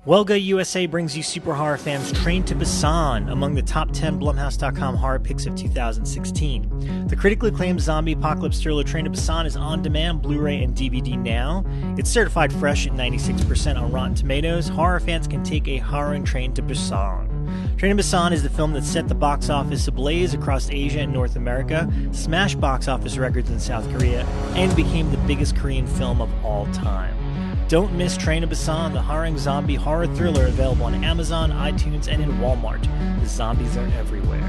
Welga USA brings you super horror fans Train to Busan, among the top 10 Blumhouse.com horror picks of 2016. The critically acclaimed zombie apocalypse thriller Train to Busan is on demand, Blu-ray and DVD now. It's certified fresh at 96% on Rotten Tomatoes. Horror fans can take a harrowing train to Busan. Train to Busan is the film that set the box office ablaze across Asia and North America, smashed box office records in South Korea, and became the biggest Korean film of all time. Don't miss Train to Busan, the harrowing zombie horror thriller available on Amazon, iTunes, and in Walmart. The zombies are everywhere.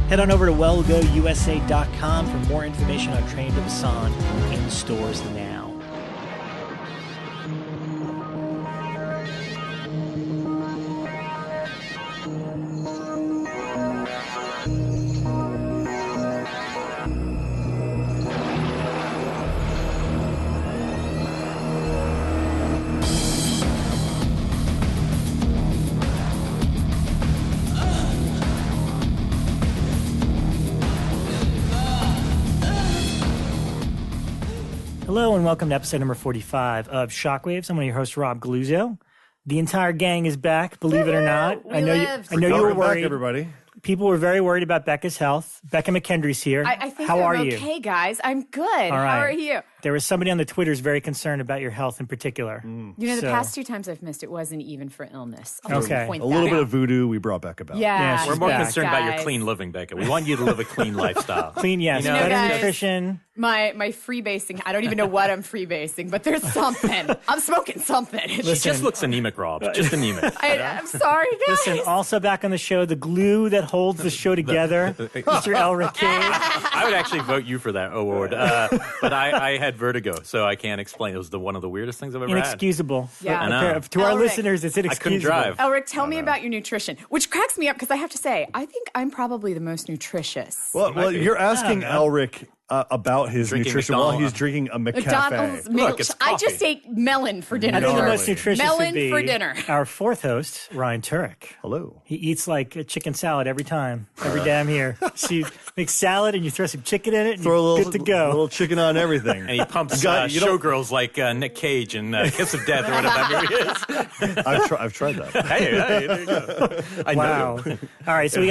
Head on over to wellgousa.com for more information on Train to Busan in stores now. Hello and welcome to episode number 45 of Shockwaves. I'm one of your hosts, Rob Galluzzo. The entire gang is back, believe it or not. I know you were worried. Back, everybody. People were very worried about Bekah's health. Bekah McKendry's here. I think How are I'm you? okay, guys. I'm good. All right. How are you? There was somebody on the Twitters very concerned about your health in particular. You know, the past two times I've missed, it wasn't even for illness. Okay. A little bit of voodoo we brought Bekah about. Yeah. We're more back. concerned about your Guys. clean living, Bekah. We want you to live a clean lifestyle. Clean, yes. You know, Better guys, nutrition. My freebasing, I don't even know what I'm freebasing, but there's something. I'm smoking something. She just looks anemic, Rob. Just anemic. I'm sorry, guys. Listen, also back on the show, the glue that holds the show together, Mr. Elric King. I would actually vote you for that award, but I had vertigo, so I can't explain. It was one of the weirdest things I've ever had. Inexcusable. Yeah. I know. To our Elric, listeners, it's inexcusable. I couldn't drive. Elric, tell me about your nutrition, which cracks me up because I have to say, I think I'm probably the most nutritious. Well, you're asking Elric about his Drinking nutrition while McDonald's. he's drinking a McDonald's McCafe. milk. Look, it's I coffee. just ate melon for dinner. I think the Really? most nutritious Melon would be for dinner. our fourth host, Ryan Turek. Hello. He eats like a chicken salad every time, every day I'm here. So you make salad and you throw some chicken in it and Throw a you're little, good to go. little chicken on everything. And he pumps You don't- showgirls like Nick Cage and Kiss of Death or whatever movie it is. I've tried that. Hey, there you go. I Wow. know. All right, so we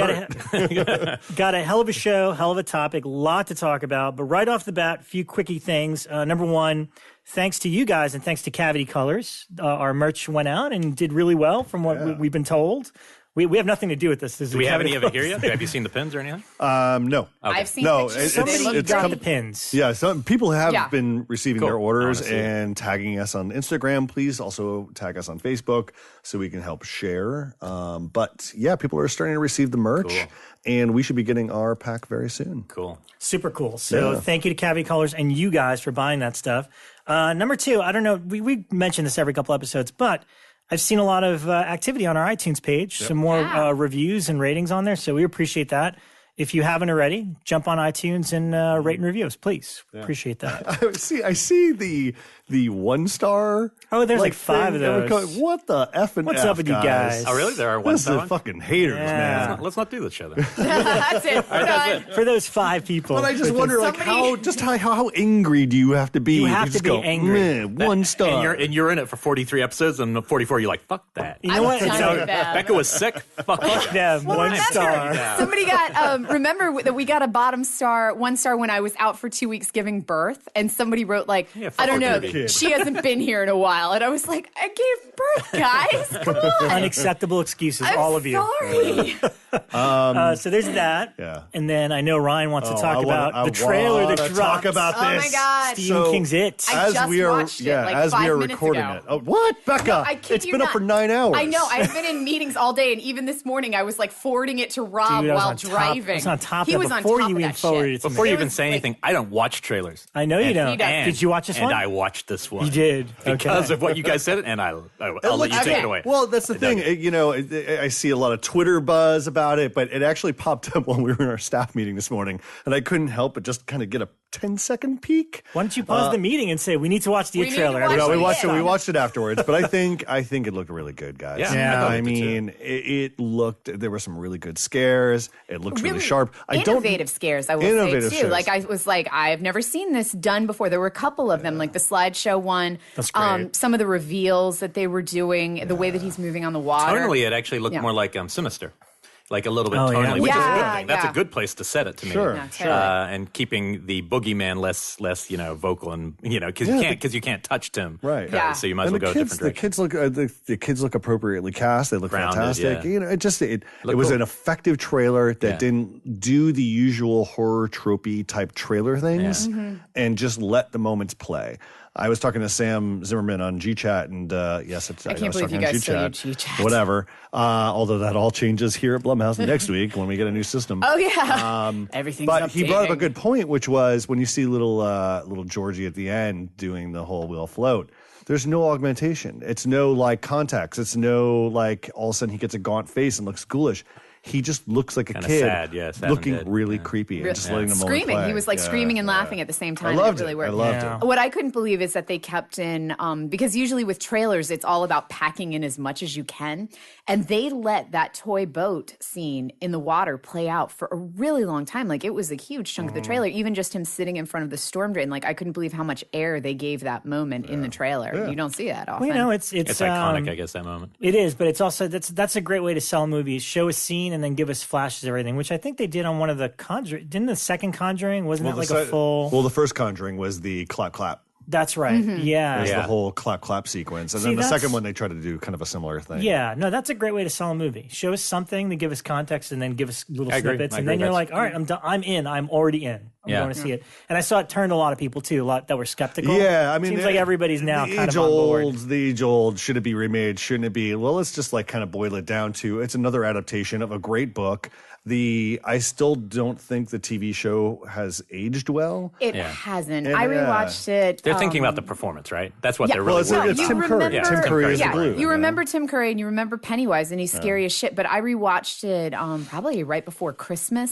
got a hell of a show, hell of a topic, lot to talk about. But right off the bat, a few quickie things. Number one, thanks to you guys and thanks to Cavity Colors, our merch went out and did really well from what we've been told. We have nothing to do with this. This is Do we have Cavity any of it here Colors. yet? Have you seen the pins or anything? No. I've seen No, pictures. it's- They look Somebody got great. the pins. Yeah, some people have Yeah. been receiving Cool. their orders I wanna see it. and tagging us on Instagram. Please also tag us on Facebook so we can help share. But yeah, people are starting to receive the merch, Cool. and we should be getting our pack very soon. Cool. Super cool. So Yeah. thank you to Cavity Colors and you guys for buying that stuff. Number two, I don't know, we mention this every couple episodes, but I've seen a lot of activity on our iTunes page, some more reviews and ratings on there, so we appreciate that. If you haven't already, jump on iTunes and rate and review us, please. Appreciate that. I see the 1 star. Oh, there's like 5 of thing. And we're those. going, what the F and What's F, up with you guys? Oh, really? There are This one. is fucking haters, man. Let's not do this show then. That's it. We're done. For those 5 people. But I just wonder, like, how angry do you have to be? You if have to just be go, angry. "Meh, 1 star. And you're in it for 43 episodes, and 44 you're like, fuck that. You know what? I'm done with them. Becca was sick. Fuck that. Them, Well, 1 remember, star. Somebody got, remember that we got a bottom star, 1 star when I was out for 2 weeks giving birth, and somebody wrote like, fuck I don't know, her kid. she hasn't been here in a while. And I was like, I gave birth, guys. Come on. Unacceptable excuses, I'm all of you. sorry. So there's that. Yeah. And then I know Ryan wants to talk I about wanna- the trailer I that wanna dropped. talk about Oh this. my God. Stephen So, King's It. I just watched it, like, as we 5 are minutes recording ago. it. Oh, what, Becca? I kid It's you been up not. for 9 hours. I know. I've been in meetings all day, and even this morning I was like forwarding it to Rob Dude, I was while on top- driving. I was on top he of that was on before top you of even that forwarded shit. it to me. Before you It even was say like- anything, I don't watch trailers. I know you He don't. does. Did you watch this and one? I watched this one. You did. Because Okay. of what you guys said, and I'll let you take it away. Well, that's the thing. I see a lot of Twitter buzz about it, but it actually popped up when we were in our staff meeting this morning, and I couldn't help but just kind of get a 10-second peek. Why don't you pause the meeting and say, we need to watch the trailer? We watched it afterwards, but I think it looked really good, guys. Yeah. I mean, it looked, there were some really good scares. It looked really sharp. Innovative scares, I will say, too. Like, I was like, I've never seen this done before. There were a couple of them, like the slideshow one. That's great. Some of the reveals that they were doing, the way that he's moving on the water. Tonally, it actually looked more like Sinister. Like a little bit tonally, which is a good thing. That's a good place to set it to me. Sure. And keeping the boogeyman less vocal and because you can't touch Tim. Right. Yeah. So you might as well go a different direction. The kids look appropriately cast. They look Grounded, fantastic. yeah. It was an effective trailer that didn't do the usual horror tropey type trailer things and just let the moments play. I was talking to Sam Zimmerman on GChat, and yes, I can't believe you guys still use GChat. Whatever. Although that all changes here at Blumhouse next week when we get a new system. Oh yeah, everything's But updating. he brought up a good point, which was when you see little Georgie at the end doing the whole "we'll float." There's no augmentation. It's no like context. It's no like all of a sudden he gets a gaunt face and looks ghoulish. He just looks like a Kinda kid, sad looking really creepy and just letting the moment screaming. play. He was like screaming and laughing at the same time. I loved it really it. worked. I loved it. What I couldn't believe is that they kept in because usually with trailers it's all about packing in as much as you can, and they let that toy boat scene in the water play out for a really long time. Like it was a huge chunk of the trailer. Even just him sitting in front of the storm drain. Like I couldn't believe how much air they gave that moment in the trailer. You don't see that often. Well, it's iconic, I guess, that moment. It is, but it's also that's a great way to sell movies. Show a scene and then give us flashes of everything, which I think they did on one of the Conjuring. Didn't the second Conjuring, wasn't that like a full... Well, the first Conjuring was the clap clap. That's right. Yeah. It was the whole clap clap sequence. And then the second one they tried to do kind of a similar thing. Yeah. No, that's a great way to sell a movie. Show us something to give us context and then give us little snippets. And then you're like, all right, I'm done. I'm in. I'm already in. I'm going to see it. And I saw it turned a lot of people too, a lot that were skeptical. Yeah, I mean, seems like everybody's now kind of on board. The age old, should it be remade? Shouldn't it be? Well, let's just like kind of boil it down to it's another adaptation of a great book. I still don't think the TV show has aged well. It hasn't. I rewatched it. They're thinking about the performance, right? That's what they're really worried about. Tim Curry. Tim Curry is the glue. You remember Tim Curry and you remember Pennywise, and he's scary as shit. But I rewatched it probably right before Christmas,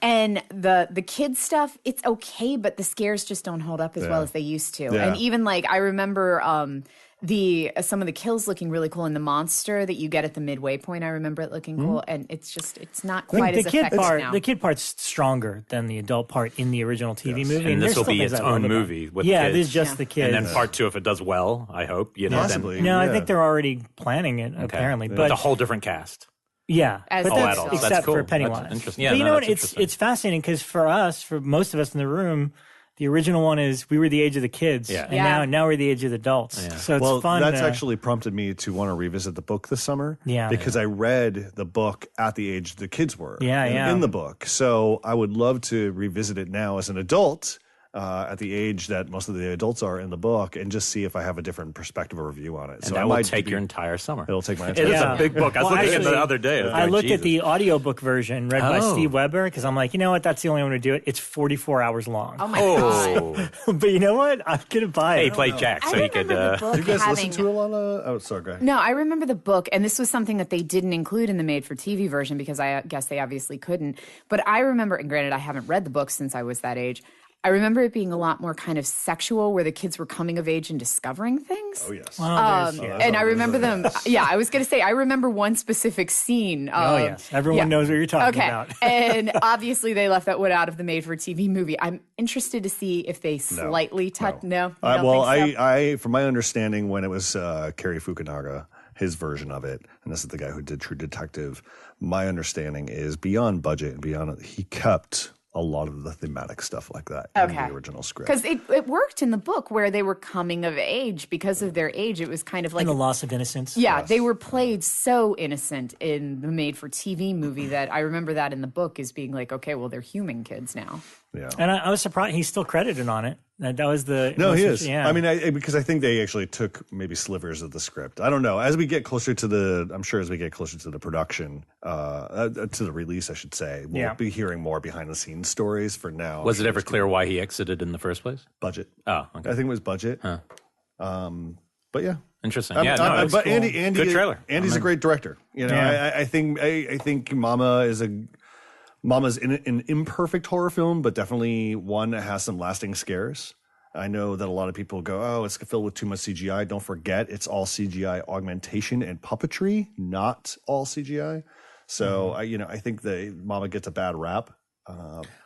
and the kids stuff, it's okay, but the scares just don't hold up as well as they used to. Yeah. And even like I remember some of the kills looking really cool, and the monster that you get at the midway point, I remember it looking cool, and it's not quite as effective now. The kid part's stronger than the adult part in the original TV movie, and this will be its own movie with kids. It is just the kids. And then part 2, if it does well, I hope. Possibly. I think they're already planning it, apparently. But a whole different cast. Yeah, except cool. for Pennywise. That's interesting. Yeah, but you know what? It's fascinating because for most of us in the room, the original one is we were the age of the kids, and now we're the age of the adults. Yeah. So it's fun. That's actually prompted me to want to revisit the book this summer. Yeah, because I read the book at the age the kids were. In the book. So I would love to revisit it now as an adult. At the age that most of the adults are in the book, and just see if I have a different perspective or review on it. So that will take your entire summer. It'll take my entire summer. It's a big book. I was looking at it the other day. I looked at the audiobook version read by Steve Weber because I'm like, you know what? That's the only one to do it. It's 44 hours long. Oh my god! But you know what? I'm gonna buy it. He played Jack, so he could. Did you guys listen to a lot of? Oh, sorry, go ahead. No, I remember the book, and this was something that they didn't include in the made-for-TV version because I guess they obviously couldn't. But I remember, and granted, I haven't read the book since I was that age. I remember it being a lot more kind of sexual, where the kids were coming of age and discovering things. Oh, yes. And I remember them. Yeah, I was going to say, I remember one specific scene. Yes. Everyone knows what you're talking about. And obviously, they left that one out of the made-for-TV movie. I'm interested to see if they slightly touch. No. From my understanding, when it was Cary Fukunaga, his version of it, and this is the guy who did True Detective, my understanding is beyond budget and beyond, he kept a lot of the thematic stuff like that in the original script. Because it worked in the book where they were coming of age because of their age. It was kind of like... And the loss of innocence. Yeah, they were played so innocent in the made-for-TV movie that I remember that in the book as being like, okay, well, they're human kids now. Yeah. And I was surprised he's still credited on it. That was the... No, he is. Yeah. I mean, because I think they actually took maybe slivers of the script. I don't know. As we get closer to the production, to the release, I should say, we'll be hearing more behind-the-scenes stories. For now, was it ever clear why he exited in the first place? Budget. Oh, okay. I think it was budget. Huh. But yeah. Interesting. But cool. Andy, good trailer. Andy's a great director. You know, I think Mama is a Mama's an imperfect horror film, but definitely one that has some lasting scares. I know that a lot of people go, oh, it's filled with too much CGI. Don't forget, it's all CGI augmentation and puppetry, not all CGI. So, I think the Mama gets a bad rap.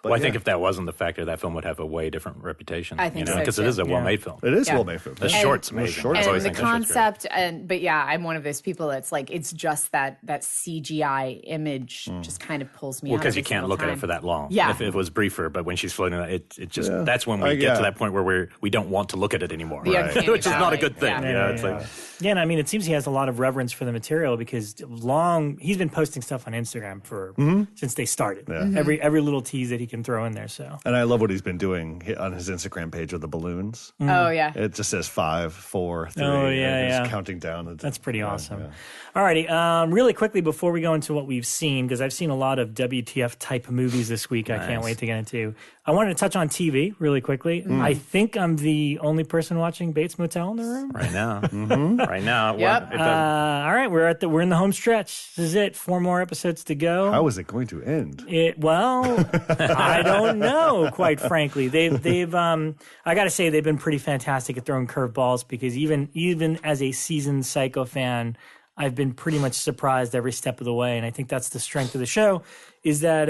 I think if that wasn't the factor, that film would have a way different reputation. I think so, because it is a well-made film. It is a well-made film. The short's amazing. And the concept, but yeah, I'm one of those people that's like, it's just that CGI image just kind of pulls me out. Well, because you can't look at it for that long. Yeah. If it was briefer, but when she's floating, it just, that's when we get to that point where we don't want to look at it anymore. Right. Which is not a good thing. And I mean, it seems he has a lot of reverence for the material because he's been posting stuff on Instagram for since they started. Yeah. Every little tease that he can throw in there. So, and I love what he's been doing on his Instagram page with the balloons. Oh yeah, it just says 5, 4, 3. Oh yeah, He's counting down. That's pretty awesome. Yeah. Alrighty, really quickly before we go into what we've seen, because I've seen a lot of WTF type movies this week. Nice. I can't wait to get into. I wanted to touch on TV really quickly. I think I'm the only person watching Bates Motel in the room right now. Right now. Yep. All right, we're in the home stretch. This is it. 4 more episodes to go. How is it going to end? I don't know. Quite frankly, they've I got to say they've been pretty fantastic at throwing curveballs because even as a seasoned Psycho fan, I've been pretty much surprised every step of the way, and I think that's the strength of the show is that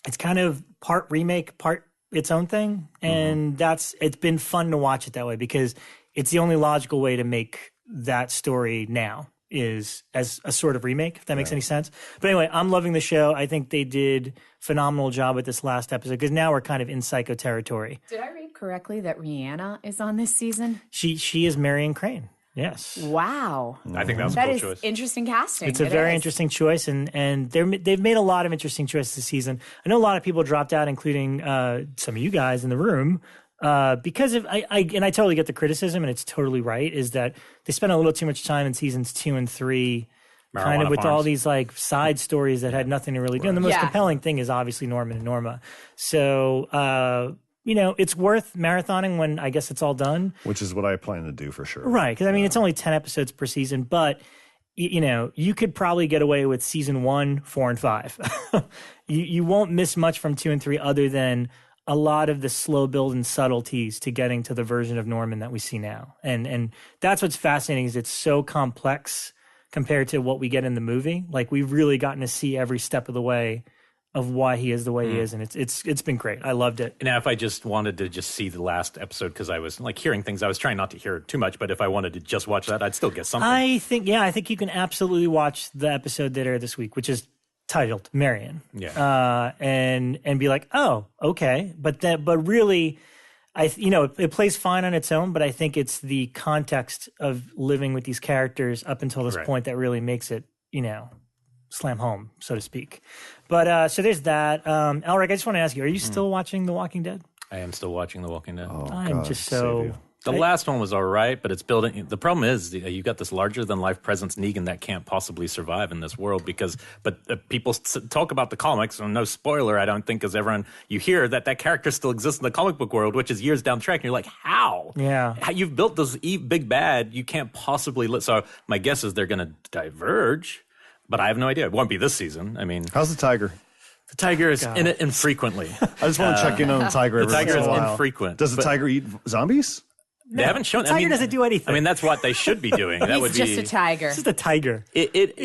it's kind of part remake, part its own thing, and it's been fun to watch it that way because it's the only logical way to make that story now is as a sort of remake, if that makes any sense. But anyway, I'm loving the show. I think they did phenomenal job with this last episode because now we're kind of in Psycho territory. Did I read correctly that Rihanna is on this season? She is Marion Crane. Yes. Wow. I think that's a cool choice. Interesting casting. It's a very interesting choice, and they've made a lot of interesting choices this season. I know a lot of people dropped out, including some of you guys in the room, because of I totally get the criticism, and it's totally right. Is that they spent a little too much time in seasons 2 and 3, kind of with all these like side stories that had nothing to really do. And the most compelling thing is obviously Norman and Norma. So. It's worth marathoning when I guess it's all done. Which is what I plan to do for sure. Right, because I mean, it's only 10 episodes per season, but, you could probably get away with season 1, 4, and 5. you won't miss much from 2 and 3 other than a lot of the slow build and subtleties to getting to the version of Norman that we see now. And that's what's fascinating is it's so complex compared to what we get in the movie. Like, we've really gotten to see every step of the way of why he is the way he is, and it's been great. I loved it. Now, if I just wanted to just see the last episode because I was like hearing things, I was trying not to hear too much, but if I wanted to just watch that, I'd still get something. I think you can absolutely watch the episode that aired this week, which is titled Marion. Yeah. And be like, oh, okay, but really, it plays fine on its own, but I think it's the context of living with these characters up until this point that really makes it, slam home, so to speak. But so there's that. Elric, I just want to ask you, are you still watching The Walking Dead? I am still watching The Walking Dead. Oh, I'm God, just so... The last one was all right, but it's building... The problem is you've got this larger-than-life presence Negan that can't possibly survive in this world but people talk about the comics, and no spoiler, I don't think, because everyone... You hear that character still exists in the comic book world, which is years down the track, and you're like, how? Yeah. You've built this big bad, you can't possibly... So my guess is they're going to diverge, but I have no idea. It won't be this season. I mean... How's the tiger? The tiger is in it infrequently. I just want to check in on the tiger. The tiger is infrequent. Does the tiger eat zombies? They haven't shown. The tiger doesn't do anything. I mean, that's what they should be doing. That would be just a tiger. It's just a tiger. It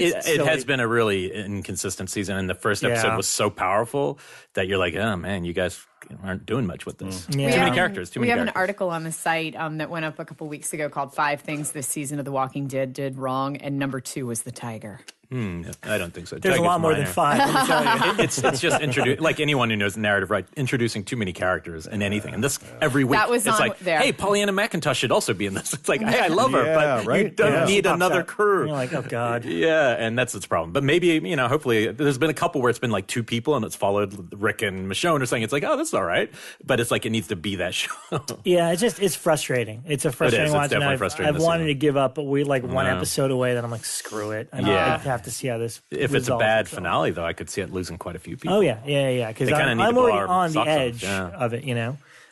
has been a really inconsistent season, and the first episode was so powerful that you're like, oh man, you guys aren't doing much with this. Yeah. Too many characters. We have an article on the site that went up a couple weeks ago called 5 Things This Season of The Walking Dead Did Wrong, and number 2 was the tiger. I don't think so. There's a lot more than 5. Let me tell you. It's just like anyone who knows narrative, right? Introducing too many characters in anything, and this every week. That was it's on like, there. Hey, Pollyanna McIntosh should also be in this. It's like, hey, I love her, but you don't need another crew. You're like, oh god. Yeah, and that's its problem. But maybe hopefully, there's been a couple where it's been like 2 people, and it's followed Rick and Michonne or something. It's like, oh, this is all right, but it's like it needs to be that show. Yeah, it's frustrating. It's a frustrating watch. It's definitely frustrating. I've wanted to give up, but we're like one episode away. That I'm like, screw it. I have to see how this. If it's a bad finale, though, I could see it losing quite a few people. Oh, yeah. Because I'm already on the edge of it,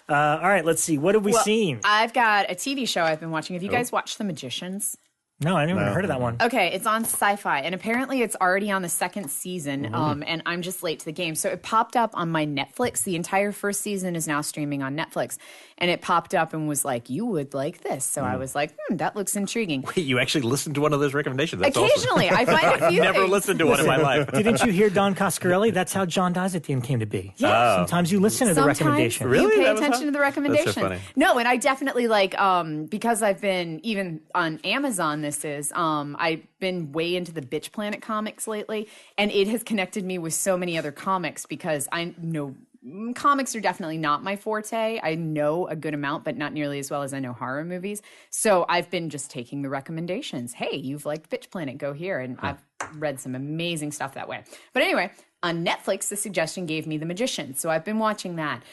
All right, let's see. What have we seen? I've got a TV show I've been watching. Have you guys watched The Magicians? No, I never heard of that one. Okay, it's on Sci-Fi, and apparently it's already on the second season, and I'm just late to the game. So it popped up on my Netflix. The entire first season is now streaming on Netflix, and it popped up and was like, you would like this. So I was like, that looks intriguing. Wait, you actually listened to one of those recommendations? That's Occasionally, awesome. I find a few Never things. listened to one in my life. Didn't you hear Don Coscarelli? That's how John Dies at the End came to be. Yeah. Sometimes you listen to the Sometimes recommendation. Really? you pay That was attention how- to the recommendation. That's so funny. No, and I definitely like because I've been even on Amazon. This is I've been way into the Bitch Planet comics lately, and it has connected me with so many other comics because I know comics are definitely not my forte. I know a good amount, but not nearly as well as I know horror movies. So I've been just taking the recommendations. Hey, you've liked Bitch Planet, go here, and I've read some amazing stuff that way. But anyway, on Netflix, the suggestion gave me The Magician, so I've been watching that.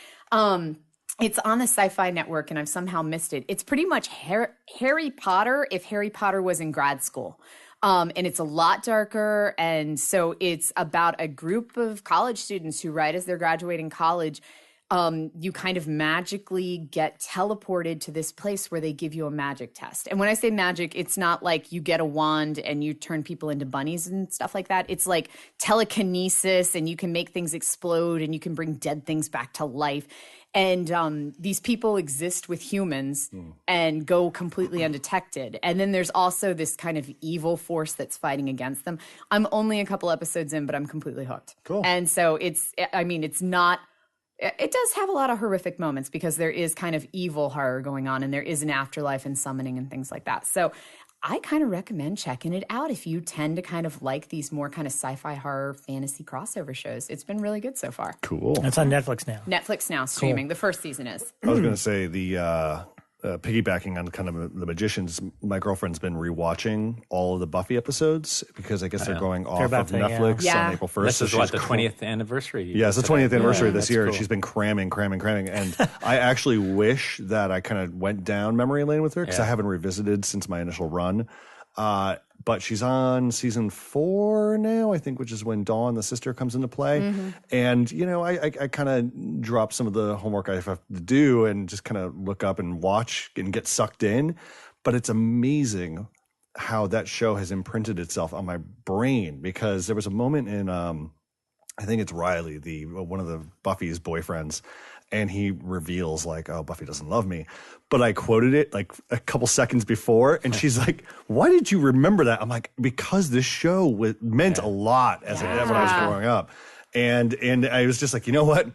It's on the Sci-Fi Network, and I've somehow missed it. It's pretty much Harry Potter if Harry Potter was in grad school. And it's a lot darker, and so it's about a group of college students who, right as they're graduating college, you kind of magically get teleported to this place where they give you a magic test. And when I say magic, it's not like you get a wand and you turn people into bunnies and stuff like that. It's like telekinesis, and you can make things explode, and you can bring dead things back to life. And these people exist with humans and go completely undetected. And then there's also this kind of evil force that's fighting against them. I'm only a couple episodes in, but I'm completely hooked. Cool. And so it's not, it does have a lot of horrific moments because there is kind of evil horror going on, and there is an afterlife and summoning and things like that. So I kind of recommend checking it out if you tend to kind of like these more kind of sci-fi horror fantasy crossover shows. It's been really good so far. Cool. It's on Netflix now. Netflix now streaming. The first season is. I was going to say the piggybacking on kind of the Magicians. My girlfriend's been rewatching all of the Buffy episodes because I guess they're going off about of to, yeah. Netflix Yeah. on April 1st. This so is what, the she's 20th anniversary? Yeah, it's the 20th anniversary this that's year, and cool. she's been cramming. And I actually wish that I kind of went down memory lane with her because I haven't revisited since my initial run. But she's on season 4 now, I think, which is when Dawn, the sister, comes into play. And, you know, I kind of drop some of the homework I have to do and just kind of look up and watch and get sucked in. But it's amazing how that show has imprinted itself on my brain, because there was a moment in, I think it's Riley, one of the Buffy's boyfriends, and he reveals like, oh, Buffy doesn't love me. But I quoted it like a couple seconds before, and she's like, why did you remember that? I'm like, because this show meant a lot when I was growing up. And I was just like, you know what?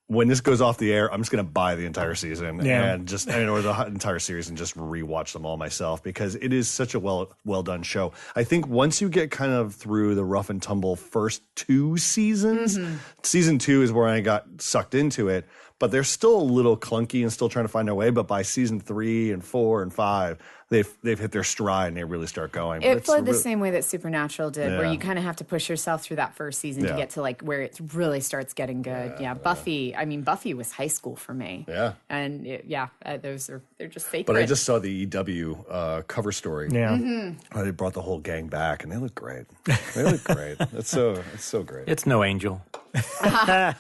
When this goes off the air, I'm just going to buy the entire season or the entire series and just rewatch them all myself, because it is such a well done show. I think once you get kind of through the rough and tumble first 2 seasons, season 2 is where I got sucked into it. But they're still a little clunky and still trying to find their way. But by season 3 and 4 and 5, they've hit their stride and they really start going. It flowed the same way that Supernatural did, where Yeah. you kind of have to push yourself through that first season to get to like where it really starts getting good. Yeah, Buffy. I mean, Buffy was high school for me. Yeah. And they're just sacred. But I just saw the EW cover story. Yeah. They brought the whole gang back, and they look great. It's so great. It's no Angel. See, when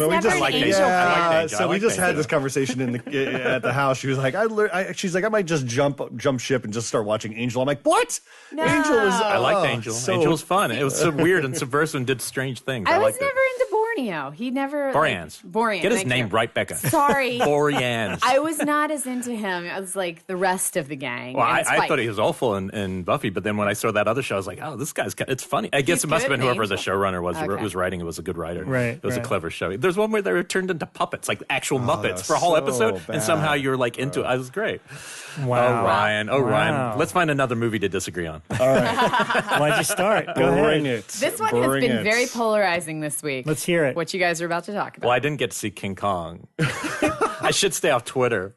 we never just an like Angel fan. Angel. So I we like just had Angel. this conversation at the house. She was like, she's like, I might just jump ship and just start watching Angel. I'm like, what? No. Angel is. I liked Angel. So, Angel was fun. It was so weird and subversive and did strange things. I was liked never it. into Borneo. He never. Boreans. Borean. Get his thank name you. right, Becca. Sorry. Boreans. I was not as into him as like the rest of the gang. Well, and I it's fine. thought he was awful in Buffy, but then when I saw that other show, I was like, oh, this guy's it's funny. I guess He's it must have good been in whoever the Angel. showrunner was who Okay. was writing it was a good writer. Right, It was a right. clever show. There's one where they were turned into puppets, like actual Muppets was for a whole so episode, bad. and somehow you're like into it. It was great. Wow. Oh, Ryan. Wow. Ryan. Let's find another movie to disagree on. Why'd you start? Go Bring ahead. it. This one has Bring been it. very polarizing this week. Let's hear it. What you guys are about to talk about. Well, I didn't get to see King Kong. I should stay off Twitter.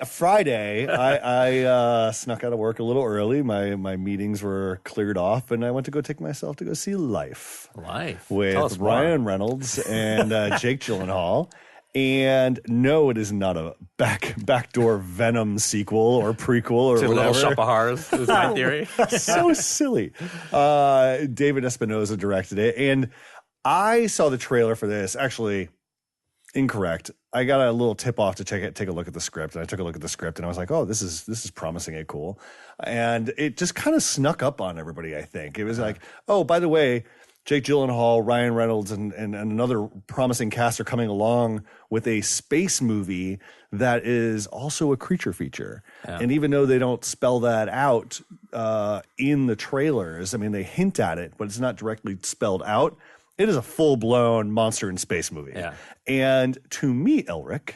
Friday, I snuck out of work a little early. My meetings were cleared off, and I went to go take myself to go see Life Life. Tell with us more. Ryan Reynolds and Jake Gyllenhaal. And no, it is not a backdoor Venom sequel or prequel or To whatever. Little Shop of Horrors is my theory. So silly. David Espinosa directed it, and I saw the trailer for this. Actually, Incorrect. I got a little tip off to take a look at the script, and I took a look at the script, and I was like, "Oh, this is promising and cool," and it just kind of snuck up on everybody. I think it was like, "Oh, by the way, Jake Gyllenhaal, Ryan Reynolds, and another promising cast are coming along with a space movie that is also a creature feature." Yeah. And even though they don't spell that out in the trailers, I mean, they hint at it, but it's not directly spelled out. It is a full-blown monster in space movie. Yeah. And to me, Elric,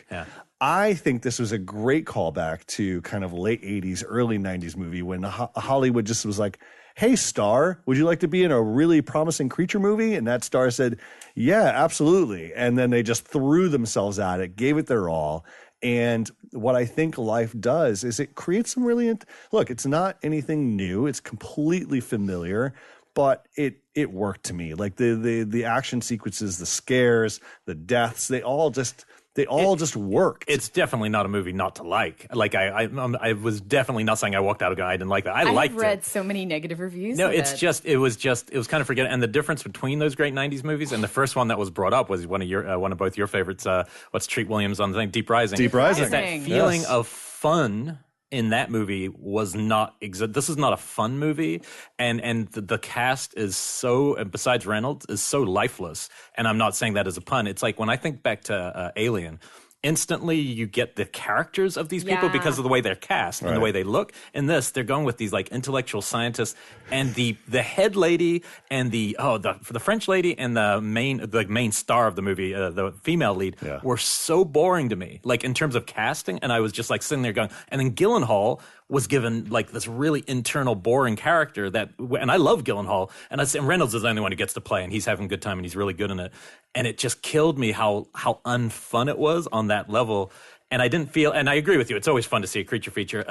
I think this was a great callback to kind of late 80s, early 90s movie when Hollywood just was like, "Hey, star, would you like to be in a really promising creature movie?" And that star said, "Yeah, absolutely." And then they just threw themselves at it, gave it their all. And what I think life does is it creates some really look, it's not anything new. It's completely familiar, but it worked to me. Like the action sequences, the scares, the deaths, they all just worked. It's definitely not a movie not to like. Like I was definitely not saying I walked out and I didn't like that. I liked it. I've read so many negative reviews. No, it was kind of forgetting. And the difference between those great 90s movies and the first one that was brought up was one of both your favorites. What's Treat Williams on the thing? Deep Rising. Deep Rising. Is that feeling of fun in that movie was not this is not a fun movie, and the cast is so, besides Reynolds, is so lifeless. And I'm not saying that as a pun. It's like when I think back to Alien, instantly you get the characters of these people because of the way they're cast and the way they look. In this, they're going with these like intellectual scientists, and the head lady and the French lady and the main star of the movie, the female lead, were so boring to me, like in terms of casting. And I was just like sitting there going, and then Gyllenhaal was given like this really internal, boring character and I love Gyllenhaal, and Reynolds is the only one who gets to play, and he's having a good time, and he's really good in it. And it just killed me how unfun it was on that level. And I didn't feel, and I agree with you, it's always fun to see a creature feature.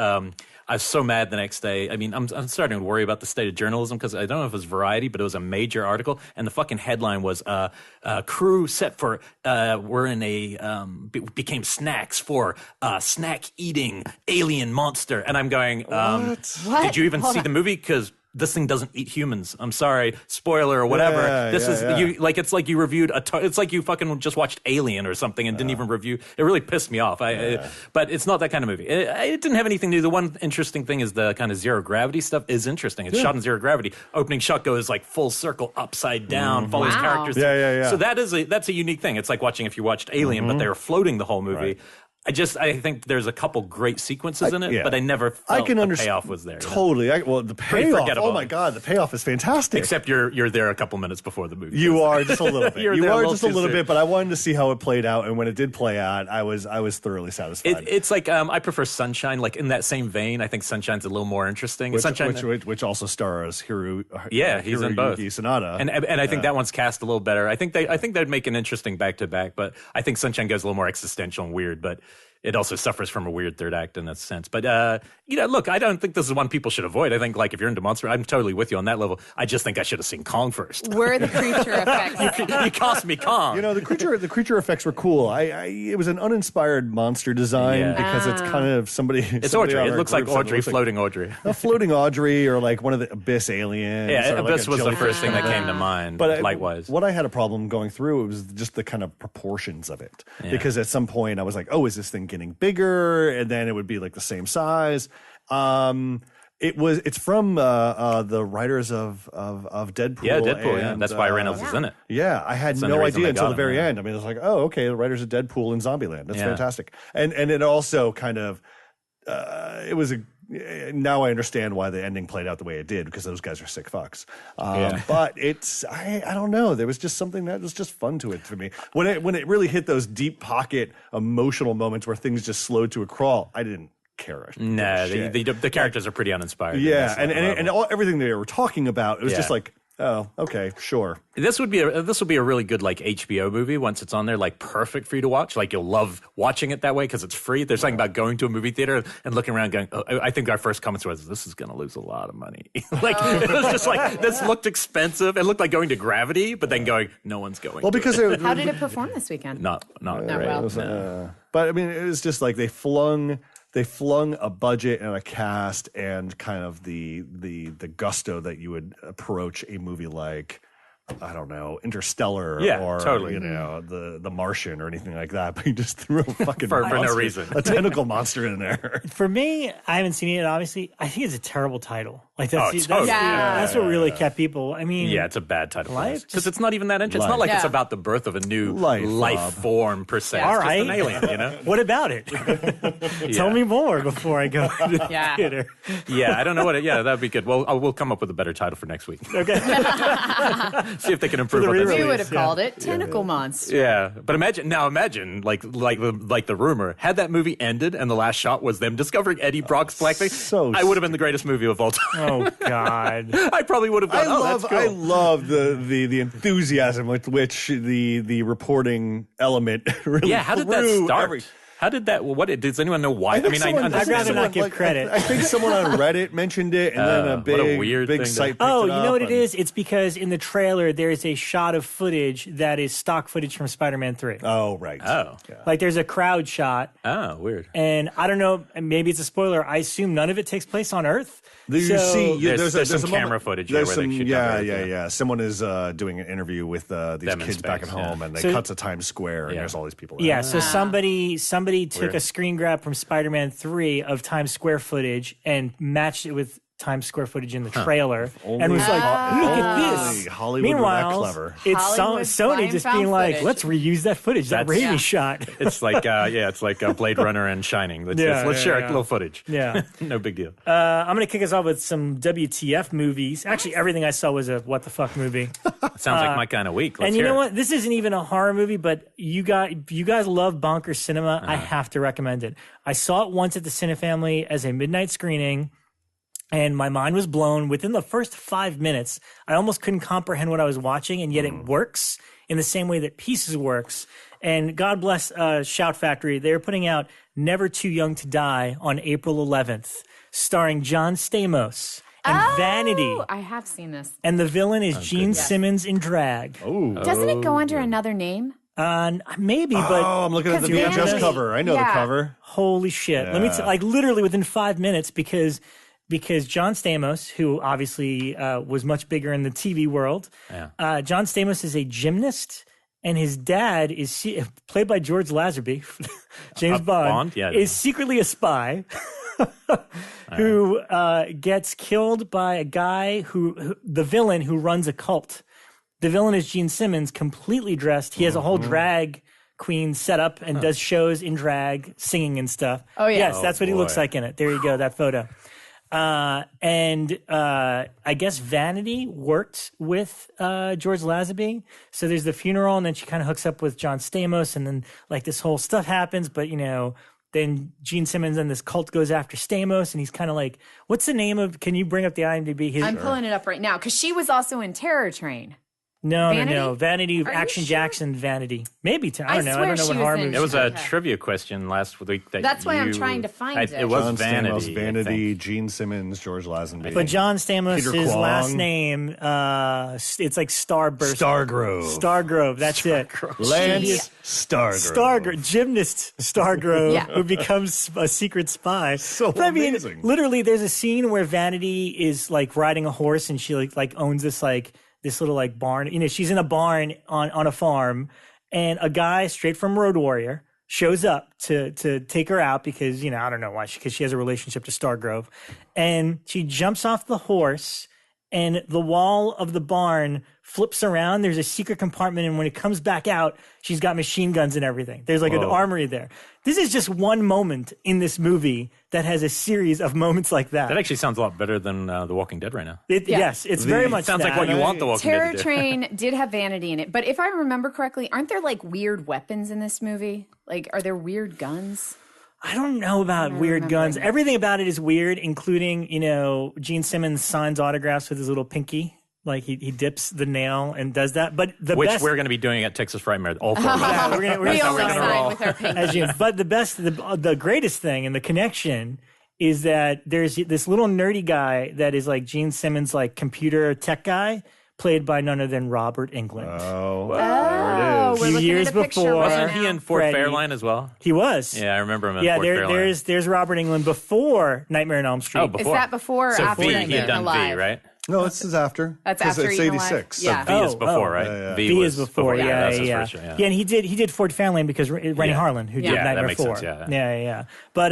I was so mad the next day. I mean, I'm starting to worry about the state of journalism, because I don't know if it was Variety, but it was a major article, and the fucking headline was, crew set for, became snacks for snack-eating alien monster. And I'm going, What? Did you even see the movie? Because this thing doesn't eat humans. I'm sorry, spoiler or whatever. You like, it's like you reviewed it's like you fucking just watched Alien or something and didn't even review. It really pissed me off. But it's not that kind of movie. It didn't have anything to do. The one interesting thing is the kind of zero gravity stuff is interesting. It's shot in zero gravity. Opening shot goes like full circle, upside down, follows characters. So that's a unique thing. It's like watching if you watched Alien, but they were floating the whole movie. Right. I think there's a couple great sequences in it, but I never felt the payoff was there. Totally. The payoff, oh my God, the payoff is fantastic. Except you're there a couple minutes before the movie. You are just a little bit. You are just a little bit, but I wanted to see how it played out, and when it did play out, I was thoroughly satisfied. It's like, I prefer Sunshine, like in that same vein. I think Sunshine's a little more interesting. Which also stars Hiroyuki he's in both. Sanada. And I think that one's cast a little better. I think they'd make an interesting back-to-back, but I think Sunshine goes a little more existential and weird, but it also suffers from a weird third act in that sense. But, look, I don't think this is one people should avoid. I think, like, if you're into monster, I'm totally with you on that level. I just think I should have seen Kong first. Were the creature effects? You cost me Kong. The creature effects were cool. It was an uninspired monster design because it's kind of somebody. It's Audrey. It looks like Audrey, floating Audrey. A floating Audrey, or like one of the Abyss aliens. Yeah, Abyss was the first thing that came to mind, light-wise. What I had a problem going through was just the kind of proportions of it. Yeah. Because at some point I was like, oh, is this thing getting bigger? And then it would be like the same size. It's from the writers of Deadpool. Yeah, Deadpool. That's why Reynolds is in it. Yeah, I had no idea until the very end. I mean, it was like, oh, okay, the writers of Deadpool and Zombieland. That's fantastic. And it also kind of now I understand why the ending played out the way it did, because those guys are sick fucks. But I don't know. There was just something that was just fun to it for me. When it really hit those deep pocket emotional moments where things just slowed to a crawl, I didn't care. No, the characters are pretty uninspired. Yeah, and everything they were talking about, it was just like, oh, okay, sure. This would be a really good like HBO movie once it's on there, like perfect for you to watch. Like you'll love watching it that way because it's free. There's something about going to a movie theater and looking around going, oh, I think our first comments was, this is going to lose a lot of money. Like it was just like, this looked expensive. It looked like going to Gravity, but then going, no one's going. Well, because how did it perform this weekend? Not great. Well. But I mean, it was just like they flung a budget and a cast and kind of the gusto that you would approach a movie like I don't know, Interstellar or totally. The Martian or anything like that, but you just threw a fucking for no reason, a tentacle monster in there. For me, I haven't seen it. Obviously, I think it's a terrible title. Like that's totally. that's what really kept people. I mean, it's a bad title because it's not even that interesting. It's not like it's about the birth of a new life form per se. All it's right, just an alien. What about it? Tell me more before I go to the theater. Yeah, I don't know what. That'd be good. Well, we'll come up with a better title for next week. Okay. See if they can improve on We would have called it Tentacle Monster. Yeah, but imagine like the rumor had that movie ended and the last shot was them discovering Eddie Brock's blackface. I would have been the greatest movie of all time. Oh God! I probably would have gone. That's cool. I love the enthusiasm with which the reporting element really. Yeah, how did that start? How did that? Does anyone know why? I'd rather not give credit. I think someone on Reddit mentioned it, and then a big site. Oh, you know what it is? It's because in the trailer there is a shot of footage that is stock footage from Spider-Man 3. Oh, right. Oh, like there's a crowd shot. Oh, weird. And I don't know. Maybe it's a spoiler. I assume none of it takes place on Earth. There's some camera footage. Someone is doing an interview with these kids back at home, and they cut to Times Square, and there's all these people. Yeah. So somebody took a screen grab from Spider-Man 3 of Times Square footage and matched it with Times Square footage in the trailer, and was like, "Look at this!" Hollywood, meanwhile, clever. It's Sony just being like, "Let's reuse that footage, that Raimi shot." It's like, it's like Blade Runner and Shining. Let's share a little footage. Yeah, no big deal. I'm going to kick us off with some WTF movies. Actually, everything I saw was a what the fuck movie. Sounds like my kind of week. And you know what? This isn't even a horror movie, but you guys love bonkers cinema. I have to recommend it. I saw it once at the Cinefamily as a midnight screening. And my mind was blown within the first 5 minutes. I almost couldn't comprehend what I was watching, and yet it works in the same way that Pieces works. And God bless Shout Factory. They're putting out Never Too Young to Die on April 11th, starring John Stamos and Vanity. I have seen this. And the villain is Gene Simmons in drag. Doesn't it go under another name? Maybe, but I'm looking at the VHS cover. I know the cover. Holy shit! Let me like literally within 5 minutes because John Stamos, who obviously was much bigger in the TV world, John Stamos is a gymnast, and his dad is played by George Lazenby, James Bond, is secretly a spy who gets killed by a guy who the villain who runs a cult. The villain is Gene Simmons, completely dressed. He has a whole drag queen set up and does shows in drag, singing and stuff. Oh, yeah. Yes, that's what he looks like in it. There you go, that photo. And I guess Vanity worked with George Lazenby. So there's the funeral, and then she kind of hooks up with John Stamos, and then like this whole stuff happens. But then Gene Simmons and this cult goes after Stamos, and he's kind of like, "What's the name of?" Can you bring up the IMDb? I'm pulling it up right now because she was also in Terror Train. No. Vanity, Action Jackson, Vanity. Maybe. I don't know. I don't know what horror movie. It was a trivia question last week. That's why I'm trying to find it. It was John Vanity. Stamos, Vanity, Gene Simmons, George Lazenby. But John Stamos' last name, it's like Starburst. Stargrove. That's it. Lance Stargrove. Gymnast Stargrove, who becomes a secret spy. Amazing. Literally, there's a scene where Vanity is like riding a horse, and she like owns this little like barn. She's in a barn on a farm, and a guy straight from Road Warrior shows up to take her out because, I don't know why, because she has a relationship to Stargrove. And she jumps off the horse, and the wall of the barn flips around. There's a secret compartment, and when it comes back out, she's got machine guns and everything. There's like an armory there. This is just one moment in this movie that has a series of moments like that. That actually sounds a lot better than The Walking Dead right now. Yes, it's very much sounds like what you want The Walking Dead to do. Terror Train did have Vanity in it, but if I remember correctly, aren't there like weird weapons in this movie? Like, are there weird guns? I don't know about weird guns. Everything about it is weird, including, Gene Simmons signs autographs with his little pinky. Like he dips the nail and does that. But which we're going to be doing at Texas Frightmare. All four of us. We're going to sign with our pinky. But the greatest thing and the connection is that there's this little nerdy guy that is like Gene Simmons' like computer tech guy, played by none other than Robert Englund. There it is. We're looking Years at a picture before. right Wasn't now. he in Fort Fairline as well? He was. Yeah, I remember him in Fort Fairline. There's Robert Englund before Nightmare on Elm Street. Oh, before. Is that before or so after V, Nightmare he had done Alive? V, right? No, this is after. That's 'Cause after it's Eaten Alive? 86. Yeah. V is before, right? V is before. Yeah, That's his yeah. first show, Yeah, and he did Ford Fairlane because Rennie Harlan, who did Yeah, that Nightmare makes 4. sense, Yeah. But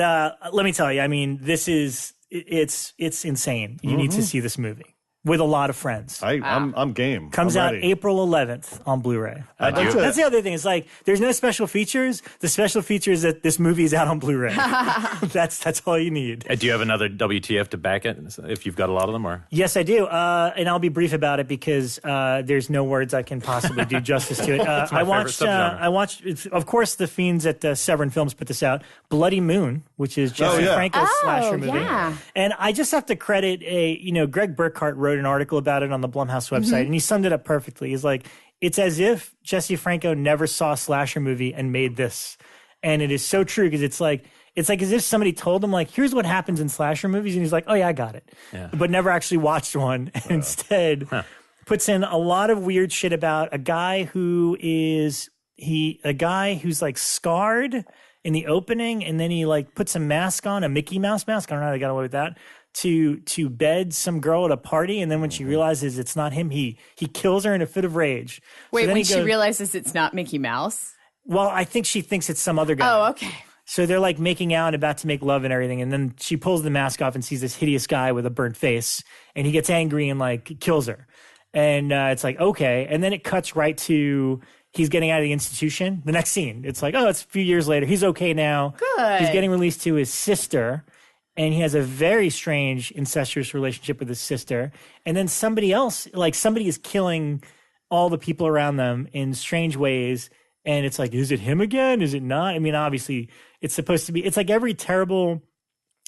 let me tell you, I mean, this is it's insane. You need to see this movie with a lot of friends. I'm game. Comes I'm out ready. April 11th on Blu-ray. That's That's the other thing. It's like there's no special features. The special feature is that this movie is out on Blu-ray. That's all you need. Do you have another WTF to back it if you've got a lot of them? Or Yes, I do. And I'll be brief about it because there's no words I can possibly do justice to it. my favorite subgenre. I watched, of course, the fiends at Severin Films put this out. Bloody Moon, which is Jesse Franco's slasher movie. Yeah. And I just have to credit Greg Burkhart wrote an article about it on the Blumhouse website, and he summed it up perfectly. He's like, it's as if Jesse Franco never saw a slasher movie and made this. And it is so true because it's like as if somebody told him, like, here's what happens in slasher movies. And he's like, oh, yeah, I got it. Yeah. But never actually watched one. And instead puts in a lot of weird shit about a guy who's like scarred in the opening. And then he like puts a mask on, a Mickey Mouse mask. I don't know how they got away with that. To bed some girl at a party, and then when she realizes it's not him, he kills her in a fit of rage. Wait, when she realizes it's not Mickey Mouse? Well, I think she thinks it's some other guy. Oh, okay. So they're like making out, about to make love and everything, and then she pulls the mask off and sees this hideous guy with a burnt face, and he gets angry and like kills her. And it's like, okay, and then it cuts right to he's getting out of the institution. The next scene, it's like, oh, it's a few years later. He's okay now. Good. He's getting released to his sister. And he has a very strange incestuous relationship with his sister. And then somebody is killing all the people around them in strange ways. And it's like, is it him again? Is it not? I mean, obviously, it's supposed to be. It's like every terrible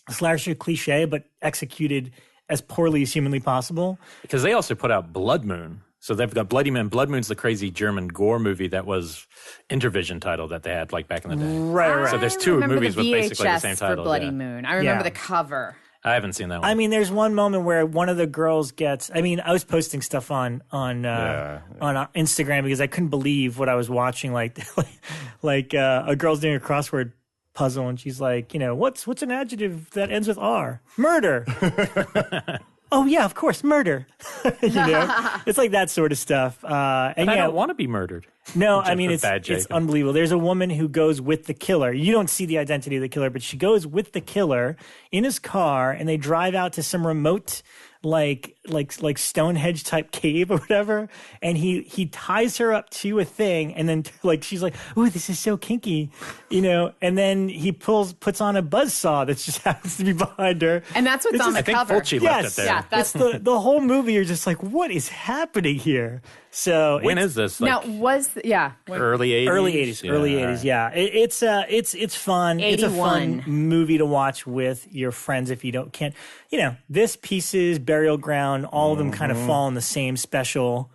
slasher cliche, but executed as poorly as humanly possible. because they also put out Blood Moon. So they've got Bloody Moon. Blood Moon's the crazy German gore movie that was Intervision title that they had like back in the day. Right. So there's two movies with basically the same title. For Bloody Moon. I remember the cover. I haven't seen that one. I mean, there's one moment where one of the girls gets. I mean, I was posting stuff on Instagram because I couldn't believe what I was watching. Like a girl's doing a crossword puzzle, and she's like, what's an adjective that ends with R? Murder. Oh yeah, of course, murder. It's like that sort of stuff. And I don't want to be murdered. No, I mean, it's unbelievable. There's a woman who goes with the killer. You don't see the identity of the killer, but she goes with the killer in his car, and they drive out to some remote, like Stonehenge type cave or whatever. And he ties her up to a thing, and then like she's like, "Ooh, this is so kinky," And then he puts on a buzzsaw that just happens to be behind her. And that's what's on the cover. I think Fulci left it there. Yeah, that's the whole movie. You're just like, what is happening here? So when is this? Now Early 80s? Early 80s, yeah. It's fun. 81. It's a fun movie to watch with your friends if you can't. This, Pieces, Burial Ground, all of them kind of fall in the same special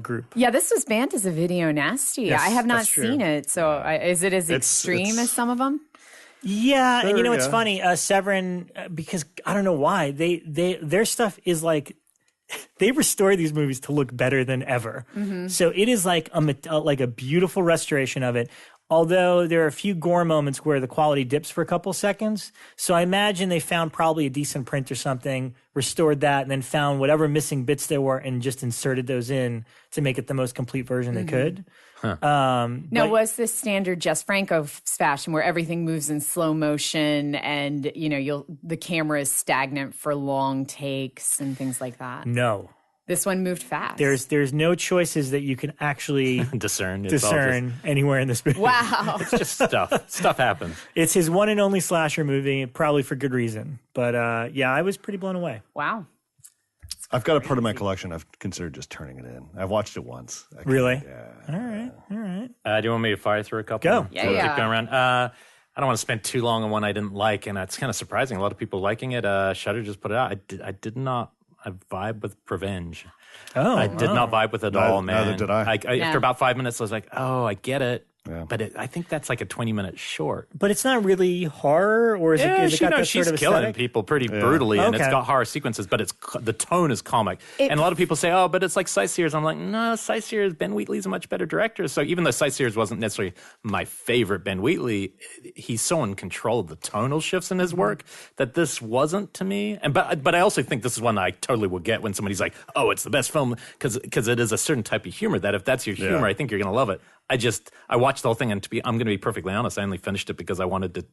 group. Yeah, this was banned as a video nasty. Yes, I have not that's true. seen it. So is it as extreme as some of them? Yeah, and it's funny, Severin, because I don't know why their stuff is like. They restore these movies to look better than ever. Mm-hmm. So it is like a beautiful restoration of it. Although there are a few gore moments where the quality dips for a couple seconds. So I imagine they found probably a decent print or something, restored that, and then found whatever missing bits there were and just inserted those in to make it the most complete version they could. Now, was this standard Jess Franco fashion where everything moves in slow motion and, the camera is stagnant for long takes and things like that? No. This one moved fast. There's no choices that you can actually discern anywhere in this movie. Wow. It's just stuff. Stuff happens. It's his one and only slasher movie, probably for good reason. But I was pretty blown away. Wow. I've got a part of my collection. I've considered just turning it in. I've watched it once. Really? Yeah. All right. Do you want me to fire through a couple? Go. Yeah. Keep going around. I don't want to spend too long on one I didn't like, and it's kind of surprising. A lot of people liking it. Shudder just put it out. I did not vibe with PREVENGE. I did not vibe with it at all, man. Neither did I. After about 5 minutes, I was like, oh, I get it. But I think that's like a 20-minute short. But it's not really horror, or is it got that she's sort of killing aesthetic? people pretty brutally, and it's got horror sequences, but the tone is comic. And a lot of people say, oh, but it's like Sightseers. I'm like, no, Sightseers, Ben Wheatley's a much better director. So even though Sightseers wasn't necessarily my favorite Ben Wheatley, he's so in control of the tonal shifts in his work that this wasn't to me. But I also think this is one I totally will get when somebody's like, oh, it's the best film, because it is a certain type of humor that if that's your humor, I think you're going to love it. I watched the whole thing, and I'm going to be perfectly honest, I only finished it because I wanted to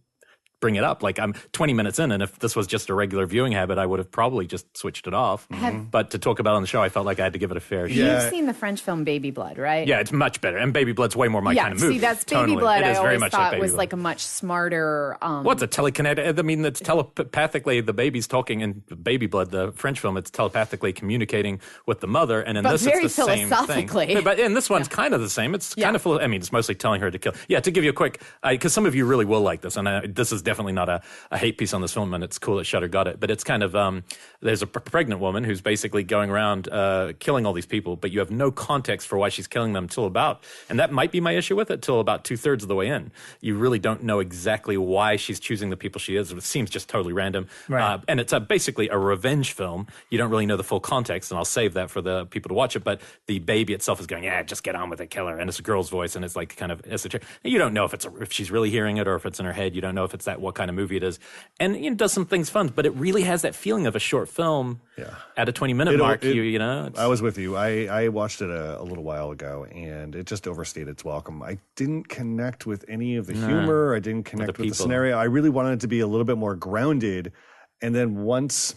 bring it up. Like, I'm 20 minutes in, and if this was just a regular viewing habit, I would have probably just switched it off. But to talk about it on the show, I felt like I had to give it a fair shot. You've seen the French film Baby Blood, right? Yeah, it's much better. And Baby Blood's way more my kind of movie. See, that's Baby Blood. I always thought was like a much smarter... What's a telekinetic? I mean, it's telepathically, the baby's talking in Baby Blood, the French film, it's telepathically communicating with the mother. And in this, it's the same thing. But in this one's kind of the same. It's kind of full. I mean, it's mostly telling her to kill. Yeah, to give you a quick... Because some of you really will like this, and this is definitely not a hate piece on this film, and it's cool that Shudder got it, but it's kind of there's a pregnant woman who's basically going around killing all these people, but you have no context for why she's killing them till about, and that might be my issue with it, till about 2/3 of the way in. You really don't know exactly why she's choosing the people she is. It seems just totally random. Right. And it's basically a revenge film. You don't really know the full context, and I'll save that for the people to watch it, but the baby itself is going, yeah, just get on with it, kill her, and it's a girl's voice, and it's like kind of esoteric. You don't know if she's really hearing it or if it's in her head. You don't know if it's what kind of movie it is. And it does some things fun, but it really has that feeling of a short film at a 20-minute mark. I was with you. I watched it a little while ago, and it just overstayed its welcome. I didn't connect with any of the humor. I didn't connect with the scenario. I really wanted it to be a little bit more grounded. And then once...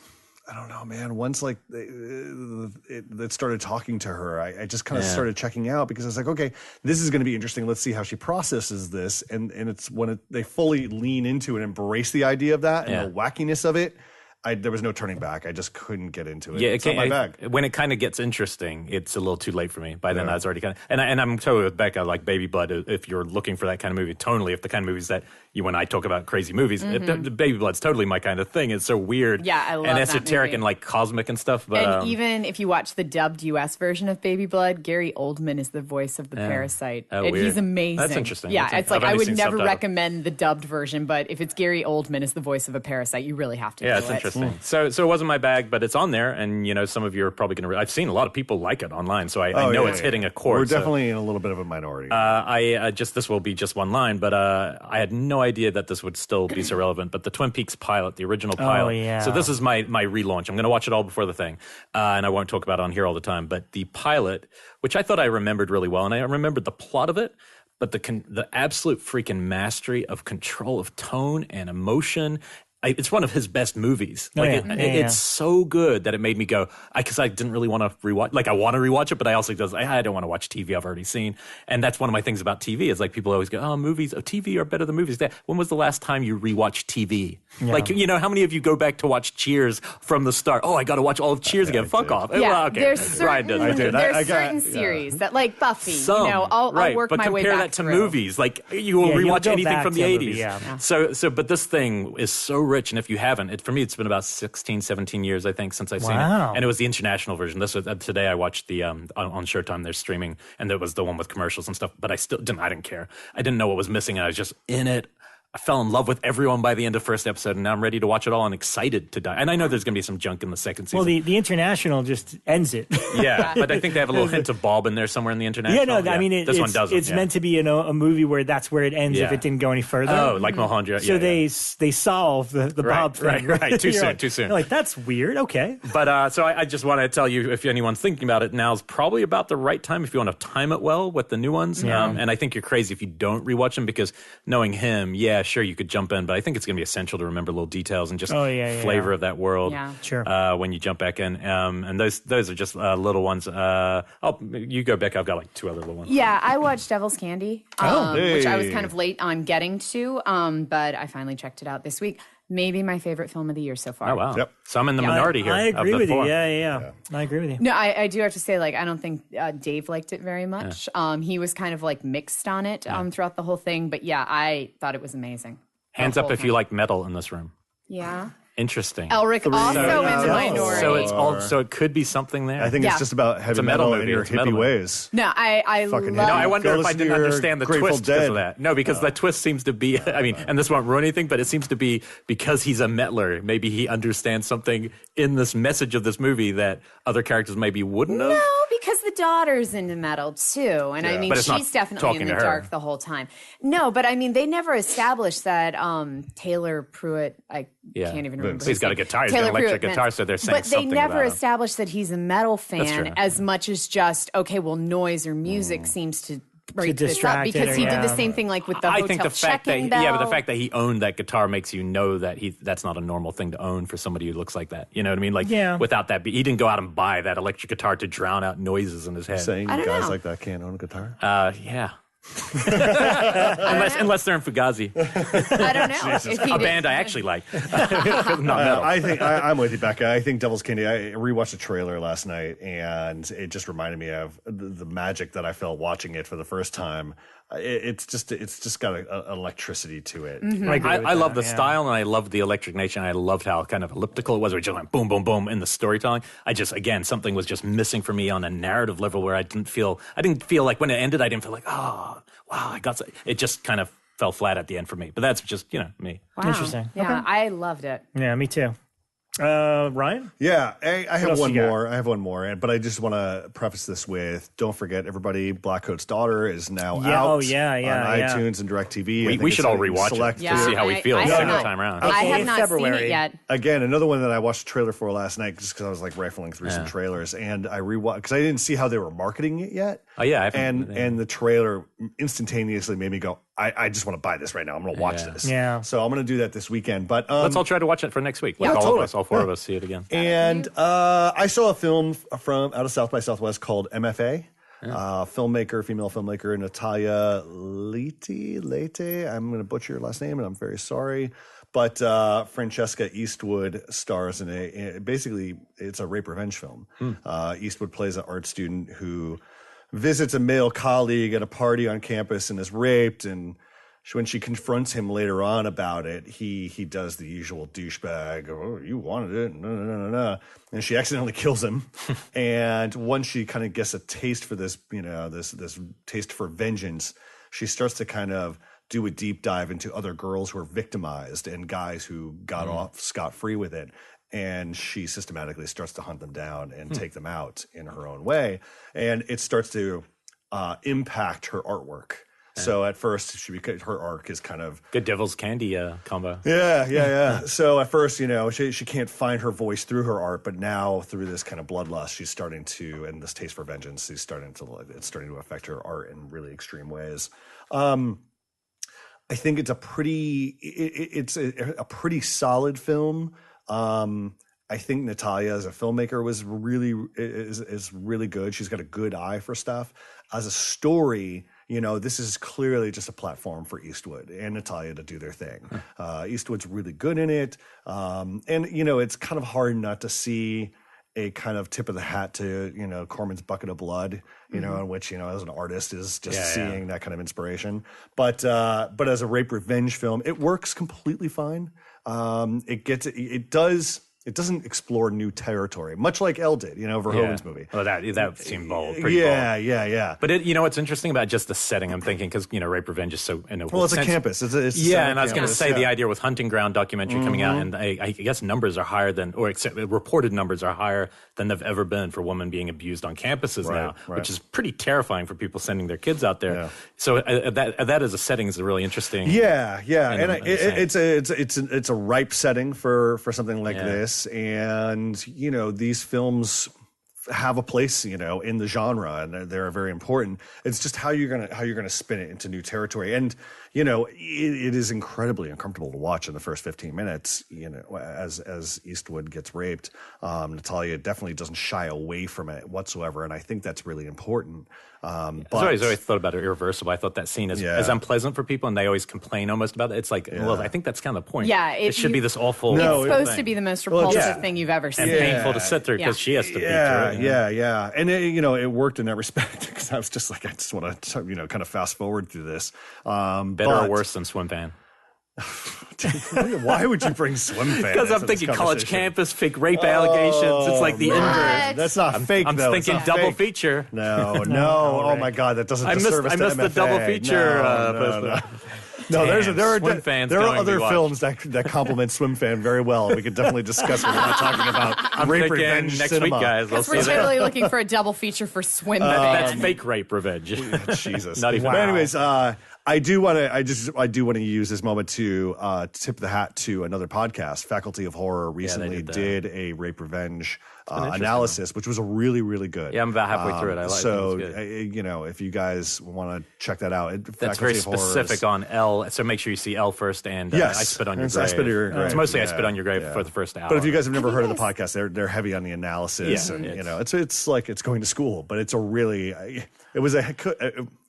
I don't know, man. Once like it started talking to her, I just kind of started checking out, because I was like, okay, this is going to be interesting. Let's see how she processes this. And it's when they fully lean into and embrace the idea of that and the wackiness of it. There was no turning back. I just couldn't get into it. Yeah, it's not my bag. When it kind of gets interesting, it's a little too late for me. By then, I was already kind of... And I'm totally with Bekah, like Baby Blood, if you're looking for that kind of movie, tonally, if the kind of movies that you and I talk about crazy movies, Baby Blood's totally my kind of thing. It's so weird I love and esoteric and like cosmic and stuff. But, and even if you watch the dubbed U.S. version of Baby Blood, Gary Oldman is the voice of the parasite. Oh, and weird. He's amazing. That's interesting. Yeah, it's like I would never recommend the dubbed version, but if it's Gary Oldman as the voice of a parasite, you really have to do it. Yeah, it's interesting. So it wasn't my bag, but it's on there, and some of you are probably going to... I've seen a lot of people like it online, so I know it's hitting a chord. We're definitely in a little bit of a minority. This will be just one line, but I had no idea that this would still be so relevant, but the Twin Peaks pilot, the original pilot. Oh, yeah. So this is my relaunch. I'm going to watch it all before the thing, and I won't talk about it on here all the time, but the pilot, which I thought I remembered really well, and I remembered the plot of it, but the absolute freaking mastery of control of tone and emotion. It's one of his best movies. It's so good that it made me go, because I didn't really want to rewatch. Like, I want to rewatch it, but I also I don't want to watch TV I've already seen. And that's one of my things about TV is like people always go, TV are better than movies. When was the last time you rewatched TV? Yeah. Like, how many of you go back to watch Cheers from the start? Oh, I got to watch all of Cheers again. Fuck off. Yeah, well, okay. There's certain series that, like Buffy, I'll work my way back compare that to movies. Like, you will rewatch anything from the 80s. Yeah. But this thing is so rich, and if you haven't, for me, it's been about 16, 17 years, I think, since I've seen it. And it was the international version. This was today I watched the on Showtime, they're streaming, and it was the one with commercials and stuff, but I didn't care. I didn't know what was missing, and I was just in it. I fell in love with everyone by the end of the first episode, and now I'm ready to watch it all and excited to die. And I know there's going to be some junk in the second season. Well, the international just ends it. Yeah, but I think they have a little hint of Bob in there somewhere in the international. I mean, this one doesn't. It's meant to be a movie where that's where it ends if it didn't go any further. Oh, like Mulholland. So they solve the Bob thing. Right. Too soon. Like, that's weird. Okay. But so I just want to tell you, if anyone's thinking about it, now's probably about the right time if you want to time it well with the new ones. Yeah. And I think you're crazy if you don't rewatch them, because knowing him, sure, you could jump in, but I think it's going to be essential to remember little details and just flavor of that world. Yeah, sure. When you jump back in, and those are just little ones. You go, Bekah. I've got like two other little ones. Yeah, I watched Devil's Candy, which I was kind of late on getting to, but I finally checked it out this week. Maybe my favorite film of the year so far. Oh, wow. Yep. So I'm in the minority here. I agree with you. Yeah. I agree with you. No, I do have to say, I don't think Dave liked it very much. Yeah. He was kind of mixed on it throughout the whole thing. But I thought it was amazing. Hands up if you like metal in this room. Yeah. Interesting. Elric also in the minority. So it could be something there. I think it's just about heavy metal in your hippie ways. No, I Fucking love. No, I wonder if I didn't understand the Grateful twist because Dead. of that. No, because the twist seems to be, I mean, and this won't ruin anything, but it seems to be because he's a mettler. Maybe he understands something in this message of this movie that other characters maybe wouldn't have. No, because the daughter's into metal too, and I mean, But it's not she's definitely talking in the to her. dark the whole time. No, but I mean, they never established that Taylor Pruitt. I can't even remember. He's got a guitar. He's got an electric guitar, so they're saying something But they never about him. established that he's a metal That's fan true. as much as just okay. Well, noise or music seems to break this up distract because it, he did yeah. the same thing like with the I hotel think the fact that check-in bell. but the fact that he owned that guitar makes you know that that's not a normal thing to own for somebody who looks like that. You know what I mean? Like without that, he didn't go out and buy that electric guitar to drown out noises in his head. Saying I don't guys know. like that can't own a guitar. Yeah. unless they're in Fugazi, I don't know. If he a did- band I actually like. Not metal. I think I'm with you, Becca. I think Devil's Candy. I rewatched the trailer last night, and it just reminded me of the magic that I felt watching it for the first time. It's just got an electricity to it. I love the style, and I love the Electric Nation. I loved how kind of elliptical it was, where it just went boom, boom, boom in the storytelling. Again, something was just missing for me on a narrative level where I didn't feel like when it ended, I didn't feel like, oh, wow, it just kind of fell flat at the end for me. But that's just, me. Wow. Interesting. Yeah, I loved it. Yeah, me too. Ryan? Yeah, I have else one you got? more. I have one more, but I just want to preface this with: don't forget, everybody, Blackcoat's Daughter is now out. Oh, yeah, on iTunes and DirecTV. We should all rewatch it Yeah, to see how we feel the second time around. I Okay, have not seen February. it yet. Again, another one that I watched the trailer for last night just because I was like rifling through some trailers, and I rewatched because I didn't see how they were marketing it yet. Oh yeah, I haven't- and the trailer instantaneously made me go, I just want to buy this right now. I'm going to watch this. Yeah. So I'm going to do that this weekend. But Let's all try to watch it for next week. Like Yeah, all totally. of us, all four of us, see it again. And I saw a film from out of South by Southwest called M.F.A. Female filmmaker Natalia Leite. I'm going to butcher your last name, and I'm very sorry. But Francesca Eastwood stars in basically it's a rape revenge film. Eastwood plays an art student who visits a male colleague at a party on campus and is raped, and when she confronts him later on about it, he does the usual douchebag, oh, you wanted it, no. And she accidentally kills him. And once she kind of gets a taste for this, this taste for vengeance, she starts to kind of do a deep dive into other girls who are victimized and guys who got off scot-free with it. And she systematically starts to hunt them down and take them out in her own way. And it starts to impact her artwork. So at first, her arc is kind of Good Devil's Candy combo. Yeah. So at first, she can't find her voice through her art, but now through this kind of bloodlust, she's starting to, and this taste for vengeance, it's starting to affect her art in really extreme ways. I think it's a pretty solid film. I think Natalia as a filmmaker is really good. She's got a good eye for stuff. As a story, this is clearly just a platform for Eastwood and Natalia to do their thing. Eastwood's really good in it. And it's kind of hard not to see a kind of tip of the hat to, Corman's Bucket of Blood, in which, as an artist is just seeing that kind of inspiration. But as a rape revenge film, it works completely fine. It doesn't explore new territory, much like Elle did, Verhoeven's movie. Oh, that seemed bold. Pretty bold. Yeah. But what's interesting about just the setting, I'm thinking, because, rape revenge is so... Well, it's a campus. It's and I was going to say the idea with Hunting Ground documentary coming out, and I guess numbers are higher than, or except reported numbers are higher than they've ever been for women being abused on campuses now, which is pretty terrifying for people sending their kids out there. Yeah. So that as a setting is a really interesting... Yeah. And it's a ripe setting for something like this. And these films have a place in the genre, and they're very important. It's just how you're gonna spin it into new territory. And it is incredibly uncomfortable to watch in the first 15 minutes as Eastwood gets raped. Natalia definitely doesn't shy away from it whatsoever, and I think that's really important. But I always thought about it irreversible. I thought that scene is unpleasant for people, and they always complain almost about it. It's like, well, I think that's kind of the point. Yeah, it should be this awful. It's supposed to be the most repulsive thing you've ever seen, and painful to sit through because she has to be through it. Yeah, and it worked in that respect because I was just like, I just want to kind of fast forward through this. Better or worse than Swim Fan? Why would you bring swim fans? Because I'm thinking college campus, fake rape allegations. It's like the inverse. That's not fake, I'm though. thinking double feature. No. Oh, my God. That doesn't disservice to I missed the M.F.A. double feature. No, there are other watch. films that complement Swim Fan very well. We could definitely discuss it. We're not talking about rape revenge next cinema. week, guys. I'll see We're that. totally looking for a double feature for Swim Fan. That's fake rape revenge. Jesus. Not even. But anyways, I do want to use this moment to tip the hat to another podcast. Faculty of Horror recently did a rape revenge analysis, which was a really, really good. Yeah, I'm about halfway through it. I like so, it. if you guys want to check that out, That's very specific on L. So make sure you see L first and yes, I Spit on Your I Grave. Spit on Your Grave. It's mostly I Spit on Your Grave for the first hour. But if you guys have never heard of the podcast, they're heavy on the analysis, and it's like it's going to school, but it's a really it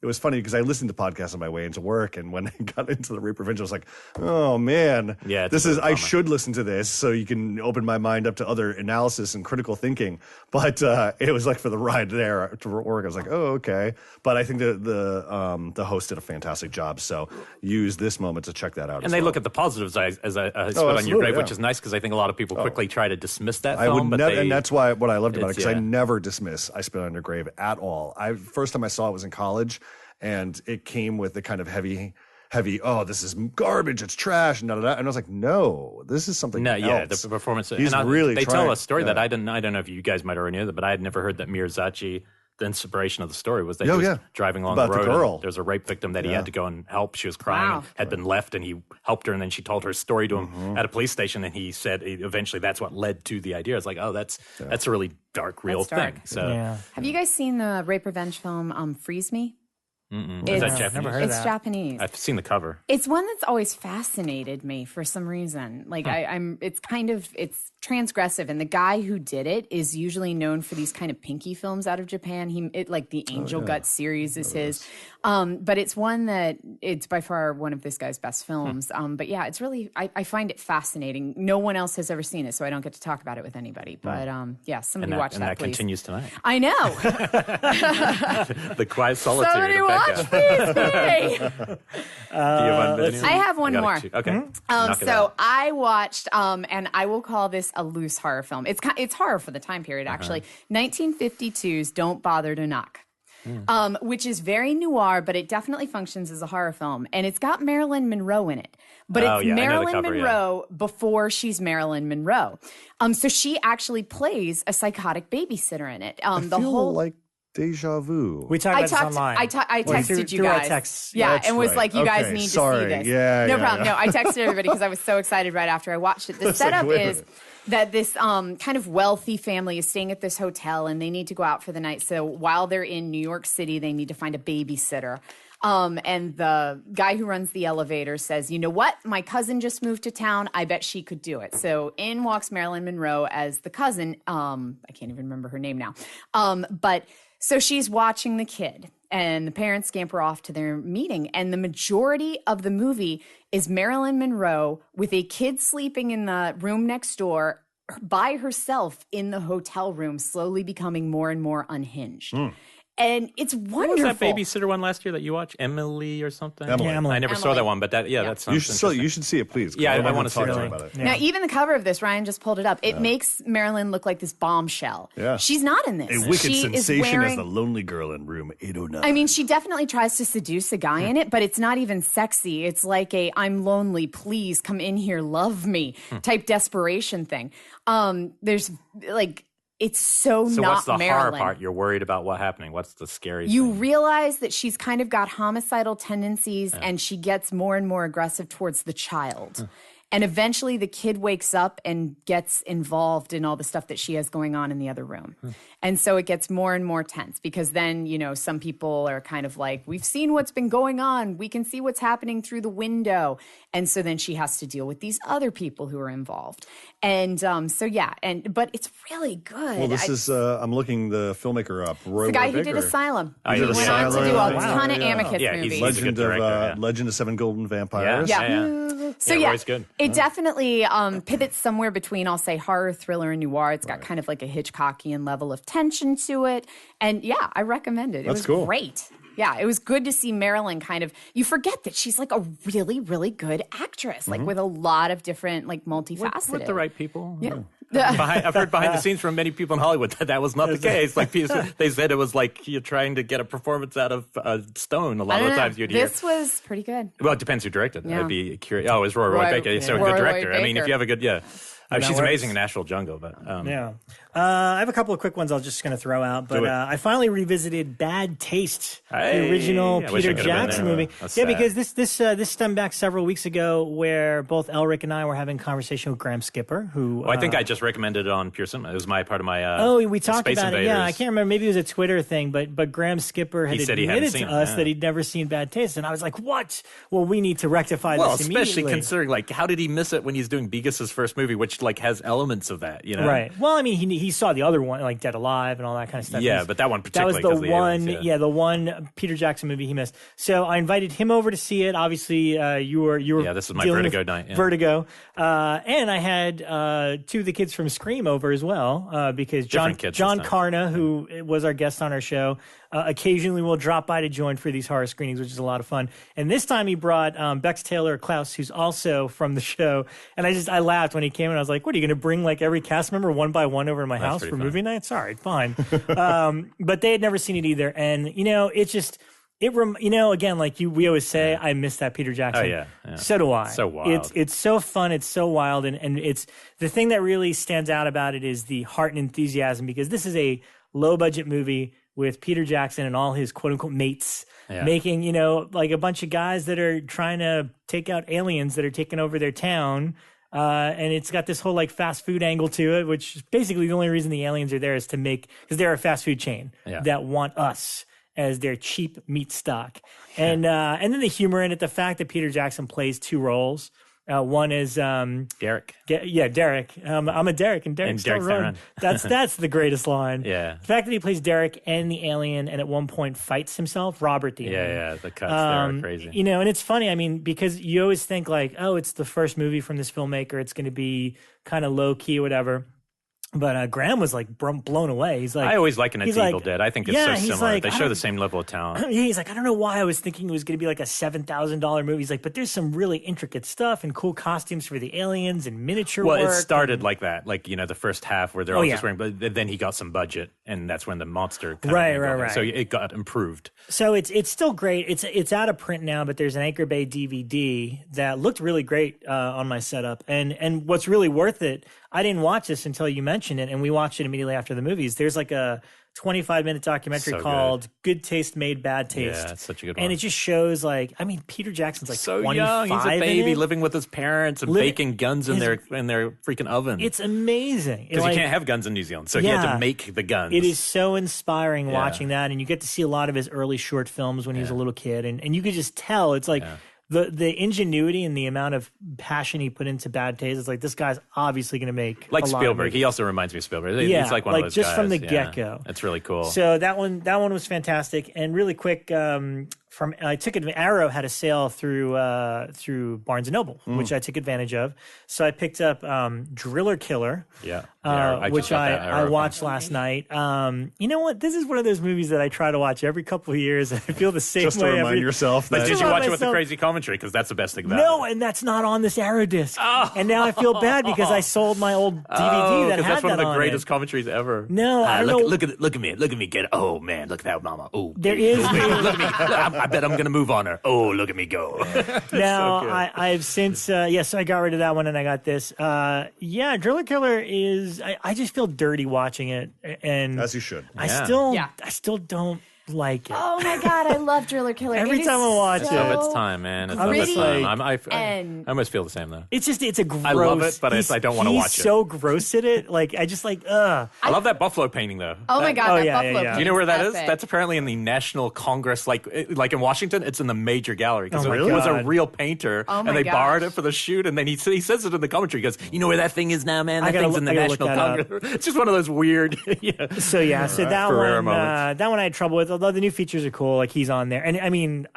was funny because I listened to podcasts on my way into work, and when I got into the rape revenge, I was like, oh man, I should listen to this so you can open my mind up to other analysis and critical thinking. But it was like for the ride there to work, I was like, oh okay. But I think the host did a fantastic job. So use this moment to check that out. And they look at the positives as I Spit on Your Grave, which is nice because I think a lot of people quickly try to dismiss that film. And that's what I loved about it, because I never dismiss I Spit on Your Grave at all. First time I saw it was in college, and it came with the kind of heavy, oh, this is garbage, it's trash, and and I was like, no, this is something else. Yeah, the performance. They tell a story that I don't know if you guys might already know that, but I had never heard that Meares, the inspiration of the story was that he was driving along the road. The girl. There's a rape victim that he had to go and help. She was crying, had been left, and he helped her, and then she told her story to him at a police station, and he said eventually that's what led to the idea. It's like, oh, that's a really dark, real thing. So, have you guys seen the rape revenge film Freeze Me? Is that Japanese? Never heard of that. It's Japanese. I've seen the cover. It's one that's always fascinated me for some reason. Like it's transgressive, and the guy who did it is usually known for these kind of pinky films out of Japan. Like the Angel Gut series is his. But it's one that it's by far one of this guy's best films. But yeah, it's really I find it fascinating. No one else has ever seen it, so I don't get to talk about it with anybody. But somebody watch that, and that please. continues tonight. I know. The quiet solitude. Somebody watch Freeze Me. I have one more. Okay. So I watched, and I will call this a loose horror film. It's horror for the time period, actually. 1952's Don't Bother to Knock. Which is very noir, but it definitely functions as a horror film. And it's got Marilyn Monroe in it. But it's Marilyn Monroe before she's Marilyn Monroe. So she actually plays a psychotic babysitter in it. I feel like deja vu. We talked about this online. I texted you guys. Text. Yeah, and was like, you guys need to see this. No problem. No, I texted everybody because I was so excited right after I watched it. The setup is that this kind of wealthy family is staying at this hotel, and they need to go out for the night. So while they're in New York City, they need to find a babysitter. And the guy who runs the elevator says, you know what? My cousin just moved to town. I bet she could do it. So in walks Marilyn Monroe as the cousin. I can't even remember her name now. So she's watching the kid, and the parents scamper off to their meeting. And the majority of the movie is Marilyn Monroe with a kid sleeping in the room next door by herself in the hotel room, slowly becoming more and more unhinged. And it's wonderful. What was that babysitter one last year that you watched? Emily or something? Emily. Yeah, Emily. I never saw that one, but that sounds you should see it, please. Yeah, I want to talk see to it. you about it. Yeah. Now, even the cover of this, Ryan just pulled it up. It makes Marilyn look like this bombshell. Yeah. She's not in this. A wicked She is sensation wearing- as the lonely girl in room 809. I mean, she definitely tries to seduce a guy in it, but it's not even sexy. It's like a I'm lonely, please come in here, love me type desperation thing. There's like it's so not what's the Marilyn. horror part? You're worried about what happening. What's the scary You thing? realize that she's kind of got homicidal tendencies, and she gets more and more aggressive towards the child. And eventually the kid wakes up and gets involved in all the stuff that she has going on in the other room. And so it gets more and more tense because then, some people are kind of like, we've seen what's been going on. We can see what's happening through the window. And so then she has to deal with these other people who are involved. And but it's really good. Well, this is, I'm looking the filmmaker up. Roy the guy Baker. who did Asylum. He did went on to do a ton of Amicus movies. Legend director, of Legend of Seven Golden Vampires. So Roy's good. It definitely pivots somewhere between, I'll say, horror, thriller, and noir. It's got kind of like a Hitchcockian level of tension to it. And yeah, I recommend it. It was cool. great. Yeah, it was good to see Marilyn kind of, you forget that she's like a really, really good actress, like with a lot of different, like multifaceted. With the right people. Yeah. I've heard behind the scenes from many people in Hollywood that was not the case. Like they said it was like you're trying to get a performance out of stone. A lot of the times you'd hear. This was pretty good. Well, it depends who directed. Yeah. I'd be curious. Oh, it was Roy Baker. So a good director. I mean, if you have a good, she's amazing in National Jungle. But I have a couple of quick ones I was just going to throw out. But I finally revisited Bad Taste, the original Peter Jackson movie. Because this stemmed back several weeks ago where both Elric and I were having a conversation with Graham Skipper, who... I think I just recommended it on Pure Cinema. It was part of my we talked Space about Invaders. it. Yeah, I can't remember. Maybe it was a Twitter thing, but Graham Skipper had admitted to us that he'd never seen Bad Taste. And I was like, what? Well, we need to rectify this immediately. Well, especially considering, like, how did he miss it when he's doing Begus's first movie, which, like, has elements of that, you know? Right. Well, I mean, he saw the other one, like Dead Alive and all that kind of stuff. Yeah, but that one particularly. That was the one, the one Peter Jackson movie he missed. So I invited him over to see it. Obviously, you were. Yeah, this was my Vertigo night. Yeah. Vertigo, and I had two of the kids from Scream over as well because John Carna, who was our guest on our show, occasionally will drop by to join for these horror screenings, which is a lot of fun. And this time he brought Bex Taylor Klaus, who's also from the show. And I laughed when he came and I was like, what, are you going to bring like every cast member one by one over to my house for movie nights? All right, fine. But they had never seen it either. And, again, like we always say, I miss that Peter Jackson. Oh, yeah. So do I. So wild. It's so fun. It's so wild. And it's the thing that really stands out about it is the heart and enthusiasm, because this is a low budget movie with Peter Jackson and all his quote unquote mates making, like a bunch of guys that are trying to take out aliens that are taking over their town. And it's got this whole like fast food angle to it, which is basically the only reason the aliens are there is to because they're a fast food chain that want us as their cheap meat stock. And then the humor in it, the fact that Peter Jackson plays two roles. One is Derek. Derek. I'm a Derek, and Derek's still running. That's the greatest line. Yeah. The fact that he plays Derek and the alien, and at one point fights himself, Robert the alien. Yeah. The cuts there are crazy. And it's funny. I mean, because you always think like, oh, it's the first movie from this filmmaker. It's going to be kind of low key or whatever. But Graham was like blown away. He's like, I always liken it to Evil Dead. I think it's so similar. Like, they show the same level of talent. Yeah, he's like, I don't know why I was thinking it was going to be like a $7,000 movie. He's like, but there's some really intricate stuff and cool costumes for the aliens and miniature work. Well, it started like that, like the first half where they're all just wearing. But then he got some budget, and that's when the monster. Right. So it got improved. So it's still great. It's out of print now, but there's an Anchor Bay DVD that looked really great on my setup, and what's really worth it. I didn't watch this until you mentioned it, and we watched it immediately after the movies. There's like a 25-minute documentary called Good Taste Made Bad Taste. Yeah, it's such a good one. And it just shows Peter Jackson's like so 25 young. He's a baby living with his parents and baking guns in their freaking oven. It's amazing. Because you can't have guns in New Zealand, so he had to make the guns. It is so inspiring watching that, and you get to see a lot of his early short films when he was a little kid, and you could just tell it's like the ingenuity and the amount of passion he put into Bad Taste. It's like, this guy's obviously going to make like Spielberg. He also reminds me of Spielberg. He's like one of those just guys. From the get-go. It's really cool. So that one was fantastic. And really quick, I took Arrow had a sale through Barnes & Noble, which I took advantage of. So I picked up Driller Killer, which I watched last night. You know what? This is one of those movies that I try to watch every couple of years. I feel the same way. Just to remind yourself. But did you watch it with the crazy commentary? Because that's the best thing about it. No, and that's not on this Arrow disc. Oh. And now I feel bad because I sold my old DVD that had that's one of the greatest it. commentaries ever. No, I don't know. Look at me. Get it. Oh man, look at that mama. Oh, there is. Look at me. I bet I'm gonna move on her. Oh, look at me go. Now so I've since so I got rid of that one and I got this. Driller Killer is. I just feel dirty watching it, and as you should. I still don't like it. Oh my god, I love Driller Killer. Every time I watch it, it's time, man. It's of its time. I almost feel the same though. It's a gross. I love it, but I don't want to watch it. He's so gross at it. Like I just I love that buffalo painting though. Oh my god, that buffalo painting. Do you know where that is? That's apparently in the National Congress, like in Washington. It's in the major gallery because it was a real painter, and they borrowed it for the shoot. And then he says it in the commentary. He goes, "You know where that thing is now, man? That thing's in the National Congress." It's just one of those weird. So that one I had trouble with. although the new features are cool, like he's on there. And I mean,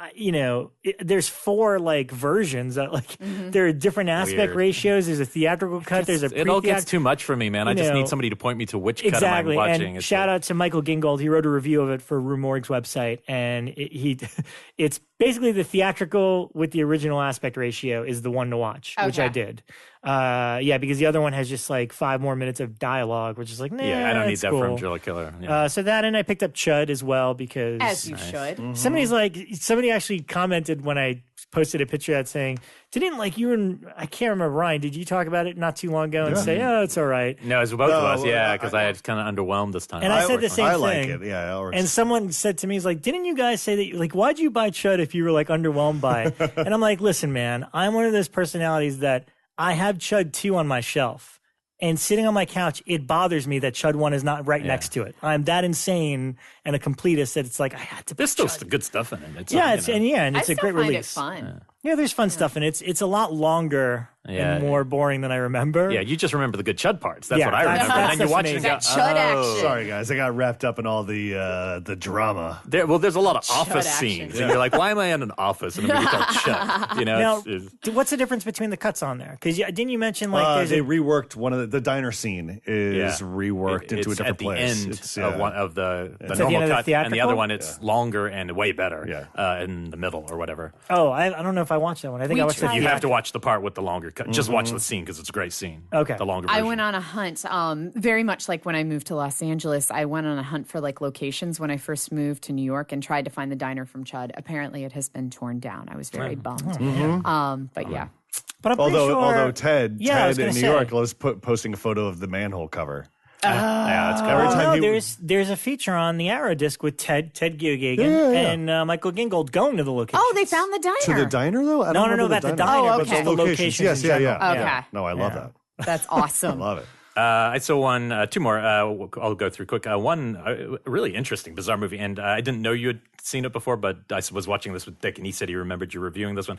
there's 4 like versions that like there are different aspect ratios. There's a theatrical cut. There's a it all gets too much for me, man. I just need somebody to point me to which cut am I watching. And shout out to Michael Gingold. He wrote a review of it for Rue Morgue's website, and it's basically the theatrical with the original aspect ratio is the one to watch, which I did. Because the other one has just like 5 more minutes of dialogue, which is like, nah, I don't need that cool. from Driller Killer. Yeah. So that, and I picked up Chud as well because as you should. Somebody actually commented when I posted a picture of that saying, didn't like you and I can't remember, Ryan, did you talk about it not too long ago and say, oh, it's all right? No, it was both of us, because I had kind of underwhelmed this time. And I said the same thing. I like it, yeah. And someone said to me, he's like, didn't you guys say that, like, why'd you buy Chud if you were like underwhelmed by it? And I'm like, listen, man, I'm one of those personalities that I have Chud 2 on my shelf. And sitting on my couch, it bothers me that Chud 1 is not right next to it. I'm that insane and a completist that it's like, I had to. There's still good stuff in it. It's a great release. I find it fun. Yeah, there's fun stuff in it. It's a lot longer and more boring than I remember. Yeah, you just remember the good Chud parts. That's what I remember. And then you watch it and go, Chud action. Sorry, guys. I got wrapped up in all the drama. There's a lot of office scenes. And you're like, why am I in an office in a movie called Chud? Now, what's the difference between the cuts on there? Because didn't you mention like they reworked one of the diner scene is reworked into a different place. It's at the end of the normal cut. And the other one, it's longer and way better in the middle or whatever. Oh, I don't know if I watched that one. I think I watched it. You have to watch the part with the longer cut. Just watch the scene because it's a great scene. Okay. The longer version. I went on a hunt, very much like when I moved to Los Angeles. I went on a hunt for like locations when I first moved to New York and tried to find the diner from Chud. Apparently, it has been torn down. I was very bummed. But yeah. But I'm although Ted in New York was posting a photo of the manhole cover. It's there's a feature on the Arrow disc with Ted Geoghegan and Michael Gingold going to the location. Oh, they found the diner. To the diner, though? No, about the diner. Oh, okay. But the locations. Yes, Okay. No, I love that. That's awesome. I love it. I saw 2 more. I'll go through quick. One really interesting, bizarre movie, and I didn't know you had seen it before, but I was watching this with Dick, and he said he remembered you reviewing this one.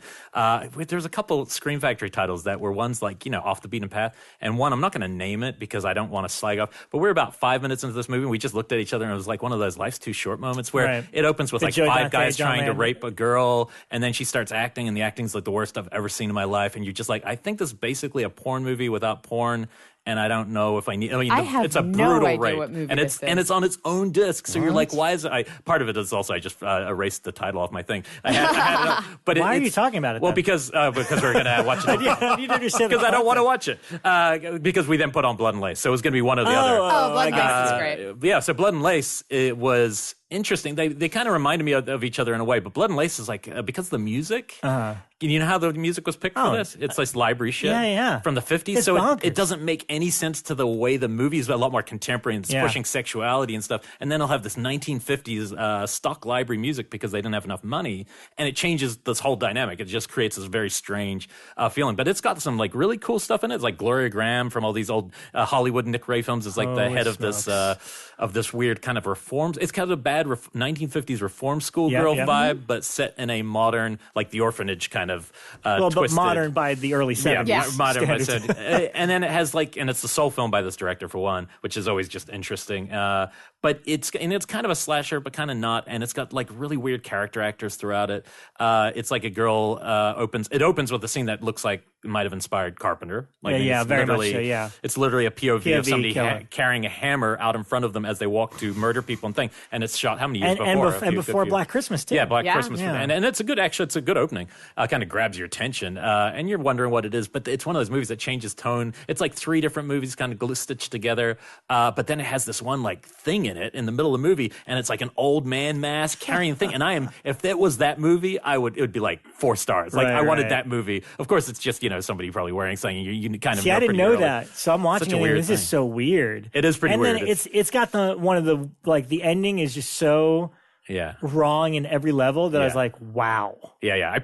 There's a couple Scream Factory titles that were ones like, off the beaten path, and one, I'm not going to name it because I don't want to slag off, but we're about 5 minutes into this movie, and we just looked at each other, and it was like one of those life's too short moments where it opens with like 5 guys trying to rape a girl, and then she starts acting, and the acting's like the worst I've ever seen in my life, and you're just like, I think this is basically a porn movie without porn. And I don't know if I need. It's a brutal rape, and it's on its own disc. So you're like, why is it? Part of it is also I just erased the title off my thing. I had it, but why are you talking about it? Well, because we're gonna watch it. Because I don't want to watch it. Because we then put on Blood and Lace, so it was going to be one or the other. Blood and Lace is great. Yeah, so Blood and Lace, it was interesting. They kind of reminded me of each other in a way, but Blood and Lace is like because of the music. You know how the music was picked for this? It's like library shit from the 50s. It's so it doesn't make any sense to the way the movie is a lot more contemporary and it's pushing sexuality and stuff. And then they'll have this 1950s stock library music because they didn't have enough money. And it changes this whole dynamic. It just creates this very strange feeling. But it's got some like really cool stuff in it. It's like Gloria Graham from all these old Hollywood Nick Ray films is like the head of this weird kind of reforms. It's kind of a bad 1950s reform school girl vibe, but set in a modern, like the orphanage kind of but twisted. Modern by the early 70s. Modern by 70s. And then it has and it's the sole film by this director for one, which is always just interesting. But it's kind of a slasher, but kind of not. And it's got like really weird character actors throughout it. It's like a girl opens with a scene that looks like it might have inspired Carpenter. Like very much so, yeah. It's literally a POV of somebody carrying a hammer out in front of them as they walk to murder people and thing. And it's shot how many years before? And before Black Christmas, too. Yeah, Black Christmas. Yeah. And it's a good opening. Kind of grabs your attention. And you're wondering what it is. But it's one of those movies that changes tone. It's like 3 different movies kind of stitched together. But then it has this one like thing in it in the middle of the movie. And it's like an old man mask carrying a thing. And if it was that movie, it would be like 4 stars. Like I wanted that movie. Of course, it's just, somebody probably wearing something. You kind of I didn't know that. So I'm watching it and this is so weird. It is pretty weird. And then it's got the ending is just so wrong in every level that I was like, wow. I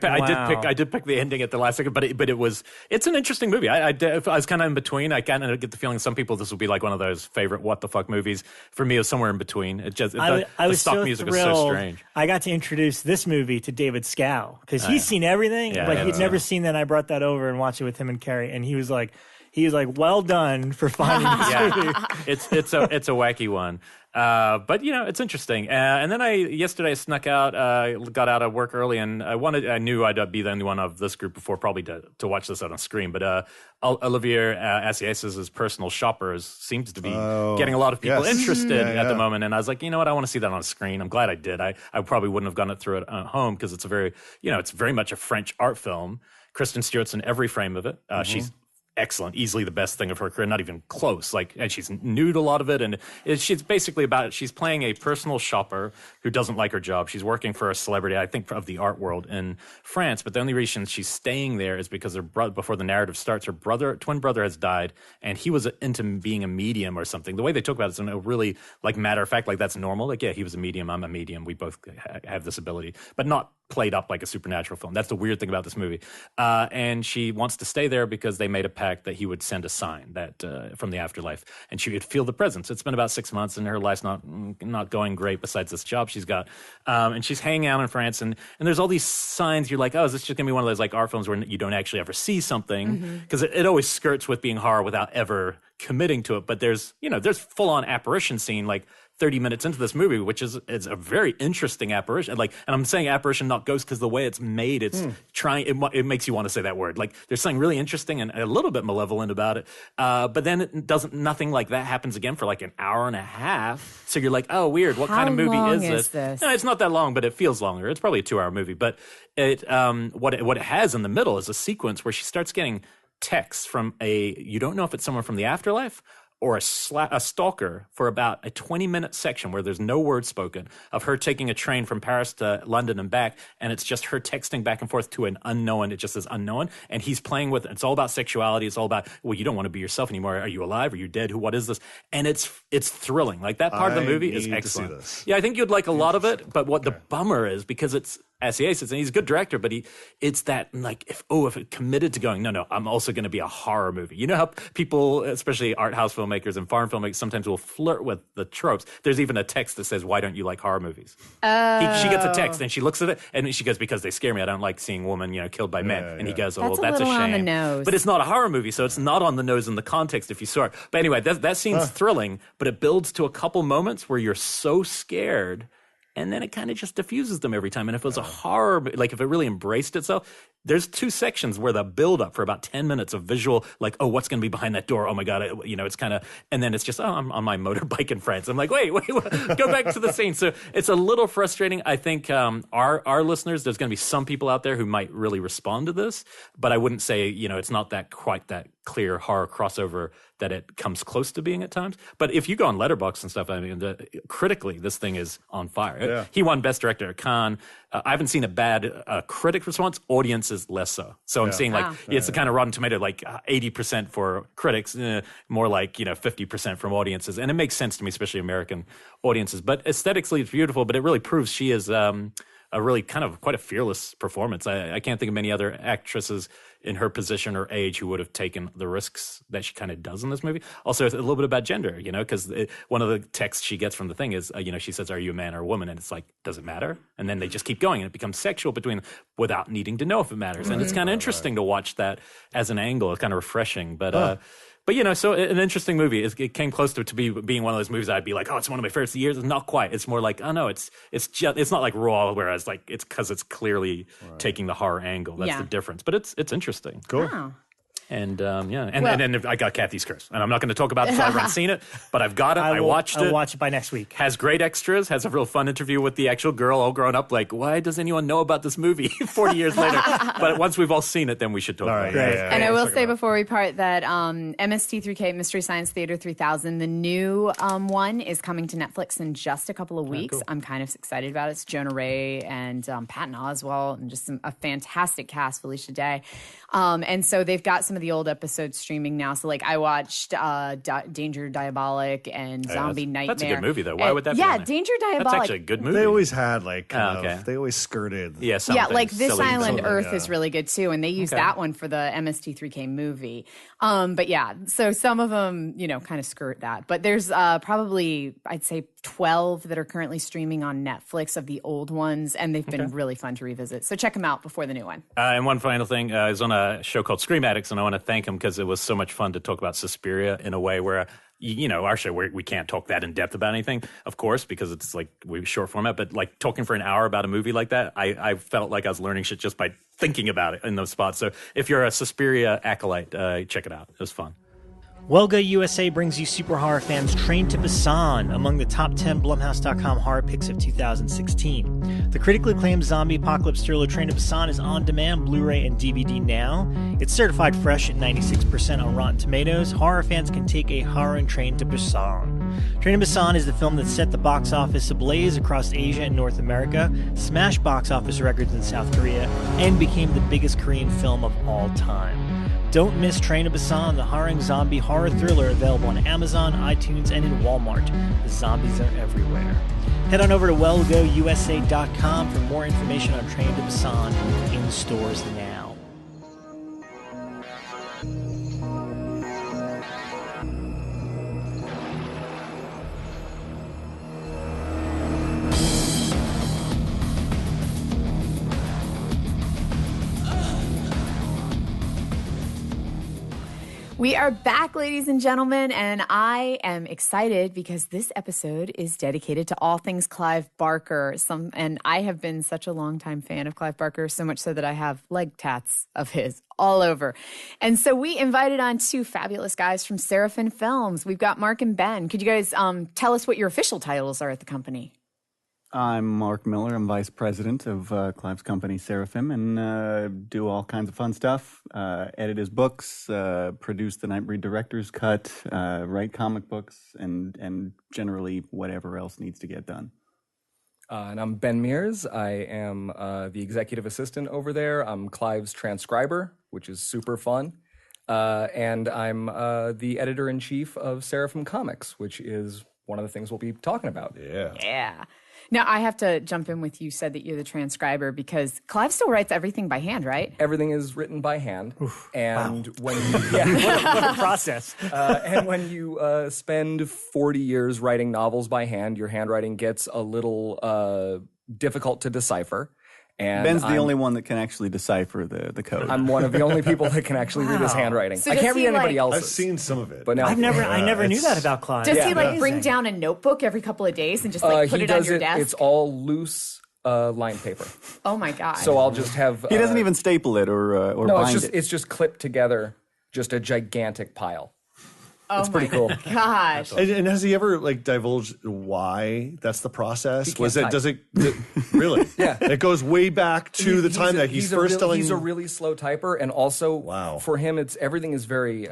did pick the ending at the last second, but it's an interesting movie. I was kind of in between. I kind of get the feeling some people this will be like one of those favorite what the fuck movies. For me, it was somewhere in between. It just the stock music was so strange. I got to introduce this movie to David Scow because he's seen everything, but he'd never seen that. I brought that over and watched it with him and Carrie, and he was like, well done for finding this movie. It's a wacky one. But it's interesting. And then yesterday I snuck out, got out of work early, and I knew I'd be the only one of this group before probably to watch this out on screen. But Olivier Assayas' Personal Shoppers seems to be getting a lot of people interested at the moment. And I was like, you know what? I want to see that on a screen. I'm glad I did. I probably wouldn't have gone through it at home because it's it's very much a French art film. Kristen Stewart's in every frame of it. She's excellent, easily the best thing of her career, not even close. And she's nude a lot of it, and she's basically she's playing a personal shopper who doesn't like her job. She's working for a celebrity, I think, of the art world in France, but the only reason she's staying there is because before the narrative starts, her twin brother has died, and he was into being a medium or something. The way they talk about it is in a really matter of fact, that's normal. He was a medium, I'm a medium, we both have this ability, but not played up like a supernatural film. That's the weird thing about this movie. And she wants to stay there because they made a pact that he would send a sign that from the afterlife, and she would feel the presence. It's been about 6 months, and her life's not going great besides this job she's got. And she's hanging out in France, and there's all these signs. You're like, oh, is this just going to be one of those art films where you don't actually ever see something? Because it always skirts with being horror without ever committing to it. But there's full-on apparition scene, 30 minutes into this movie, which is a very interesting apparition. And I'm saying apparition, not ghost, because the way it's made, it's it makes you want to say that word. There's something really interesting and a little bit malevolent about it. But then nothing like that happens again for an hour and a half. So you're like, oh, weird. What kind of movie is this? No, it's not that long, but it feels longer. It's probably a 2-hour movie. But what it has in the middle is a sequence where she starts getting texts from you don't know if it's someone from the afterlife or a stalker for about a 20-minute section where there's no word spoken of her taking a train from Paris to London and back, and it's just her texting back and forth to an unknown. It just says unknown, and he's playing with it. It's all about sexuality. It's all about, well, you don't want to be yourself anymore. Are you alive? Are you dead? What is this? And it's thrilling. That part of the movie is excellent. Yeah, I think you'd like a lot of it, but what the bummer is, because it's Assayas, and he's a good director, but it's that if it committed to going, no, I'm also going to be a horror movie. You know how people, especially art house filmmakers and foreign filmmakers, sometimes will flirt with the tropes. There's even a text that says, why don't you like horror movies? She gets a text and she looks at it and she goes, because they scare me. I don't like seeing women, killed by men. And he goes, oh, that's a shame. On the nose. But it's not a horror movie, so it's not on the nose in the context if you saw it. But anyway, that scene's thrilling, but it builds to a couple moments where you're so scared, and then it kind of just diffuses them every time. And if it was a horror, if it really embraced itself, there's 2 sections where the build up for about 10 minutes of visual, oh, what's going to be behind that door? Oh my God. It's kind of, and then it's just, I'm on my motorbike in France. I'm like, wait, go back to the scene. So it's a little frustrating. I think our listeners, there's going to be some people out there who might really respond to this, but I wouldn't say, it's not quite that clear horror crossover that it comes close to being at times. But if you go on Letterboxd and stuff, critically, this thing is on fire. Yeah. He won Best Director at Cannes. I haven't seen a bad critic response. Audiences less so. So I'm seeing it's the kind of Rotten Tomato 80% for critics, more 50% from audiences, and it makes sense to me, especially American audiences. But aesthetically, it's beautiful. But it really proves she is a really kind of quite a fearless performance. I can't think of many other actresses in her position or age who would have taken the risks that she kind of does in this movie. Also, it's a little bit about gender, because one of the texts she gets from the thing is, she says, are you a man or a woman? And it's does it matter? And then they just keep going, and it becomes sexual between them without needing to know if it matters. And it's kind of interesting to watch that as an angle. It's kind of refreshing. But so an interesting movie. It came close to being one of those movies I'd be like, oh, it's one of my favorites of the years. It's not quite. It's more oh no, it's not like Raw, whereas it's because it's clearly taking the horror angle. That's the difference. But it's interesting. Cool. Wow. And and I got Kathy's Curse, and I'm not going to talk about it because I haven't seen it, but I've got it. I'll watch it by next week. Has great extras. Has a real fun interview with the actual girl, all grown up. Why does anyone know about this movie 40 years later? But once we've all seen it, then we should talk about it. And I will say before we part that MST3K Mystery Science Theater 3000, the new one, is coming to Netflix in just a couple of weeks. Cool. I'm kind of excited about it. It's Jonah Ray and Patton Oswalt, and just a fantastic cast, Felicia Day. And so they've got some of the old episodes streaming now. So I watched Danger Diabolic and Zombie Nightmare. That's a good movie though. Why would that be? Yeah, Danger Diabolic. That's actually a good movie. They always had they always skirted. Yeah, This Island Earth is really good too, and they used that one for the MST3K movie. But yeah, so some of them, kind of skirt that. But there's probably, I'd say, 12 that are currently streaming on Netflix of the old ones, and they've been really fun to revisit. So check them out before the new one. And one final thing is on a show called Scream Addicts, and I want to thank him because it was so much fun to talk about Suspiria in a way where, our show, we can't talk that in depth about anything, of course, because it's like we short format, but like talking for an hour about a movie like that, I felt like I was learning shit just by thinking about it in those spots. So if you're a Suspiria acolyte, check it out. It was fun. Welga USA brings you super horror fans Train to Busan, among the top 10 Blumhouse.com horror picks of 2016. The critically acclaimed zombie apocalypse thriller Train to Busan is on demand, Blu-ray and DVD now. It's certified fresh at 96% on Rotten Tomatoes. Horror fans can take a harrowing train to Busan. Train to Busan is the film that set the box office ablaze across Asia and North America, smashed box office records in South Korea, and became the biggest Korean film of all time. Don't miss Train to Busan, the harrowing zombie horror thriller, available on Amazon, iTunes, and in Walmart. The zombies are everywhere. Head on over to wellgousa.com for more information on Train to Busan in stores now. We are back, ladies and gentlemen, and I am excited because this episode is dedicated to all things Clive Barker. And I have been such a longtime fan of Clive Barker, so much so that I have leg tats of his all over. And so we invited on two fabulous guys from Seraphim Films. We've got Mark and Ben. Could you guys tell us what your official titles are at the company? I'm Mark Miller. I'm vice president of Clive's company, Seraphim, and do all kinds of fun stuff. Edit his books, produce the Nightbreed Director's Cut, write comic books, and generally whatever else needs to get done. And I'm Ben Meares. I am the executive assistant over there. I'm Clive's transcriber, which is super fun. And I'm the editor-in-chief of Seraphim Comics, which is one of the things we'll be talking about. Yeah. Now, I have to jump in with you said that you're the transcriber because Clive still writes everything by hand, right? Everything is written by hand. And when you, What a process. and when you spend 40 years writing novels by hand, your handwriting gets a little difficult to decipher. And Ben's the only one that can actually decipher the code. I'm one of the only people that can actually read his handwriting. So I can't read anybody else's. I've seen some of it. But now I never knew that about Clive. Does he bring down a notebook every couple of days and just put it on your desk? It's all loose lined paper. Oh my God. So I'll just have... he doesn't even staple it or bind it. It's just clipped together, just a gigantic pile. Oh it's pretty cool. Gosh. And has he ever divulged why that's the process? Does it really? Yeah. It goes way back to the time that he's first telling. He's a really slow typer, and also for him, everything is very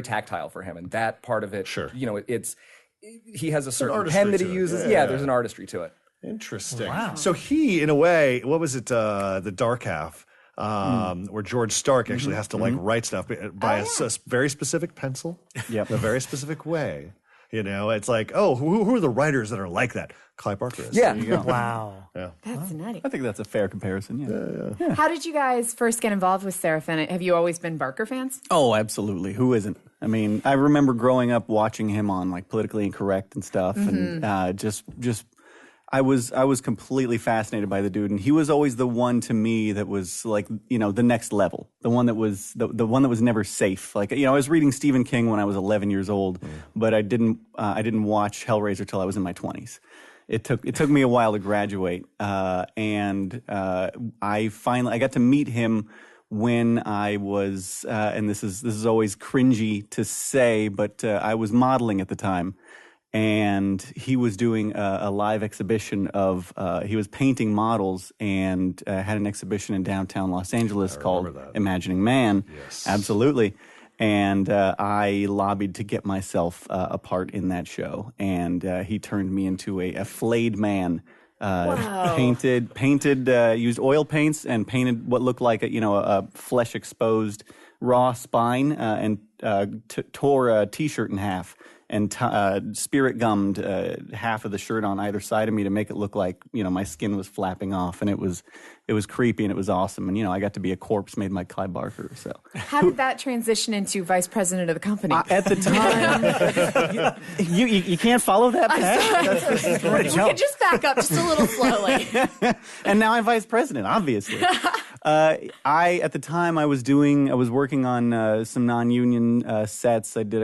tactile for him, and that part of it. Sure. He has a certain pen that he uses. Yeah, there's an artistry to it. Interesting. Wow. So he, in a way, what was it? The Dark Half. Where George Stark actually has to write stuff by a very specific pencil, in a very specific way. It's like, who are the writers that are like that? Clive Barker is. Yeah. There you go. Wow. Yeah. That's nutty. I think that's a fair comparison, yeah. How did you guys first get involved with Seraphim? Have you always been Barker fans? Oh, absolutely. Who isn't? I mean, I remember growing up watching him on Politically Incorrect and stuff, and just I was completely fascinated by the dude, and he was always the one to me that was the next level, the one that was the one that was never safe. I was reading Stephen King when I was 11 years old, but I didn't watch Hellraiser till I was in my 20s. It took me a while to graduate, and I got to meet him when I was, and this is always cringy to say, but I was modeling at the time. And he was doing a live exhibition of, he was painting models and had an exhibition in downtown Los Angeles called Imagining Man. Yes. Absolutely. And I lobbied to get myself a part in that show. And he turned me into a flayed man. Painted, used oil paints and painted what looked like a flesh exposed raw spine and tore a t-shirt in half. And spirit gummed half of the shirt on either side of me to make it look like my skin was flapping off, and it was creepy and it was awesome. And I got to be a corpse made by Clive Barker. So how did that transition into vice president of the company? At the time, you can't follow that path. We can just back up just a little slowly. And now I'm vice president, obviously. At the time I was working on some non-union sets. I did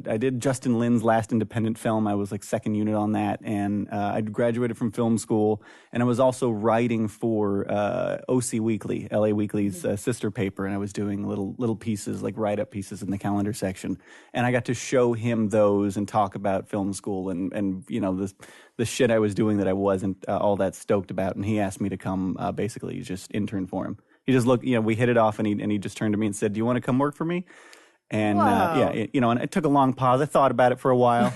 I did Justin Lin's last independent film. I was like second unit on that, and I graduated from film school, and I was also writing for OC Weekly, LA Weekly's sister paper, and I was doing little pieces, like write-up pieces in the calendar section, and I got to show him those and talk about film school and you know the shit I was doing that I wasn't all that stoked about, and he asked me to come basically just intern for him. He just looked, you know, we hit it off, and he just turned to me and said, "Do you want to come work for me?" And you know, and it took a long pause. I thought about it for a while,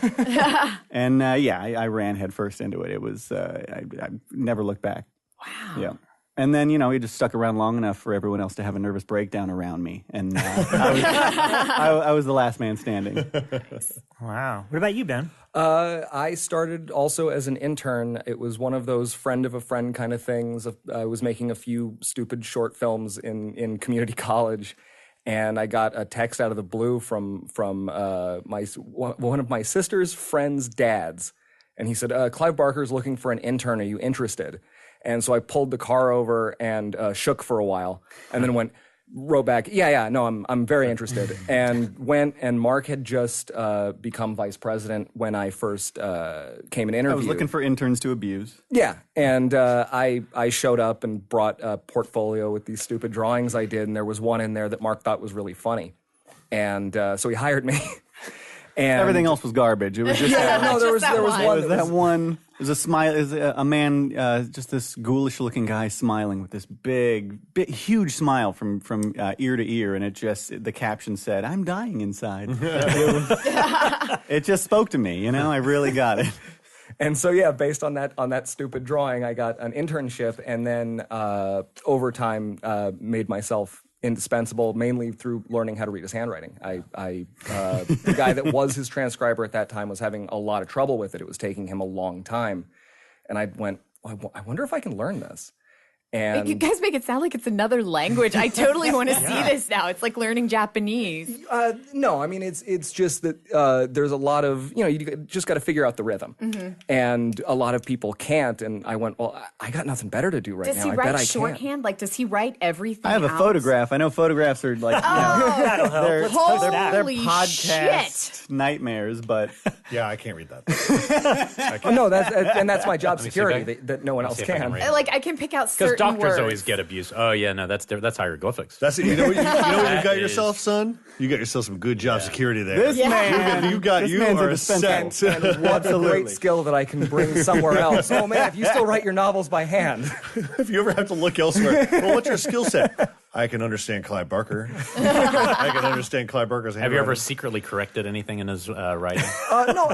and I ran headfirst into it. It was I never looked back. Wow. Yeah. And then, you know, he just stuck around long enough for everyone else to have a nervous breakdown around me. And I was the last man standing. Wow. What about you, Ben? I started also as an intern. It was one of those friend of a friend kind of things. I was making a few stupid short films in community college. And I got a text out of the blue from one of my sister's friend's dads. And he said, Clive Barker's looking for an intern. Are you interested? And so I pulled the car over and shook for a while, and then wrote back, no, I'm very interested. And went, and Mark had just become vice president when I first came and interviewed. I was looking for interns to abuse. Yeah, and I showed up and brought a portfolio with these stupid drawings I did, and there was one in there that Mark thought was really funny. And so he hired me. And everything else was garbage. It was just there was one. There's a smile. Is a man, just this ghoulish-looking guy smiling with this big, huge smile from ear to ear, and the caption said, "I'm dying inside." It just spoke to me. You know, I really got it. And so based on that stupid drawing, I got an internship, and then over time made myself indispensable, mainly through learning how to read his handwriting. The guy that was his transcriber at that time was having a lot of trouble with it. It was taking him a long time. And I went, I wonder if I can learn this. And you guys make it sound like it's another language. I totally want to see this now. It's like learning Japanese. No, I mean, it's just that there's a lot of, you know, you just got to figure out the rhythm. Mm-hmm. And a lot of people can't. And I went, well, I got nothing better to do right now. Does he write shorthand? Like, does he write everything I have a photograph. I know photographs are like, that'll help. they're Holy podcast nightmares, but yeah, I can't read that. No, that's my job security that no one else can. Like, I can pick out certain doctors words. always get abused. Oh yeah, no, that's hieroglyphics. That's it. You know what you got yourself, son? You got yourself some good job security there. This man, you are set. And what's a great skill that I can bring somewhere else? Oh man, if you still write your novels by hand. If you ever have to look elsewhere, well, what's your skill set? I can understand Clive Barker. I can understand Clive Barker's handwriting. Have you ever secretly corrected anything in his writing?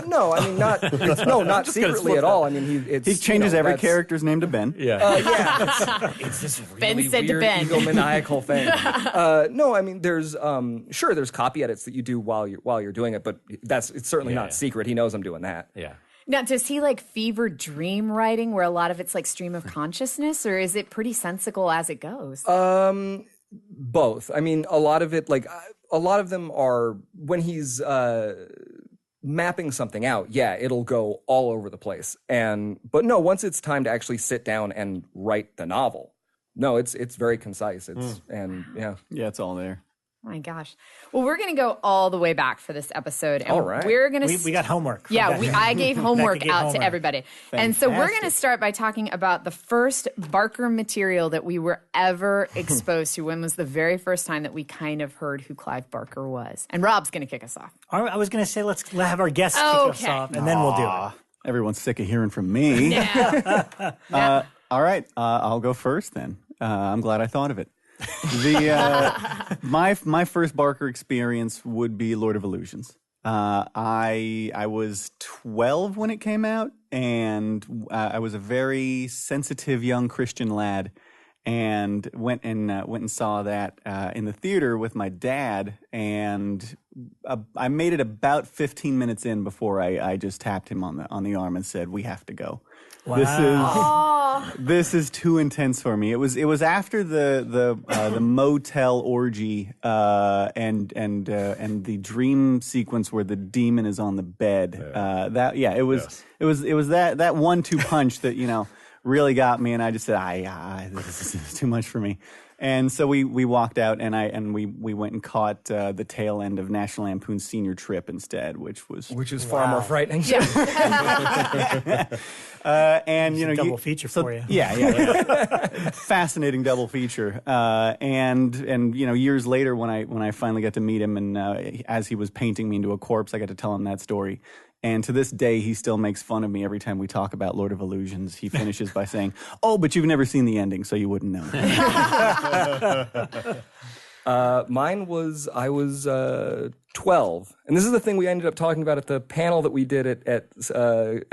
No. I mean, not secretly at all. I mean, he changes every character's name to Ben. Yeah. It's this really weird egomaniacal thing. No, I mean, there's copy edits that you do while you're doing it, but it's certainly not secret. He knows I'm doing that. Yeah. Now, does he like fever dream writing where a lot of it's like stream of consciousness, or is it pretty sensical as it goes? Both. I mean, a lot of it, like a lot of them are when he's mapping something out. Yeah, it'll go all over the place. But no, once it's time to actually sit down and write the novel, no, it's very concise. It's all there. My gosh. Well, we're going to go all the way back for this episode. And all right. We're going to... We got homework. Yeah, I gave homework out homework. to everybody. Fantastic. And so we're going to start by talking about the first Barker material that we were ever exposed to. When was the very first time that we kind of heard who Clive Barker was? And Rob's going to kick us off. I was going to say, let's have our guests kick us off, and then we'll do it. Everyone's sick of hearing from me. Yeah. All right, I'll go first then. I'm glad I thought of it. My first Barker experience would be Lord of Illusions. I was 12 when it came out, and I was a very sensitive young Christian lad, and went and saw that in the theater with my dad, and I made it about 15 minutes in before I just tapped him on the arm and said, "We have to go." Wow. This is too intense for me. It was after the motel orgy and the dream sequence where the demon is on the bed. It was that 1-2 punch that really got me, and I just said, this is too much for me. And so we walked out, and we went and caught the tail end of National Lampoon's Senior Trip instead, which is far more frightening. And double feature for you. Yeah. Fascinating double feature. And years later, when I finally got to meet him, and as he was painting me into a corpse, I got to tell him that story. And to this day, he still makes fun of me every time we talk about Lord of Illusions. He finishes by saying, "Oh, but you've never seen the ending, so you wouldn't know." Mine was, I was 12. And this is the thing we ended up talking about at the panel that we did at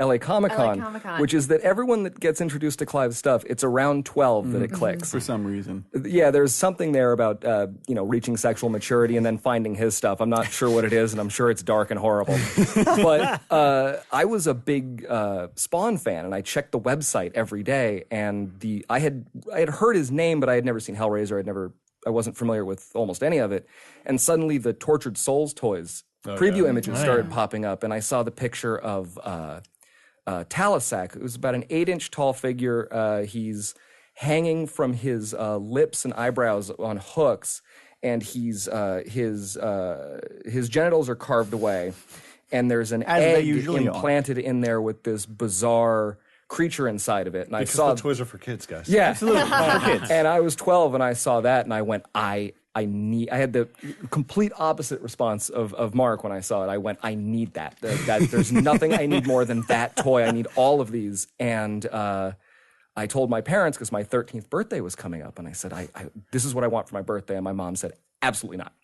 LA Comic-Con, which is that everyone that gets introduced to Clive's stuff, it's around 12 that it clicks. For some reason. Yeah, there's something there about, reaching sexual maturity and then finding his stuff. I'm not sure what it is, and I'm sure it's dark and horrible. But I was a big Spawn fan, and I checked the website every day, and I had heard his name, but I had never seen Hellraiser. I wasn't familiar with almost any of it. And suddenly the Tortured Souls toys preview images started popping up, and I saw the picture of Talisac. It was about an 8-inch tall figure. He's hanging from his lips and eyebrows on hooks, and his genitals are carved away, and there's an egg implanted in there with this bizarre creature inside of it. And because I saw the toys are for kids, guys. Yeah, Absolutely. For kids. and I was 12 and I saw that, and I went, I had the complete opposite response of Mark when I saw it. I went, I need that. There's nothing I need more than that toy. I need all of these. And I told my parents, because my 13th birthday was coming up, and I said, this is what I want for my birthday. And my mom said, absolutely not.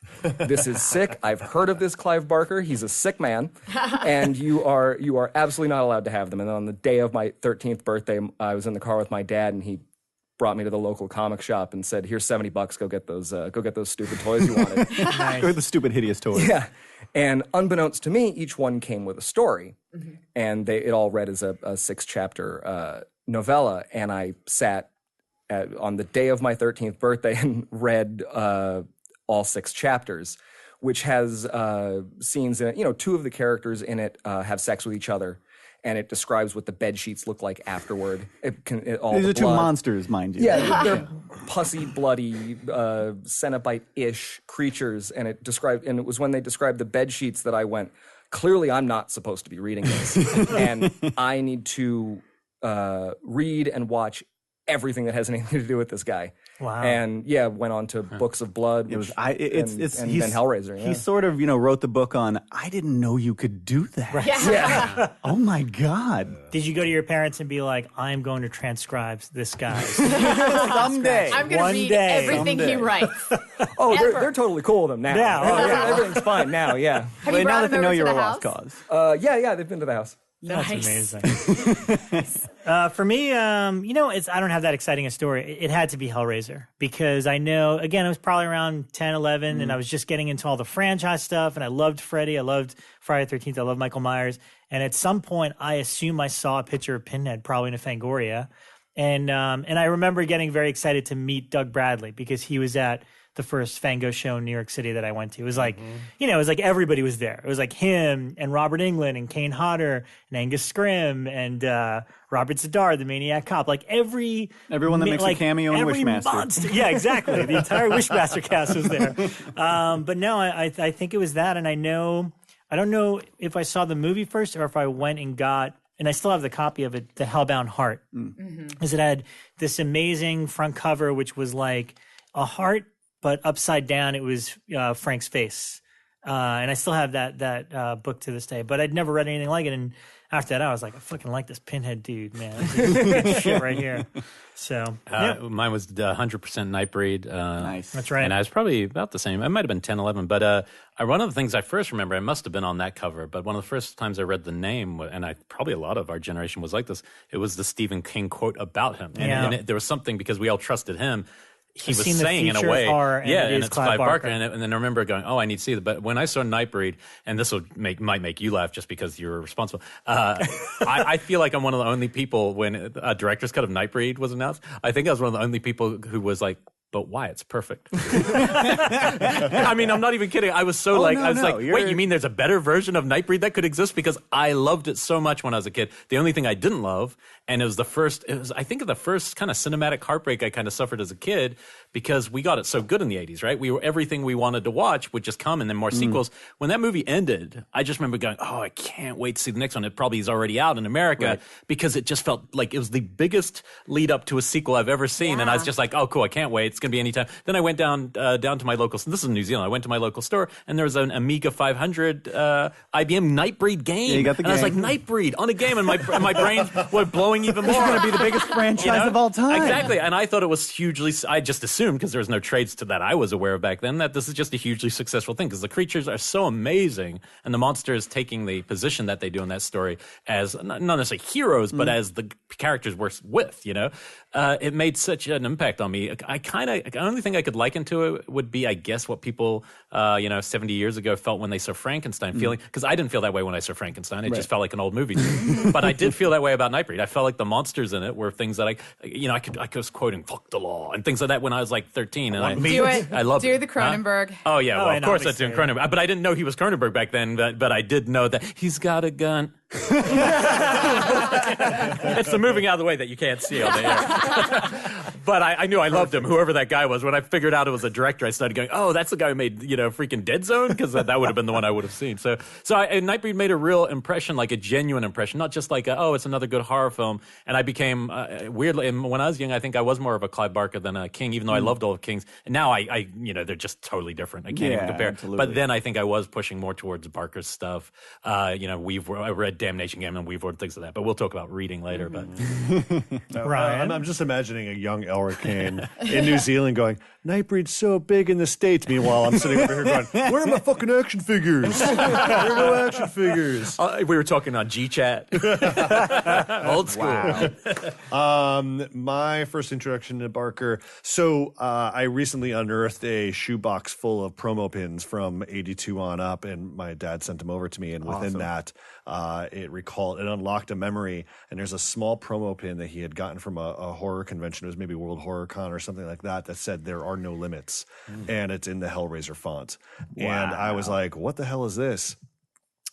This is sick. I've heard of this Clive Barker. He's a sick man, and you are absolutely not allowed to have them. And then on the day of my 13th birthday, I was in the car with my dad, and he brought me to the local comic shop and said, "Here's $70. Go get those stupid toys you wanted." Nice. Go get the stupid, hideous toys. Yeah. And unbeknownst to me, each one came with a story, and it all read as a 6-chapter novella. And I sat on the day of my 13th birthday and read all 6 chapters, which has scenes in it. 2 of the characters in it have sex with each other, and it describes what the bed sheets look like afterward. These are 2 monsters, mind you. Yeah, they're pussy, bloody, Cenobite-ish creatures, and it was when they described the bed sheets that I went, clearly I'm not supposed to be reading this, and I need to read and watch everything that has anything to do with this guy. Wow. And went on to Books of Blood, and then Hellraiser. Yeah. He sort of, wrote the book on, I didn't know you could do that. Right. Yeah. Oh my God. Did you go to your parents and be like, I'm going to transcribe this guy? Someday. I'm going to read everything he writes. Oh, they're totally cool with him now. Everything's fine now, yeah. Have you now brought that they him know over you're to a the lost house? cause. Yeah, they've been to the house. That's Nice. amazing. For me, I don't have that exciting a story. It had to be Hellraiser, because I know, again, I was probably around 10, 11, and I was just getting into all the franchise stuff, and I loved Freddy, I loved Friday the 13th, I loved Michael Myers, and at some point, I assume I saw a picture of Pinhead, probably in a Fangoria, and I remember getting very excited to meet Doug Bradley, because he was at the first Fango show in New York City that I went to. It was like, it was like everybody was there. It was like him and Robert Englund and Kane Hodder and Angus Scrimm and Robert Zadar, the Maniac Cop. Like everyone that makes a cameo in Wishmaster. Monster. Yeah, exactly. The entire Wishmaster cast was there. But no, I think it was that. And I don't know if I saw the movie first or if I went and got, and I still have the copy of it, The Hellbound Heart. Because it had this amazing front cover, which was like a heart, but upside down, it was Frank's face. And I still have that book to this day, but I'd never read anything like it. And after that, I was like, I fucking like this Pinhead dude, man. This is good shit right here. So mine was 100% Nightbreed. Nice. That's right. And I was probably about the same. I might have been 10, 11. But one of the things I first remember, I must have been on that cover, but one of the first times I read the name, and probably a lot of our generation was like this, it was the Stephen King quote about him. And there was something, because we all trusted him, he was saying in a way, and it's Clive Barker. And then I remember going, I need to see it. But when I saw Nightbreed, and this might make you laugh just because you're responsible, I feel like I'm one of the only people, when a director's cut of Nightbreed was announced, I think I was one of the only people who was like, but why? It's perfect. I mean, I'm not even kidding. I was so wait, you mean there's a better version of Nightbreed that could exist? Because I loved it so much when I was a kid. The only thing I didn't love, and I think of the first kind of cinematic heartbreak I kind of suffered as a kid, because we got it so good in the 80s, right? Everything we wanted to watch would just come, and then more sequels. When that movie ended, I just remember going, oh, I can't wait to see the next one. It probably is already out in America, because it just felt like it was the biggest lead up to a sequel I've ever seen. And I was just like, oh, cool, I can't wait. It's going to be anytime. Then I went down to my local, this is in New Zealand. I went to my local store, and there was an Amiga 500 IBM Nightbreed game. Yeah, you got the game. And I was like, Nightbreed on a game, and my brains were blowing even more. It's going to be the biggest franchise of all time. Exactly. And I thought it was hugely, I just assumed, because there was no trades to that I was aware of back then, that this is just a hugely successful thing, because the creatures are so amazing, and the monsters taking the position that they do in that story as not necessarily heroes, but as the characters we're with, it made such an impact on me. The only thing I could liken to it would be, I guess, what people, 70 years ago felt when they saw Frankenstein, feeling, because I didn't feel that way when I saw Frankenstein. It just felt like an old movie to me. But I did feel that way about Nightbreed. I felt like the monsters in it were things that I was quoting "fuck the law" and things like that when I was like 13. And I loved it. Do the Cronenberg. Huh? Oh yeah, well of course that's doing Cronenberg. But I didn't know he was Cronenberg back then. But I did know that he's got a gun. It's the moving out of the way that you can't see on the air. But I knew I loved him, whoever that guy was. When I figured out it was a director, I started going, oh, that's the guy who made, freaking Dead Zone? Because that would have been the one I would have seen. So Nightbreed made a real impression, like a genuine impression, not just like, it's another good horror film. And I became, weirdly, when I was young, I think I was more of a Clive Barker than a King, even though I loved all of King's. And now they're just totally different. I can't even compare. Absolutely. But then I think I was pushing more towards Barker's stuff. I read Damnation Game and Weaver and things like that. But we'll talk about reading later. But Ryan? I'm just imagining a young Elric Kane in New Zealand going, Nightbreed's so big in the States. Meanwhile, I'm sitting over here going, where are my fucking action figures? There are no action figures. We were talking on G-Chat. Old school. Wow. My first introduction to Barker. So I recently unearthed a shoebox full of promo pins from 82 on up, and my dad sent them over to me. And within that, it unlocked a memory. And there's a small promo pin that he had gotten from a horror convention. It was maybe World Horror Con or something like that said there are no limits. And it's in the Hellraiser font. Wow. And I was like, what the hell is this?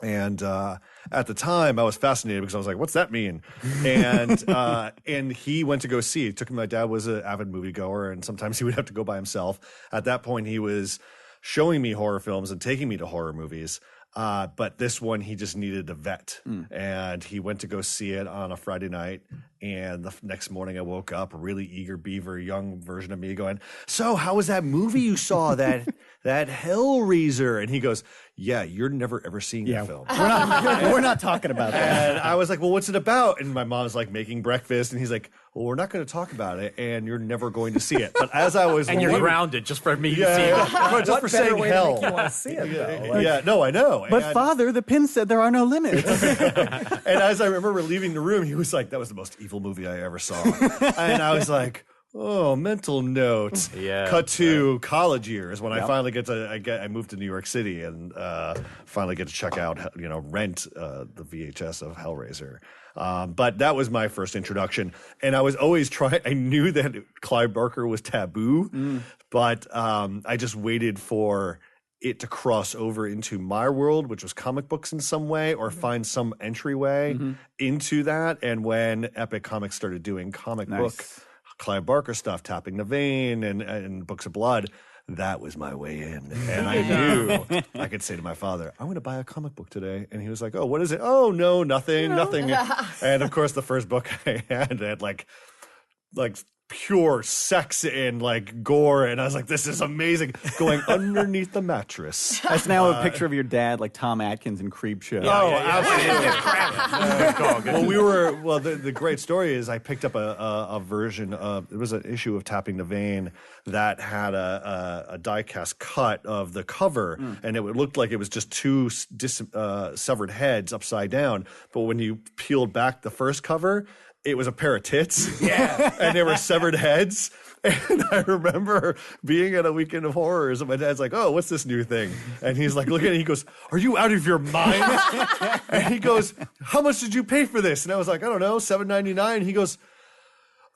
And at the time, I was fascinated because I was like, what's that mean? And he went to go see it. My dad was an avid moviegoer, and sometimes he would have to go by himself. At that point, he was showing me horror films and taking me to horror movies. But this one, he just needed a vet. And he went to go see it on a Friday night. And the next morning I woke up, a really eager beaver, young version of me going, so how was that movie you saw, that Hellraiser? And he goes, yeah, you're never ever seeing that film. We're not talking about that. And I was like, well, what's it about? And my mom's like making breakfast. And he's like, well, we're not going to talk about it. And you're never going to see it. But as I was... and you're grounded just for me to see it. Just for saying hell. You want to see it, though. No, I know. But Father, the pin said there are no limits. And as I remember leaving the room, he was like, that was the most evil movie I ever saw. And I was like, oh, mental note. Yeah. Cut to college years when I finally I moved to New York City and finally get to check out, rent the VHS of Hellraiser. But that was my first introduction. And I was always I knew that Clive Barker was taboo, but I just waited for it to cross over into my world, which was comic books in some way, or find some entryway into that. And when Epic Comics started doing comic book Clive Barker stuff, Tapping the Vein and Books of Blood, that was my way in. And I knew I could say to my father, I'm going to buy a comic book today. And he was like, oh, what is it? Oh, no, nothing. And of course, the first book I had like pure sex and like gore, and I was like, this is amazing, going underneath the mattress. That's now a picture of your dad, like Tom Atkins in Creepshow. Absolutely. The great story is I picked up a version of, it was an issue of Tapping the Vein that had a die-cast cut of the cover, and it looked like it was just two severed heads upside down, but when you peeled back the first cover, it was a pair of tits. Yeah. And they were severed heads. And I remember being at a weekend of horrors, and my dad's like, oh, what's this new thing? And he's like, look at it. He goes, are you out of your mind? And he goes, how much did you pay for this? And I was like, I don't know, $7.99. He goes,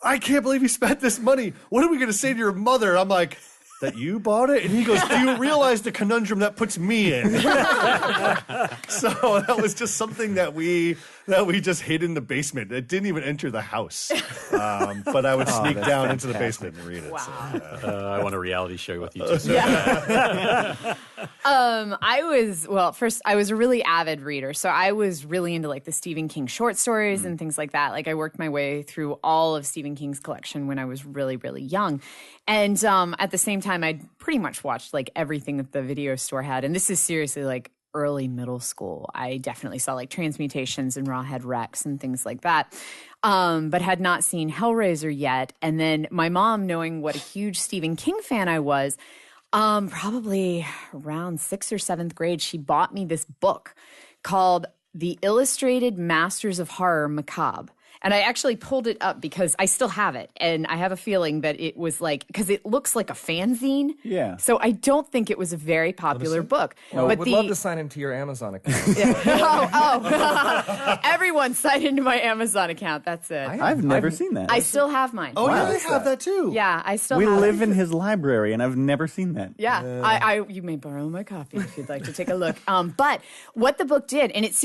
I can't believe you spent this money. What are we going to say to your mother? I'm like, that you bought it? And he goes, do you realize the conundrum that puts me in? So that was just something that we just hid in the basement. It didn't even enter the house. But I would sneak down into the basement and read it. Wow. So, I want a reality show with you too. First I was a really avid reader. So I was really into like the Stephen King short stories and things like that. Like I worked my way through all of Stephen King's collection when I was really, really young. And at the same time, I'd pretty much watched like everything that the video store had. And this is seriously like early middle school. I definitely saw like Transmutations and Rawhead Rex and things like that, but had not seen Hellraiser yet. And then my mom, knowing what a huge Stephen King fan I was, probably around 6th or 7th grade, she bought me this book called The Illustrated Masters of Horror Macabre. And I actually pulled it up because I still have it. And I have a feeling that it was like, because it looks like a fanzine. Yeah. So I don't think it was a very popular book. Well, but would love to sign into your Amazon account. Everyone signed into my Amazon account. That's it. I've never seen that. I still have mine. oh, yeah, I have that too. Yeah, I still we have live it. in his library, and I've never seen that. Yeah, you may borrow my copy if you'd like to take a look. But what the book did, and it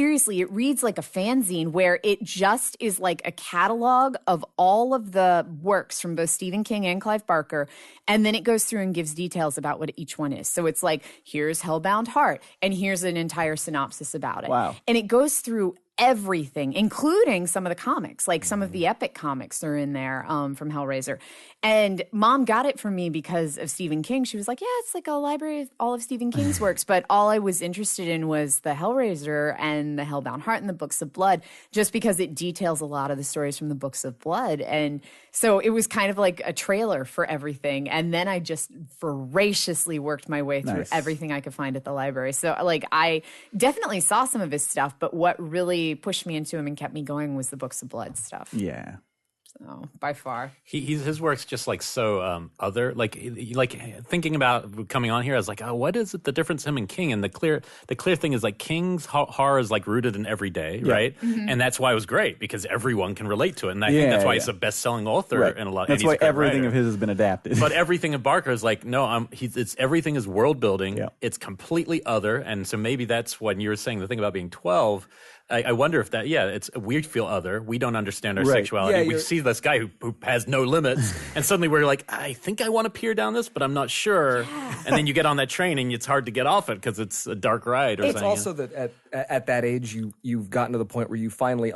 reads like a fanzine where it just is like a catalog of all of the works from both Stephen King and Clive Barker, and then it goes through and gives details about what each one is. So it's like, here's Hellbound Heart, and here's an entire synopsis about it. Wow. And it goes through everything, including some of the comics, like some of the epic comics are in there from Hellraiser. And Mom got it for me because of Stephen King. She was like, yeah, it's like a library of all of Stephen King's works. But all I was interested in was the Hellraiser and the Hellbound Heart and the Books of Blood, just because it details a lot of the stories from the Books of Blood. And so it was kind of like a trailer for everything. And then I just voraciously worked my way through everything I could find at the library. So like I definitely saw some of his stuff, but what really pushed me into him and kept me going was the Books of Blood stuff. Yeah. So by far, his work's just like so other. Like thinking about coming on here, I was like, oh, what is it? The difference him and King, and the clear thing is like King's horror is like rooted in everyday, right? Mm-hmm. And that's why it was great because everyone can relate to it, and I think that's why he's a best-selling author in a lot. That's why everything of his has been adapted. But everything of Barker is like, no, everything is world building. Yeah. It's completely other, and so maybe that's when you were saying the thing about being 12. I wonder if that, we feel other. We don't understand our sexuality. Yeah, we see this guy who has no limits, and suddenly we're like, I think I want to peer down this, but I'm not sure. Yeah. And then you get on that train, and it's hard to get off it because it's a dark ride. Or it's something. Also that at that age, you've gotten to the point where you finally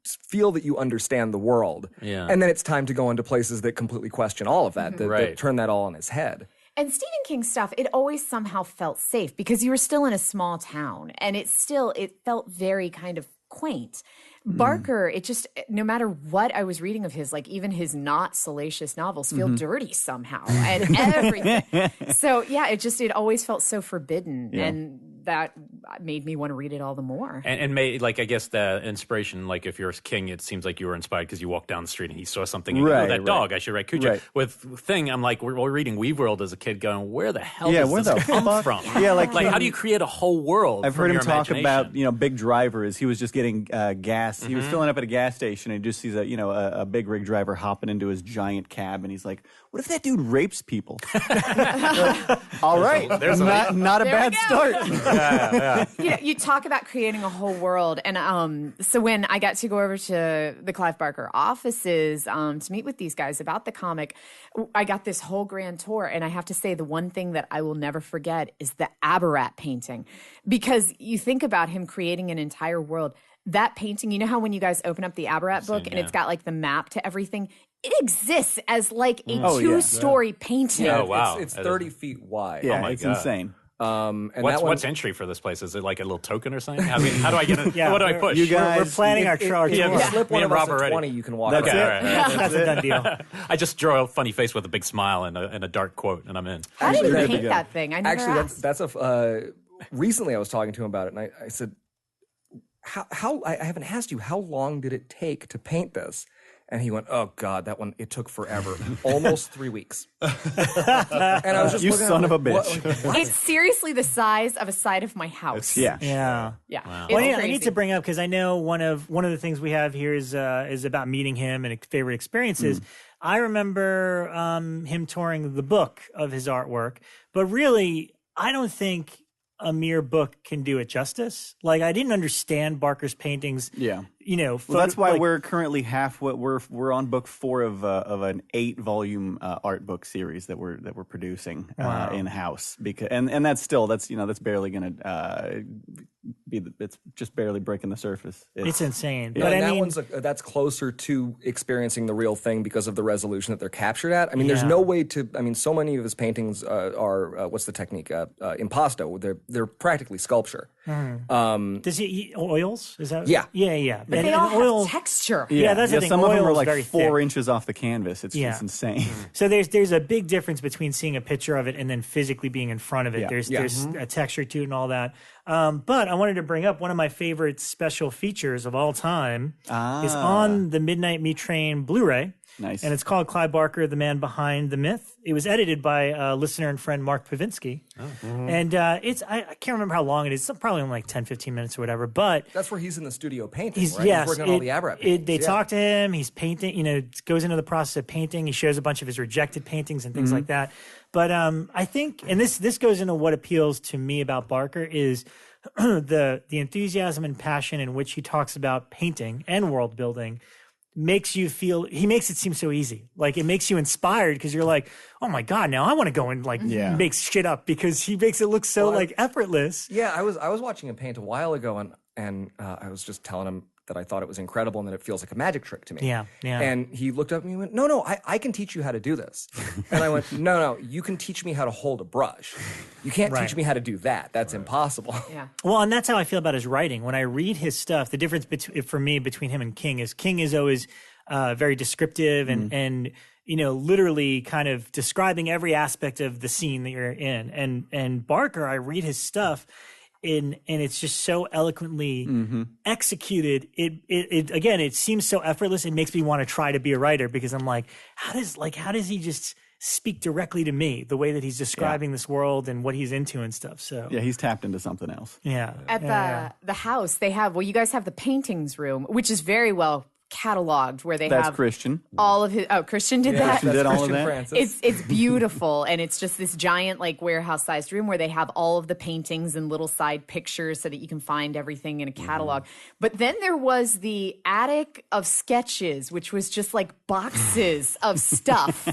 feel that you understand the world. Yeah. And then it's time to go into places that completely question all of that, that turn that all on its head. And Stephen King stuff, it always somehow felt safe because you were still in a small town, and it felt very kind of quaint. Barker, it just, no matter what I was reading of his, like even his not salacious novels feel dirty somehow and everything. So yeah, it always felt so forbidden, and that made me want to read it all the more. And made, like, I guess the inspiration, like if you're King, it seems like you were inspired because you walked down the street and he saw something and you go, that dog, I should write Cujo. With Thing, I'm like, we're reading Weaveworld as a kid going, where the hell does this come from? Yeah, like how do you create a whole world? I've heard him talk about, Big Driver is he was just getting gas. He was filling up at a gas station and he just sees a big rig driver hopping into his giant cab and he's like, what if that dude rapes people? All right, not a bad start. You talk about creating a whole world, and so when I got to go over to the Clive Barker offices to meet with these guys about the comic, I got this whole grand tour, and I have to say the one thing that I will never forget is the Aberrat painting, because you think about him creating an entire world. That painting, you know how when you guys open up the Aberrat book and it's got like the map to everything, it exists as like a two-story painting. Yeah, wow. It's 30 feet wide. Yeah, it's insane. And what's entry for this place? Is it like a little token or something? I mean, how do I get it? What do I push? You guys, we're planning our tour. Slip one of us at 20, you can walk. That's it. Right. That's a done deal. I just draw a funny face with a big smile and a dark quote, and I'm in. How did you paint that thing? I never asked. That's recently I was talking to him about it, and I said, how I haven't asked you, how long did it take to paint this? And he went, "Oh God, that one, it took forever. Almost 3 weeks." And I was just You looking at son it of a like, bitch. What? It's seriously the size of a side of my house. Yeah. Yeah. Wow. It's Well, I crazy. need to bring up because I know one of the things we have here is about meeting him and favorite experiences. I remember him touring the book of his artwork, but really, I don't think a mere book can do it justice. Like, I didn't understand Barker's paintings. Yeah. You know, Well, that's why we're currently we're on book 4 of an 8-volume art book series that we're producing in house, because and that's barely going to it's just barely breaking the surface. It's insane. Yeah, But and I mean, that's closer to experiencing the real thing because of the resolution that they're captured at. I mean, there's no way to. I mean, so many of his paintings are what's the technique? Impasto. They're practically sculpture. does he oils? Is that? Yeah. Yeah. But And they all oil, have texture. Yeah, that's the thing. Some of them Oil are is like very 4 thick. inches off the canvas. It's just insane. So there's a big difference between seeing a picture of it and then physically being in front of it. Yeah. There's a texture to it and all that. But I wanted to bring up one of my favorite special features of all time is on the Midnight Meat Train Blu-ray. Nice. And it's called Clive Barker, The Man Behind the Myth. It was edited by listener and friend Mark Pavinsky. And I can't remember how long it is. It's probably only like 10, 15 minutes or whatever. But That's where he's in the studio painting. he's Right? He's working on all the Abraham paintings. they talk to him. He's painting. Goes into the process of painting. He shows a bunch of his rejected paintings and things like that. But I think, and this goes into what appeals to me about Barker is the enthusiasm and passion in which he talks about painting and world building. Makes you feel, he makes it seem so easy. Like, it makes you inspired because you're like, oh my God, now I want to go and make shit up because he makes it look so effortless. Yeah, I was watching him paint a while ago, and I was just telling him that I thought it was incredible and that it feels like a magic trick to me. Yeah. And he looked up at me and went, no, I can teach you how to do this. And I went, no, you can teach me how to hold a brush. You can't teach me how to do that. That's impossible. Yeah. Well, and that's how I feel about his writing. When I read his stuff, the difference for me between him and King is always very descriptive and literally kind of describing every aspect of the scene that you're in. And Barker, I read his stuff and it's just so eloquently executed. It seems so effortless. It makes me want to try to be a writer because I'm like, how does he just speak directly to me the way that he's describing this world and what he's into and stuff. So Yeah, he's tapped into something else. yeah. At the house, they have, you guys have the paintings room, which is very well cataloged, where they That's have Christian. all of his. Oh, Christian did that. Christian did all of Christian that. Francis. It's beautiful, and it's just this giant warehouse-sized room where they have all of the paintings and little side pictures so that you can find everything in a catalog. But then there was the attic of sketches, which was just like boxes of stuff.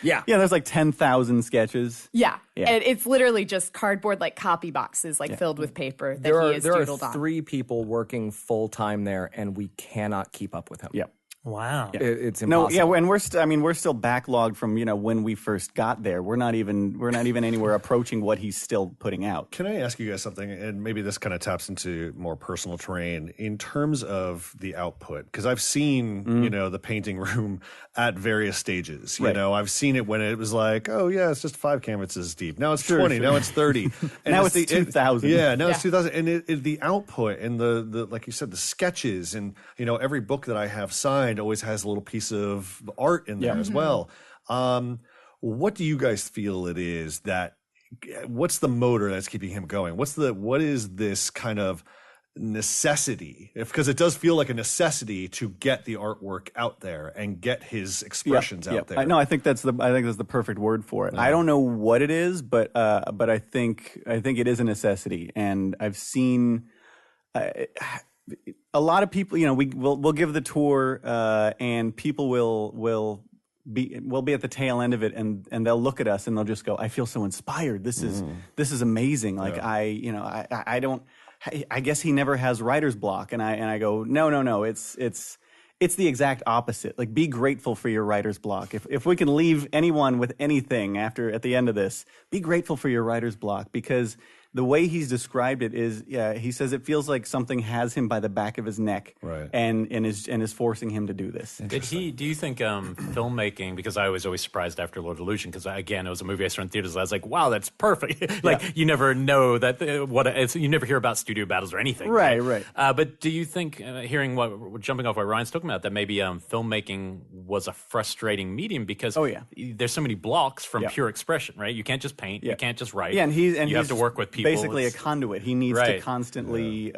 Yeah. Yeah, there's like 10,000 sketches. Yeah. Yeah. And it's literally just cardboard copy boxes filled with paper that he has There doodled are on. 3 people working full time there, and we cannot keep up with him. Yep. Wow. It's No, impossible. yeah, and we're still backlogged from when we first got there. We're not even anywhere approaching what he's still putting out. Can I ask you guys something? And maybe this kind of taps into more personal terrain in terms of the output, because I've seen the painting room at various stages. You know, I've seen it when it was like, oh yeah, it's just 5 canvases deep. Now it's 20. Now it's 30. And Now it's 2,000. Now it's 2,000. And the output and the like you said, the sketches and every book that I have signed always has a little piece of art in there as well. What do you guys feel it is what's the motor that's keeping him going? What is this kind of necessity? Because it does feel like a necessity to get the artwork out there and get his expressions out there. I think that's the perfect word for it. I don't know what it is, but I think it is a necessity, and I've seen a lot of people. We'll give the tour, and people will be at the tail end of it, and they'll look at us and they'll just go, "I feel so inspired. This is amazing." Like I don't. I guess he never has writer's block, and I go, no. It's the exact opposite. Like, be grateful for your writer's block. If we can leave anyone with anything at the end of this, be grateful for your writer's block, because the way he's described it is, he says it feels like something has him by the back of his neck, right, and is forcing him to do this. Do you think filmmaking? Because I was always surprised after Lord of Illusion, because again, it was a movie I saw in theaters. I was like, wow, that's perfect. Like you never know that you never hear about studio battles or anything. Right. But do you think, jumping off what Ryan's talking about, that maybe filmmaking was a frustrating medium because there's so many blocks from pure expression, right? You can't just paint, you can't just write. Yeah, and you have to work with people. Basically, a conduit. He needs to constantly,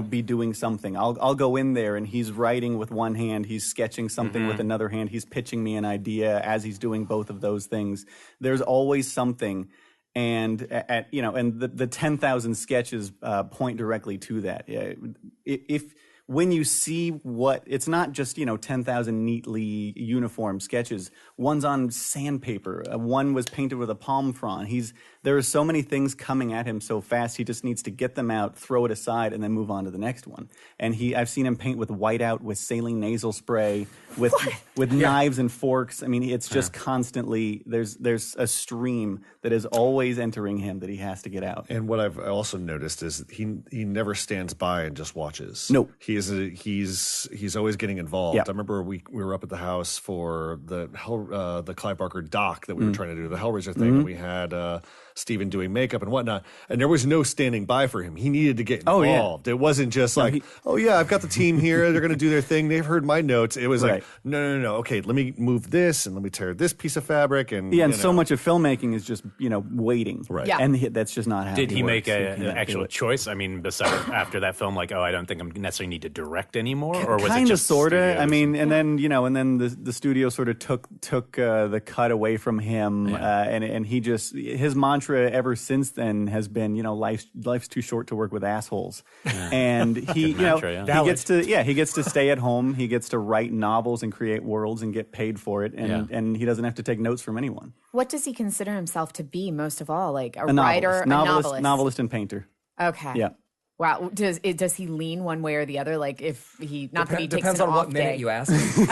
be doing something. I'll go in there, and he's writing with one hand, he's sketching something with another hand, he's pitching me an idea as he's doing both of those things. There's always something. And the 10,000 sketches point directly to that. When you see it's not just 10,000 neatly uniform sketches. One's on sandpaper. One was painted with a palm frond. There are so many things coming at him so fast. He just needs to get them out, throw it aside, and then move on to the next one. And I've seen him paint with whiteout, with saline nasal spray, with knives and forks. I mean, it's just constantly there's a stream that is always entering him that he has to get out. And what I've also noticed is he never stands by and just watches. No, he's always getting involved. Yep. I remember we were up at the house for the Clive Barker doc that we were trying to do, the HELLRAISER thing, and we had Steven doing makeup and whatnot, and there was no standing by for him. He needed to get involved. It wasn't just I've got the team here, they're going to do their thing, they've heard my notes. It was like, no, okay, let me move this, and let me tear this piece of fabric. And so much of filmmaking is just, waiting. Right. Yeah. And that's just not how Did he make an actual choice? I mean, besides after that film, I don't think I'm necessarily need to direct anymore, or was it just sort of? studios? I mean, and then the studio sort of took the cut away from him, and he just, his mantra ever since then has been, life's too short to work with assholes, and he gets to stay at home, he gets to write novels and create worlds and get paid for it, and he doesn't have to take notes from anyone. What does he consider himself to be most of all? Like a novelist, writer, a novelist and painter. Okay. Yeah. Wow. Does he lean one way or the other? Like if he that he takes depends an on off what day. minute you ask him.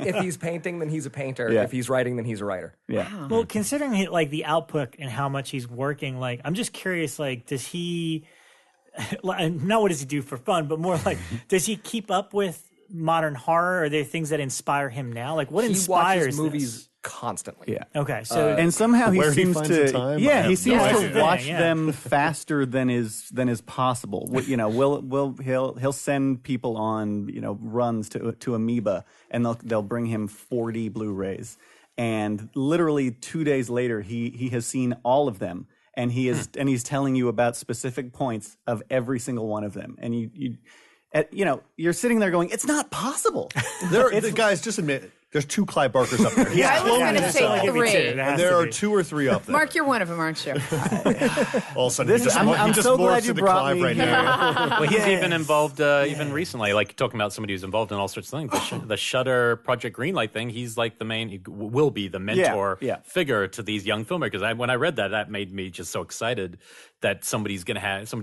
If he's painting, then he's a painter. Yeah. If he's writing, then he's a writer. Yeah. Wow. Well, considering the output and how much he's working, I'm just curious, does he, not what does he do for fun, but more does he keep up with modern horror? Are there things that inspire him now? What inspires He watches movies this? constantly. Yeah. Okay. So and somehow he seems finds the to time, he seems to watch Yeah. them faster than is possible. He'll send people on runs to Amoeba, and they'll bring him 40 Blu-rays, and literally 2 days later he has seen all of them, and he's telling you about specific points of every single one of them, and you're sitting there going, it's not possible. Guys, just admit it. There's 2 Clive Barkers up there. I was going to say 3. And there are 2 or 3 up there. Mark, you're one of them, aren't you? All of a sudden, I'm so glad you brought me right here. now. Well, he's even involved, even recently, talking about somebody who's involved in all sorts of things. The Shudder Project Greenlight thing, he's the main, he will be the mentor figure to these young filmmakers. When I read that made me just so excited that somebody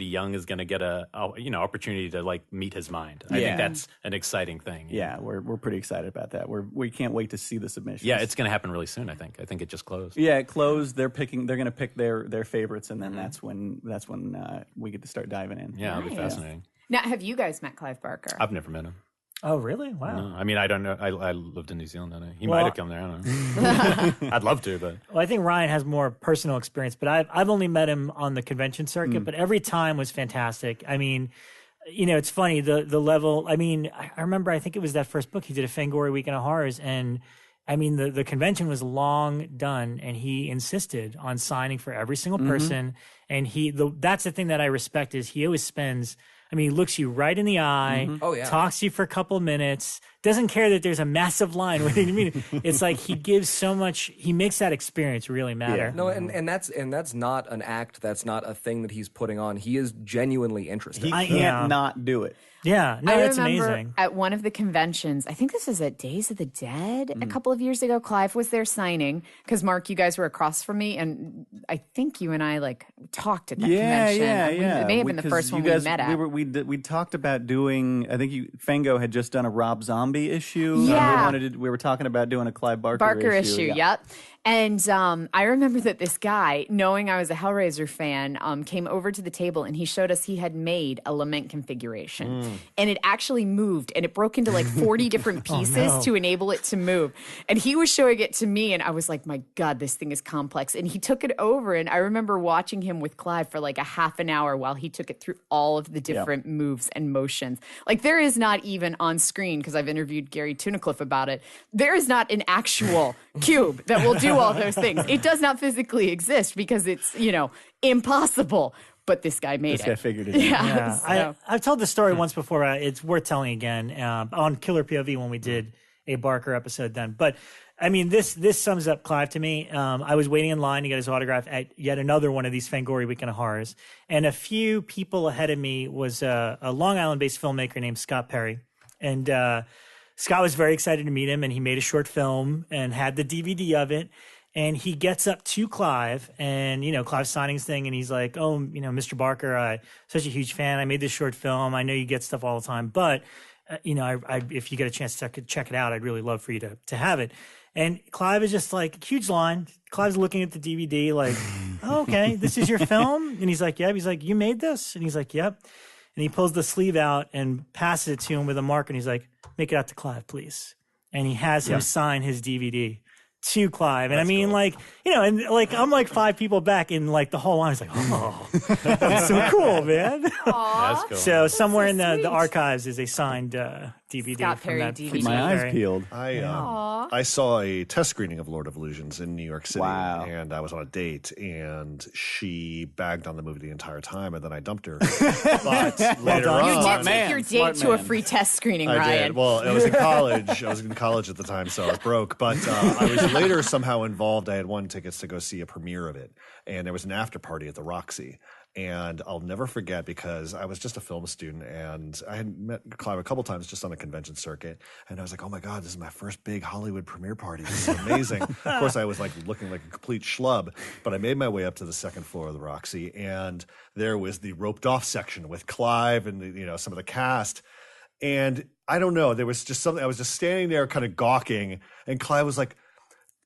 young is going to get a opportunity to meet his mind. I think that's an exciting thing. Yeah, we're pretty excited about that. We can't wait to see the submissions. Yeah, it's going to happen really soon. I think it just closed. Yeah, it closed. They're going to pick their favorites, and then that's when we get to start diving in. Yeah, it'll be fascinating. Now, have you guys met Clive Barker? I've never met him. Oh, really? Wow. No, I mean, I don't know. I lived in New Zealand. He might have come there. I don't know. I'd love to, but Well, I think Ryan has more personal experience, but I've only met him on the convention circuit, but every time was fantastic. I mean, it's funny, the level. I mean, I remember, I think it was that first book he did, A Fangoria Weekend of Horrors, and I mean, the convention was long done, and he insisted on signing for every single person. And that's the thing that I respect is he always spends. I mean, he looks you right in the eye, talks to you for a couple of minutes, doesn't care that there's a massive line waiting to meet him. It's he gives so much, he makes that experience really matter. Yeah. No, and that's not an act, that's not a thing that he's putting on. He is genuinely interested. He can't not do it. Yeah, no, that's amazing. At one of the conventions, I think this was at Days of the Dead a couple of years ago, Clive was there signing, because Mark, you guys were across from me, and I think you and I talked at that convention. It may have been the first one we met at. We talked about doing, I think Fango had just done a Rob Zombie issue. Yeah. We were talking about doing a Clive Barker issue. Yep. And I remember that this guy, knowing I was a Hellraiser fan, came over to the table and he showed us he had made a lament configuration. And it actually moved and it broke into like 40 different pieces to enable it to move. And he was showing it to me and I was like, my God, this thing is complex. And he took it over and I remember watching him with Clive for like a half an hour while he took it through all of the different moves and motions. Like there is not even on screen, because I've interviewed Gary Tunnicliffe about it, there is not an actual cube that will do all those things. It does not physically exist because it's, impossible. But this guy made it. This guy figured it out. So. I've told the story once before. It's worth telling again on Killer POV when we did a Barker episode then. But I mean, this sums up Clive to me. I was waiting in line to get his autograph at yet another one of these Fangoria Weekend of Horrors. And a few people ahead of me was a Long Island-based filmmaker named Scott Perry. And Scott was very excited to meet him, and he made a short film and had the DVD of it. And he gets up to Clive, and, Clive's signing his thing, and he's like, oh, Mr. Barker, I'm such a huge fan. I made this short film. I know you get stuff all the time, but, if you get a chance to check it out, I'd really love for you to have it. And Clive is just like, huge line. Clive's looking at the DVD like, oh, okay, this is your film? And he's like, yeah. He's like, you made this? And he's like, yep. And he pulls the sleeve out and passes it to him with a marker, and he's like, make it out to Clive, please. And he has him sign his DVD to Clive. And cool. I'm like 5 people back, and like the whole line is like, oh, that's so cool, man. That's cool. So somewhere in the archives is a signed DVD. Scott Perry from that. DVD. Keep my eyes peeled. I saw a test screening of Lord of Illusions in New York City. Wow. And I was on a date, and she bagged on the movie the entire time, and then I dumped her. But later on, You did take your date to a free test screening, I Ryan. did. Well, I was in college. I was in college at the time, so I was broke. But I was later somehow involved. I had won tickets to go see a premiere of it, and there was an after party at the Roxy. And I'll never forget, because I was just a film student, and I had met Clive a couple times just on the convention circuit. And I was like, oh my God, this is my first big Hollywood premiere party. This is amazing. Of course, I was like looking like a complete schlub, but I made my way up to the second floor of the Roxy, and there was the roped off section with Clive and some of the cast. And I don't know, there was just something, I was just standing there kind of gawking, and Clive was like,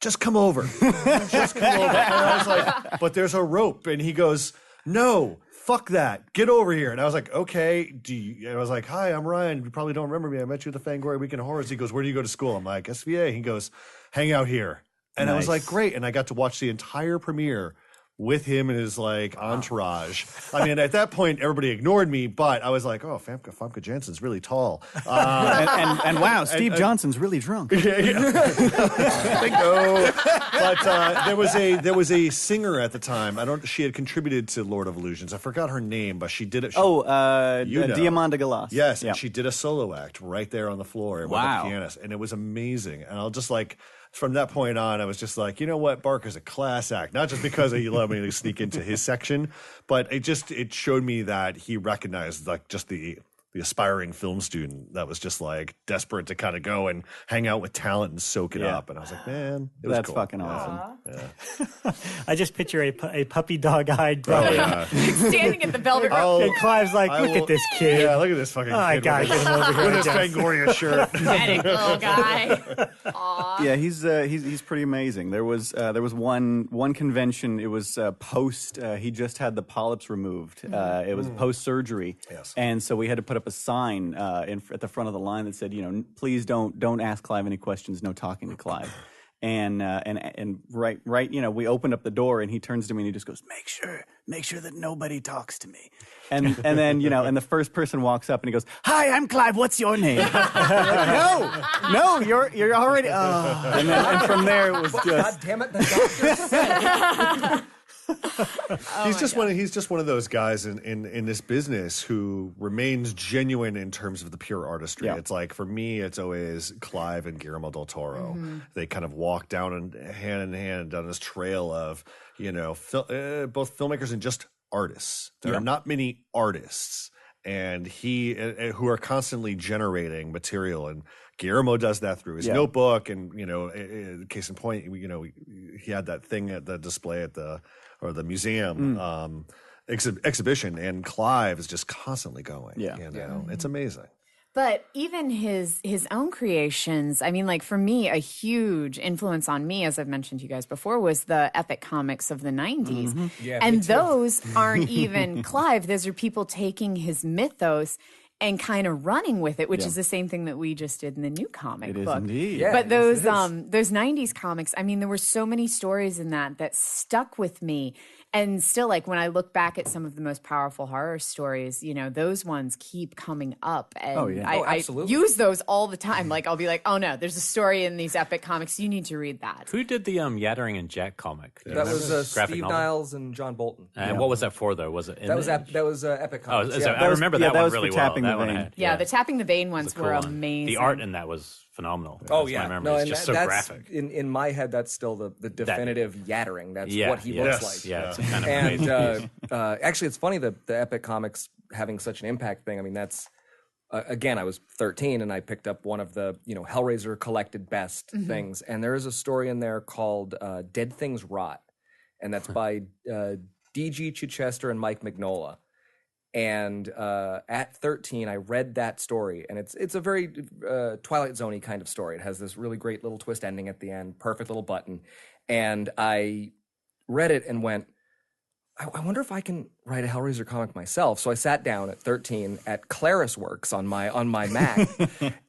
just come over. Just come over. And I was like, but there's a rope. And he goes, no, fuck that. Get over here. And I was like, okay. And I was like, hi, I'm Ryan. You probably don't remember me. I met you at the Fangoria Weekend of Horrors. He goes, where do you go to school? I'm like, SVA. He goes, hang out here. And I was like, great. And I got to watch the entire premiere with him and his entourage. I mean, at that point, everybody ignored me, but I was like, oh, Famke Janssen's really tall. And wow, Steve Johnson's really drunk. Bingo. But there was a singer at the time. She had contributed to Lord of Illusions. I forgot her name, but she did it. Diamanda Galas. Yes, and she did a solo act right there on the floor with the pianist, and it was amazing. And I'll just from that point on, I was just like, you know what, Barker's a class act. Not just because he let me sneak into his section, but it showed me that he recognized just the aspiring film student that was just desperate to kind of go and hang out with talent and soak it up. And I was like, man, it was That's cool. fucking awesome. Yeah. I just picture a puppy dog-eyed brother Standing at the Velvet Rope. and Clive's like, look at this kid. Yeah, look at this fucking kid. I gotta get him over here. With his Fangoria shirt. Pathetic little guy. Yeah, he's pretty amazing. There was one convention. It was post. He just had the polyps removed. It was post surgery. Yes. And so we had to put up a sign at the front of the line that said, please don't ask Clive any questions. No talking to Clive. And right, we opened up the door, and he turns to me and he just goes, make sure that nobody talks to me. And then and the first person walks up and he goes, hi, I'm Clive. What's your name? Like, no, you're already. Oh. And from there it was just. God damn it! The doctor said. He's just one of those guys in this business who remains genuine in terms of the pure artistry. Yeah. It's like, for me, it's always Clive and Guillermo del Toro. Mm-hmm. They kind of walk down hand in hand down this trail of both filmmakers and just artists. There are not many artists, and who are constantly generating material. And Guillermo does that through his notebook, and case in point, he had that thing at the display at the museum exhibition, and Clive is just constantly going. It's amazing. But even his own creations, I mean, like for me, a huge influence on me, as I've mentioned to you guys before, was the epic comics of the 90s. Yeah, and those aren't even Clive. Those are people taking his mythos and kind of running with it, which is the same thing that we just did in the new comic book. It is indeed. Yeah, But yes, those 90s comics, I mean, there were so many stories in that stuck with me. And still, like, when I look back at some of the most powerful horror stories, you know, those ones keep coming up. And I absolutely. use those all the time. Like, I'll be like, oh, no, there's a story in these epic comics. You need to read that. Who did the Yattering and Jack comic? That was Graphic Steve novel? Niles and John Bolton. And what was that for, though? Was it? That was epic Oh, comics. I remember that that one was really for well. Tapping That the one I Vein. had. Yeah, the Tapping the Vein ones It was a were cool one. amazing. The art in that was phenomenal. Oh That's yeah, my memory. no, It's and just so that's graphic. in my head. That's still the definitive Yattering. That's what he looks like. Yeah, it's kind of amazing. And actually, it's funny the epic comics having such an impact thing. I mean, that's again, I was 13 and I picked up one of the Hellraiser collected best things, and there is a story in there called "Dead Things Rot," and that's by D.G. Chichester and Mike Mignola. And at 13, I read that story, and it's a very Twilight Zone-y kind of story. It has this really great little twist ending at the end, perfect little button. And I read it and went, I wonder if I can write a Hellraiser comic myself. So I sat down at 13 at Claris Works on my Mac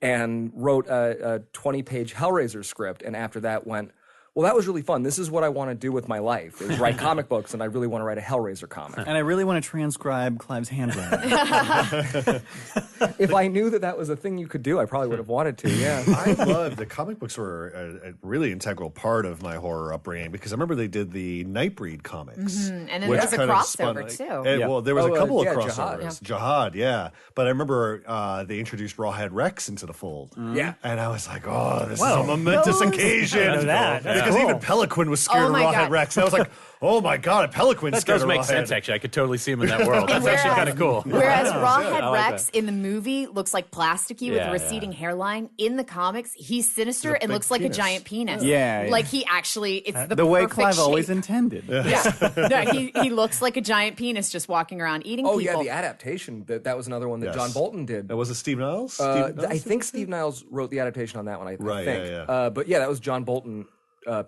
and wrote a 20-page Hellraiser script. And after that went, well, that was really fun. This is what I want to do with my life, is write comic books, and I really want to write a Hellraiser comic. And I really want to transcribe Clive's handwriting. If I knew that was a thing you could do, I probably would have wanted to, yeah. I loved the comic books were a really integral part of my horror upbringing because I remember they did the Nightbreed comics. And then which there's a kind of spun, crossover, like- too. and, well, there was a couple of yeah, crossovers. Jihad, yeah. But I remember they introduced Rawhead Rex into the fold. Yeah. And I was like, oh, this is a momentous occasion. I know that. That's Because cool. even Peliquin was scared Oh of my Rawhead God. Rex. And I was like, oh my God, a Peliquin's That scared does of make Rawhead. sense, actually. I could totally see him in that world. That's actually kind of cool. Whereas Rawhead I like Rex in the movie looks like plasticky with Yeah, a receding hairline, in the comics he's sinister and big looks like penis. a giant penis. Yeah, yeah. Like he actually, it's the The way perfect Clive shape. always intended. Yeah. No, he looks like a giant penis just walking around eating Oh, people. yeah, the adaptation. That was another one that Yes. John Bolton did. That was it Steve Niles? I think Steve Niles wrote the adaptation on that one. I Right, think. yeah. But yeah, that was John Bolton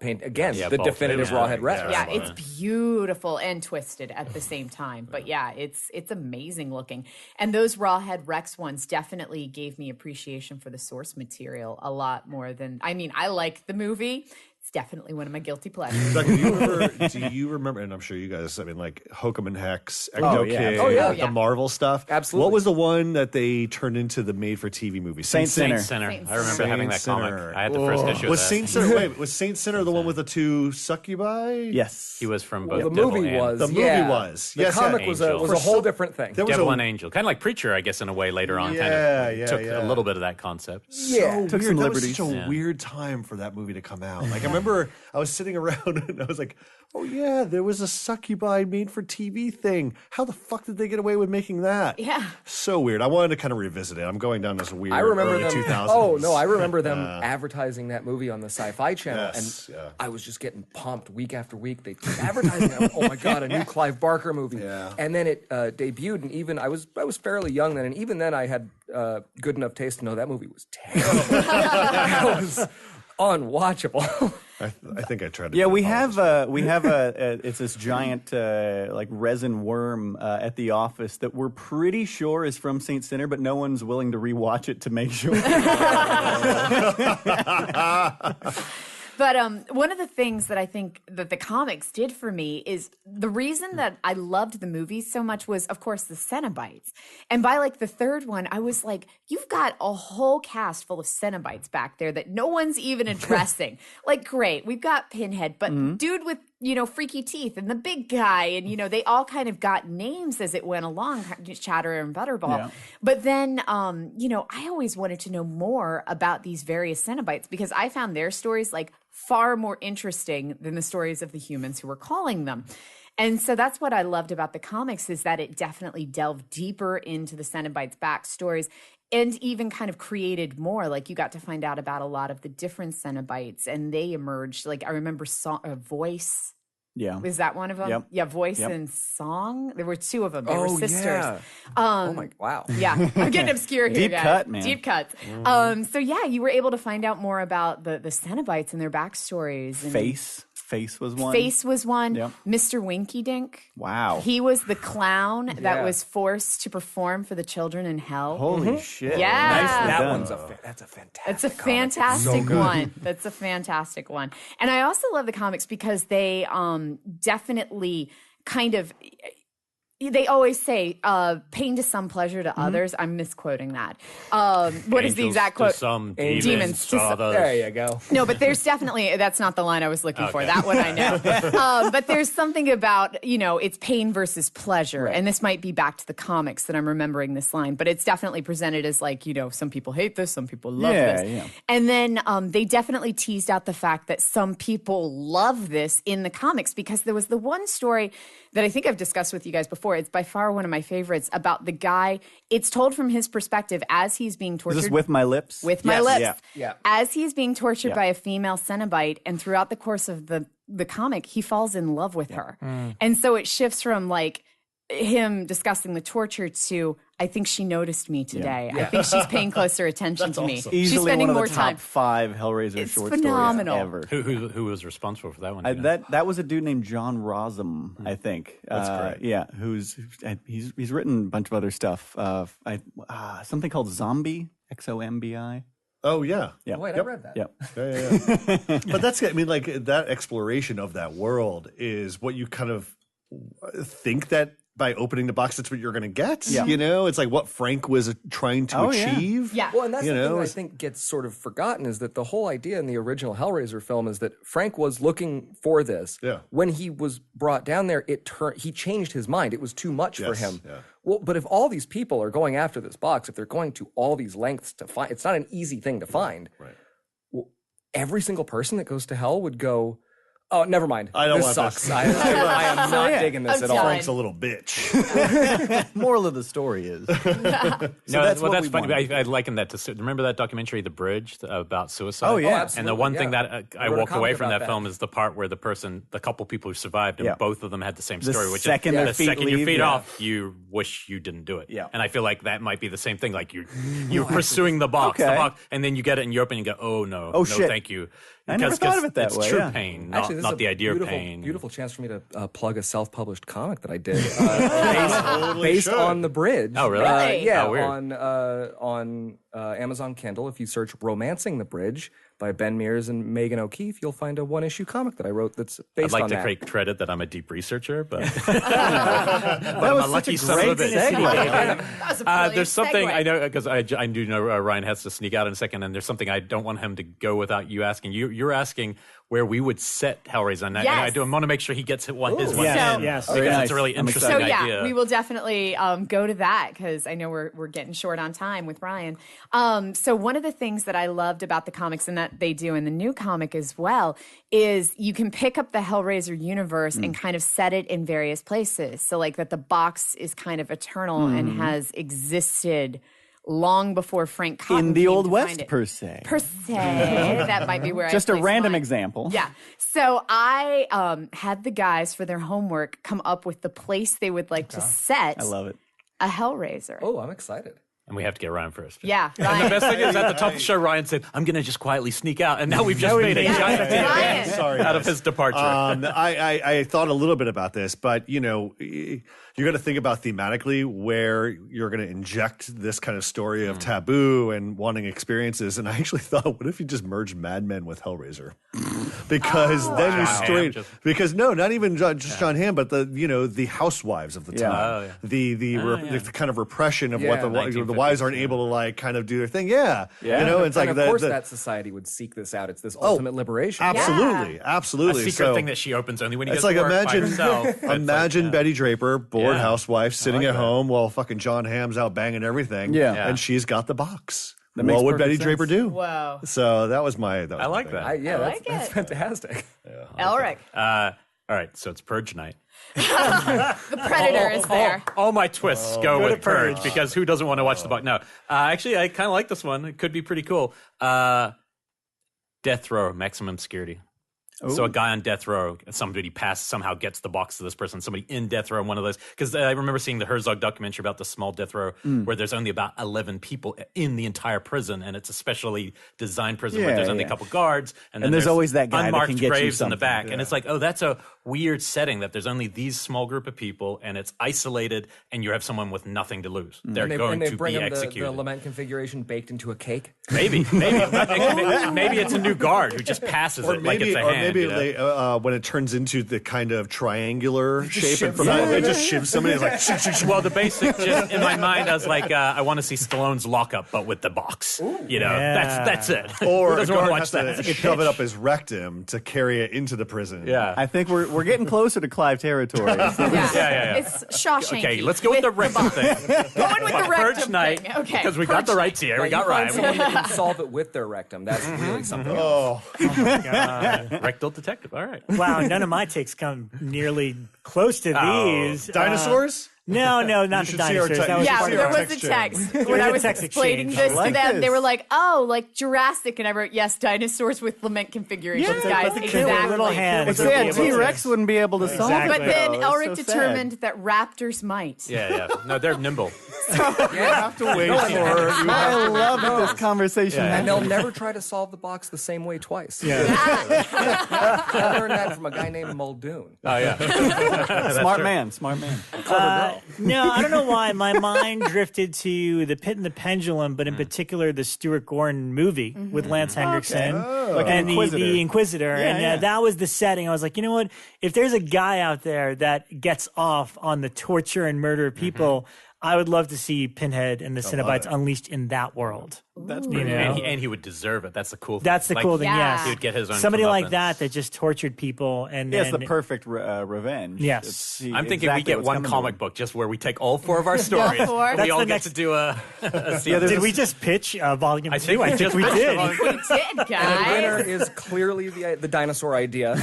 paint again. Yeah, the Bolton, definitive yeah. Rawhead Rex. Yeah, it's beautiful and twisted at the same time. But yeah, it's amazing looking. And those Rawhead Rex ones definitely gave me appreciation for the source material a lot more than, I mean, I like the movie. It's definitely one of my guilty pleasures. Doug, do you remember, and I'm sure you guys, I mean, like Hokum and Hex, Ecto Oh, yeah. Kid, Oh, yeah. the Marvel stuff. Absolutely. What was the one that they turned into the made-for-TV movie? Saint Sinner. Center. Saint I remember Sinner. having that Saint comic. Sinner. I had the first issue Was of that. Saint Sinner, wait, was Saint Sinner the one with the two succubi? Yes. He was from Well, both the Devil movie and was. The movie yeah. was. The Yes, comic yeah. was Angel. a whole different thing. There was Devil a- and Angel. Kind of like Preacher, I guess, in a way later on. Yeah, kind of yeah, took yeah. a little bit of that concept. Yeah. So Took weird. some That liberties. was such a Yeah. weird time for that movie to come out. Like I remember I was sitting around and I was like, oh yeah, there was a succubi made for TV thing. How the fuck did they get away with making that? Yeah. So weird. I wanted to kind of revisit it. I'm going down this weird I remember early them. 2000s. Oh no, I remember them advertising that movie on the Sci-Fi Channel, Yes, and yeah. I was just getting pumped week after week. They keep advertising it. I'm like, oh my god, a new Clive Barker movie. Yeah. And then it debuted, and even I was fairly young then, and even then I had good enough taste to know that movie was terrible. It was unwatchable. I think I tried to. Yeah, do we it. have it's this giant like resin worm at the office that we're pretty sure is from Saint Sinner, but no one's willing to rewatch it to make sure. But one of the things that I think that the comics did for me is the reason that I loved the movies so much was, of course, the Cenobites. And by like the third one, I was like, you've got a whole cast full of Cenobites back there that no one's even addressing. Like, great, we've got Pinhead, but dude with, freaky teeth and the big guy. And, they all kind of got names as it went along, Chatterer and Butterball. Yeah. But then, I always wanted to know more about these various Cenobites because I found their stories like far more interesting than the stories of the humans who were calling them. And so that's what I loved about the comics is that it definitely delved deeper into the Cenobites' backstories and even kind of created more. Like you got to find out about a lot of the different Cenobites and they emerged. Like I remember Voice Yeah. Is that one of them? Yep. Yeah, Voice Yep. and Song. There were two of them. They were sisters. Yeah. Um, Wow. Yeah, I'm getting obscure here, Deep guys. cut, man. Deep cuts. So yeah, you were able to find out more about the Cenobites and their backstories. And Face was one. Face was one. Yep. Mr. Winky Dink. Wow. He was the clown that Yeah. was forced to perform for the children in hell. Holy shit. Yeah. Nicely That done. one's that's a fantastic. It's a comic. fantastic one. That's a fantastic one. And I also love the comics because they definitely kind of, they always say pain to some, pleasure to others. I'm misquoting that. What is the Angels exact to quote? some, Demons demons to to some. others. There you go. No, but there's definitely, that's not the line I was looking for. Okay. That one I know. But there's something about, it's pain versus pleasure. And this might be back to the comics that I'm remembering this line, but it's definitely presented as like, some people hate this, some people love this. Yeah. And then they definitely teased out the fact that some people love this in the comics because there was the one story that I think I've discussed with you guys before. It's by far one of my favorites about the guy. It's told from his perspective as he's being tortured. Is this With My Lips? With My Yes. Lips. Yeah. Yeah. As he's being tortured Yeah. by a female Cenobite, and throughout the course of the comic, he falls in love with her. And so it shifts from like him discussing the torture to, I think she noticed me today. I think she's paying closer attention to me. awesome. She's Easily spending one of more the time. top 5 Hellraiser It's short phenomenal. stories ever. Who was responsible for that one? do you know? That was a dude named John Rosum, I think. That's great. Yeah, he's written a bunch of other stuff. Something called Zombie, XOMBI. Oh yeah. Yeah. Oh, wait, I read that. Yep. Yeah. But that's, I mean, like that exploration of that world is what you kind of think that by opening the box, that's what you're going to get. Yeah. It's like what Frank was trying to Oh, yeah. achieve. Yeah. Well, and that's You the thing know, that I it's- think gets sort of forgotten is that the whole idea in the original Hellraiser film is that Frank was looking for this. Yeah. When he was brought down there, he changed his mind. It was too much for Yes, him. yeah. Well, but if all these people are going after this box, if they're going to all these lengths to find, it's not an easy thing to find. Right. Well, every single person that goes to hell would go, oh, never mind. I don't this want sucks. this. I am not digging this I'm at all. done. Frank's a little bitch. Moral of the story is. No, that's well, what that's we funny. wanted. I liken that to. Remember that documentary, The Bridge, about suicide? Oh, yeah. Oh, absolutely, And the one thing yeah. that I I wrote a walked away comic from about that film is the part where the couple people who survived, and Yeah. both of them had the same The story, which second is their the feet second your leave, feet yeah. off, you wish you didn't do it. Yeah. And I feel like that might be the same thing. Like you're pursuing the box, Okay. and then you get it and you open and you go, oh no, Oh, no, shit. thank you. I never thought of it that it's way, true yeah. pain, Actually, this not is the idea beautiful, of pain. Beautiful chance for me to plug a self-published comic that I did Totally based should. on The Bridge. Oh, really? Really? Yeah, Oh, weird. on Amazon Kindle. If you search "Romancing the Bridge" by Ben Meares and Megan O'Keefe, you'll find a one-issue comic that I wrote that's based I'd like on to that. take credit that I'm a deep researcher, but, That I'm was a such lucky a son of a great bitch. segue. That was a brilliant There's something segue. I know because I do know Ryan has to sneak out in a second, and there's something I don't want him to go without you asking. You're asking where we would set Hellraiser, and I Yes. want to make sure he gets his one Yes. in Yes. because Very it's nice. a really I'm interesting So excited. yeah, idea. we will definitely go to that because I know we're getting short on time with Ryan. So one of the things that I loved about the comics and that they do in the new comic as well is you can pick up the Hellraiser universe and kind of set it in various places. So like that the box is kind of eternal and has existed long before Frank Cotton In the came Old to West, find it. per se. Per se, that might be where Just I a placed random mine. example. Yeah. So I had the guys for their homework come up with the place they would like to set I love it. a Hellraiser. Oh, I'm excited. and we have to get Ryan first. Yeah, And Ryan. the best thing is at the top of the show, Ryan said, "I'm going to just quietly sneak out," and now we've just made a Yeah, giant Ryan. Sorry, out of guys. his departure. I thought a little bit about this, but you're going to think about thematically where you're going to inject this kind of story of taboo and wanting experiences. And I actually thought, what if you just merged Mad Men with Hellraiser? Because then you John straight Hamm because no, not even just John Hamm, but the housewives of the Yeah. time, Oh, yeah. the kind of repression of Yeah, what the wives aren't 1950s, able to like kind of do their thing. Yeah, Yeah. it's like and of course that society would seek this out. It's this ultimate liberation. absolutely, a absolutely. secret So- thing that she opens only when he it's gets like to work by imagine herself. It's like, imagine yeah. Betty Draper, bored Yeah. housewife, sitting like at that. home while fucking John Hamm's out banging everything. Yeah. Yeah. And she's got the box. That makes What would perfect Betty sense. Draper do? Whoa. So that was my. I like that. like That's it. fantastic. Elric, All right, so it's Purge night. the Predator is there. All my twists go with Purge because who doesn't want to watch the box? No, actually, I kind of like this one. It could be pretty cool. Death Row, Maximum Security. So a guy on death row, somebody somehow gets the box to this person, somebody in death row, one of those. Because I remember seeing the Herzog documentary about the small death row where there's only about 11 people in the entire prison, and it's a specially designed prison where there's only a couple guards. And then there's always that guy unmarked that can get graves you in the back. Yeah. And it's like, oh, that's a weird setting that there's only these small group of people, and it's isolated, and you have someone with nothing to lose. They're going to be executed. The lament configuration baked into a cake? Maybe. Maybe it's a new guard who just passes it like it's a hand. Maybe they, when it turns into the kind of triangular shape in front of it, they just shiv somebody. It's like, well, the basic, just in my mind, I was like, I want to see Stallone's lockup, but with the box. That's it. or a Doesn't want guard to watch has that. to shove it up his rectum to carry it into the prison. Yeah. I think we're getting closer to Clive territory. Yeah. It's Shawshank. Okay, let's go with the rectum thing. Going with the rectum Purge night, thing. Okay. because we got the rights here. We got Find Ryan. someone that can solve it with their rectum. That's really something. Rectal detective. All right. Wow, none of my takes come nearly close to these. Dinosaurs? No, not the should see our dinosaurs. text. That was Yeah, part there of our was a text text when I was text explaining exchange. this I to like them. this. They were like, "Oh, like Jurassic," and I wrote, "Yes, dinosaurs with lament configurations, guys, but the exactly." little hands. It's They'll be yeah, able to- T-Rex wouldn't be able to solve Exactly. it. But then though. It's Elric so sad. determined that raptors might. Yeah. No, they're nimble. You have to wait for I love this conversation. And they'll never try to solve the box the same way twice. Yeah. I learned that from a guy named Muldoon. Oh, yeah. Smart man. No, I don't know why my mind drifted to The Pit and the Pendulum, but in particular the Stuart Gordon movie with Lance Henriksen Like and Inquisitor. the Inquisitor. Yeah. That was the setting. I was like, you know what? If there's a guy out there that gets off on the torture and murder of people, I would love to see Pinhead and the Cenobites unleashed in that world. That's You pretty know? And he would deserve it. That's the cool thing. That's the cool thing, Yeah. yes. He would get his own Somebody like comeuppance. that just tortured people. And It's the and- perfect revenge. Yes. I'm thinking we get one comic book just where we take all 4 of our stories. four. And That's we all the get next- to do a season. Did we just pitch volume 2? think we I think just we pitched did. volume- We did, The winner guys. is clearly the dinosaur idea.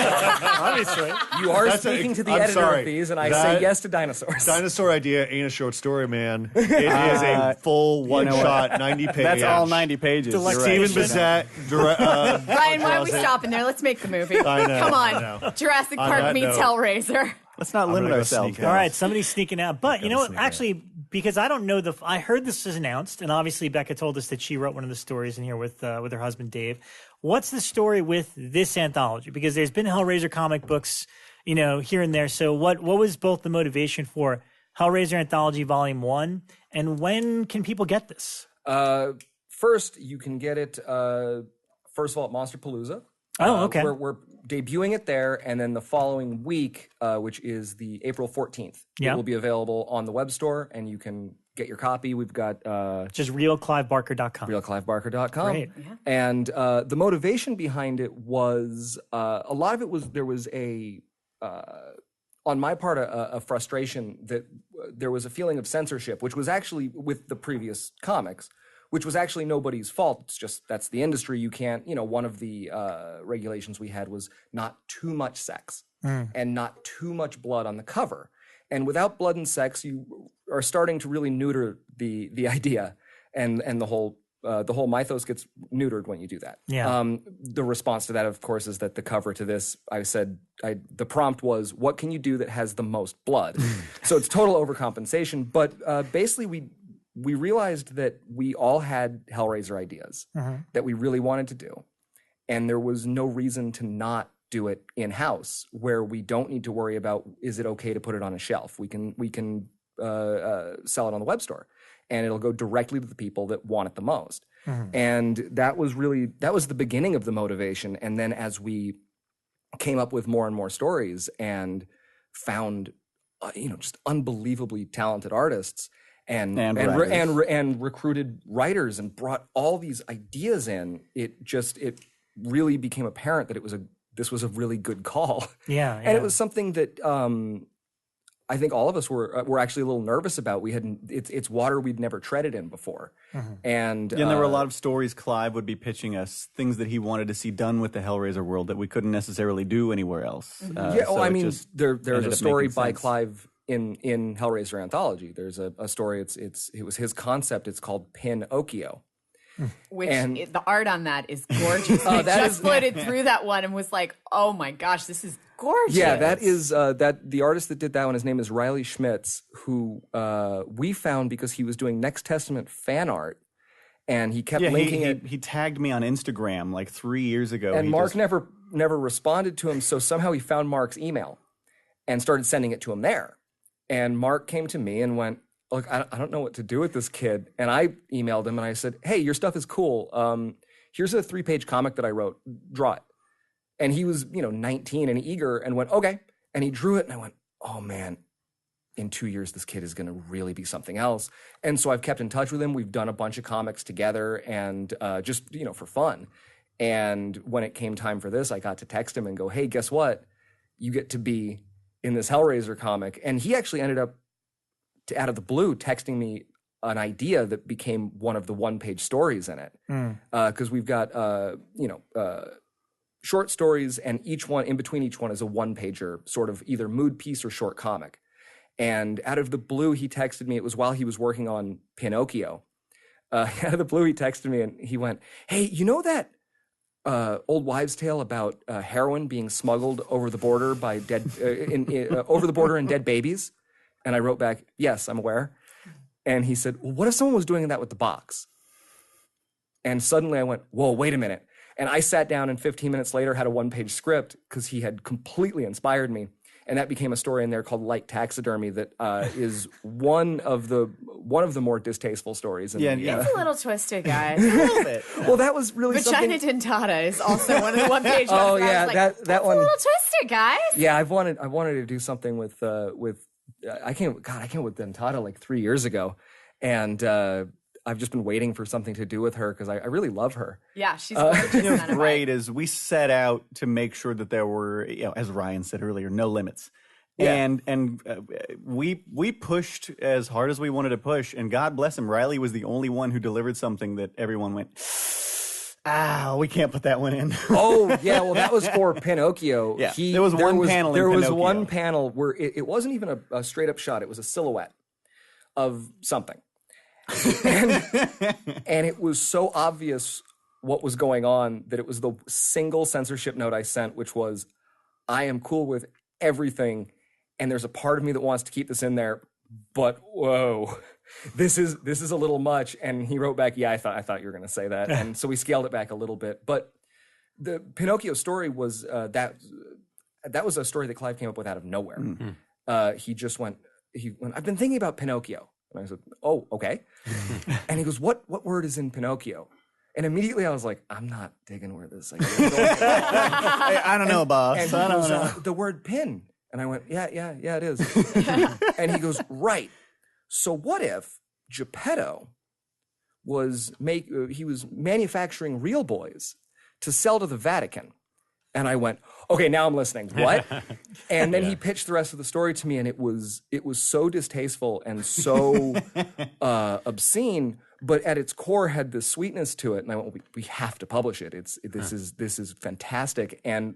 Obviously. You are That's speaking to the I'm editor sorry. of these, and I That- say yes to dinosaurs. Dinosaur idea ain't a short story, man. It is a full one-shot, 90 page. That's all 90 pages. You're right. Steven Bissett. Ryan, why are we draws it. stopping there? Let's make the movie. I know, Come I on. know. Jurassic On Park that meets note. Hellraiser. Let's not limit gonna go ourselves. sneak All out. right, somebody's sneaking out. But you know what? sneak out. Actually, because I don't know I heard this was announced, and obviously Bekah told us that she wrote one of the stories in here with her husband Dave. What's the story with this anthology? Because there's been Hellraiser comic books, here and there. So what was both the motivation for Hellraiser Anthology Volume 1, and when can people get this? First, you can get it, first of all, at Monsterpalooza. Oh, okay. We're debuting it there, and then the following week, which is the April 14th, Yeah. it will be available on the web store, and you can get your copy. We've got Just realclivebarker.com. realclivebarker.com. Great. And the motivation behind it was a lot of it was there was on my part a frustration that there was a feeling of censorship, which was actually with the previous comics, which was actually nobody's fault. It's just that's the industry. You can't, one of the regulations we had was not too much sex and not too much blood on the cover. And without blood and sex, you are starting to really neuter the idea, and the whole mythos gets neutered when you do that. Yeah. The response to that, of course, is that the cover to this, the prompt was, what can you do that has the most blood? So it's total overcompensation. But basically, we realized that we all had Hellraiser ideas that we really wanted to do, and there was no reason to not do it in-house, where we don't need to worry about, is it okay to put it on a shelf? We can sell it on the web store, and it'll go directly to the people that want it the most. And that was the beginning of the motivation. And then as we came up with more and more stories and found just unbelievably talented artists and recruited writers and brought all these ideas in, it really became apparent that this was a really good call. Yeah. And it was something that I think all of us were actually a little nervous about. It's water we'd never treaded in before. And Yeah, and there were a lot of stories Clive would be pitching us, things that he wanted to see done with the Hellraiser world that we couldn't necessarily do anywhere else. there's ended a up story making by sense. Clive in Hellraiser Anthology. There's a story. It was his concept. It's called Pinocchio, Which the art on that is gorgeous. I just floated through that one and was like, oh my gosh, this is gorgeous. Yeah, that is the artist that did that one. His name is Riley Schmitz, who we found because he was doing Next Testament fan art, and he kept linking it. He tagged me on Instagram like 3 years ago, and Mark never responded to him. So somehow he found Mark's email and started sending it to him there. And Mark came to me and went, look, I don't know what to do with this kid. And I emailed him and I said, hey, your stuff is cool. Here's a 3-page comic that I wrote. Draw it. And he was, 19 and eager and went, okay. And he drew it and I went, oh man, in 2 years, this kid is going to really be something else. And so I've kept in touch with him. We've done a bunch of comics together and just, for fun. And when it came time for this, I got to text him and go, hey, guess what? You get to be in this Hellraiser comic. And he actually ended up, out of the blue, texting me an idea that became one of the 1-page stories in it. Because we've got, short stories, and each one, in between each one, is a 1-pager, sort of either mood piece or short comic. And out of the blue, he texted me. It was while he was working on Pinocchio. Out of the blue, he texted me and he went, hey, you know that old wives' tale about heroin being smuggled over the border by over the border in dead babies? And I wrote back, yes, I'm aware. And he said, well, what if someone was doing that with the box? And suddenly I went, whoa, wait a minute. And I sat down and 15 minutes later had a 1-page script because he had completely inspired me. And that became a story in there called Light Taxidermy that is one of the more distasteful stories. It's a little twisted, guys. A little bit. Well, that was really Vagina something. Dentata is also one of the 1-page ones. Oh yeah, that one. A little twisted, guys. Yeah, I wanted to do something with I came with Dentata like 3 years ago, and I've just been waiting for something to do with her because I really love her. Yeah, she's gorgeous. Great is we set out to make sure that there were, as Ryan said earlier, no limits. Yeah. And we pushed as hard as we wanted to push, and God bless him, Riley was the only one who delivered something that everyone went, we can't put that one in. Oh, yeah, well, that was for Pinocchio. Yeah, there was one panel where it wasn't even a straight-up shot. It was a silhouette of something. and it was so obvious what was going on that it was the single censorship note I sent, which was, I am cool with everything, and there's a part of me that wants to keep this in there, but whoa, this is a little much. And he wrote back, yeah, I thought you were going to say that. And so we scaled it back a little bit. But the Pinocchio story was that was a story that Clive came up with out of nowhere. Mm-hmm. He went, I've been thinking about Pinocchio. And I said, oh, okay. And he goes, what word is in Pinocchio? And immediately I was like, I'm not digging where this is going. I don't know, boss. And I don't know. The word pin. And I went, yeah, it is. And he goes, right. So what if Geppetto was manufacturing real boys to sell to the Vatican? And I went, okay, now I'm listening. What? And then he pitched the rest of the story to me, and it was so distasteful and so obscene, but at its core had this sweetness to it. And I went, we have to publish it. This is fantastic. And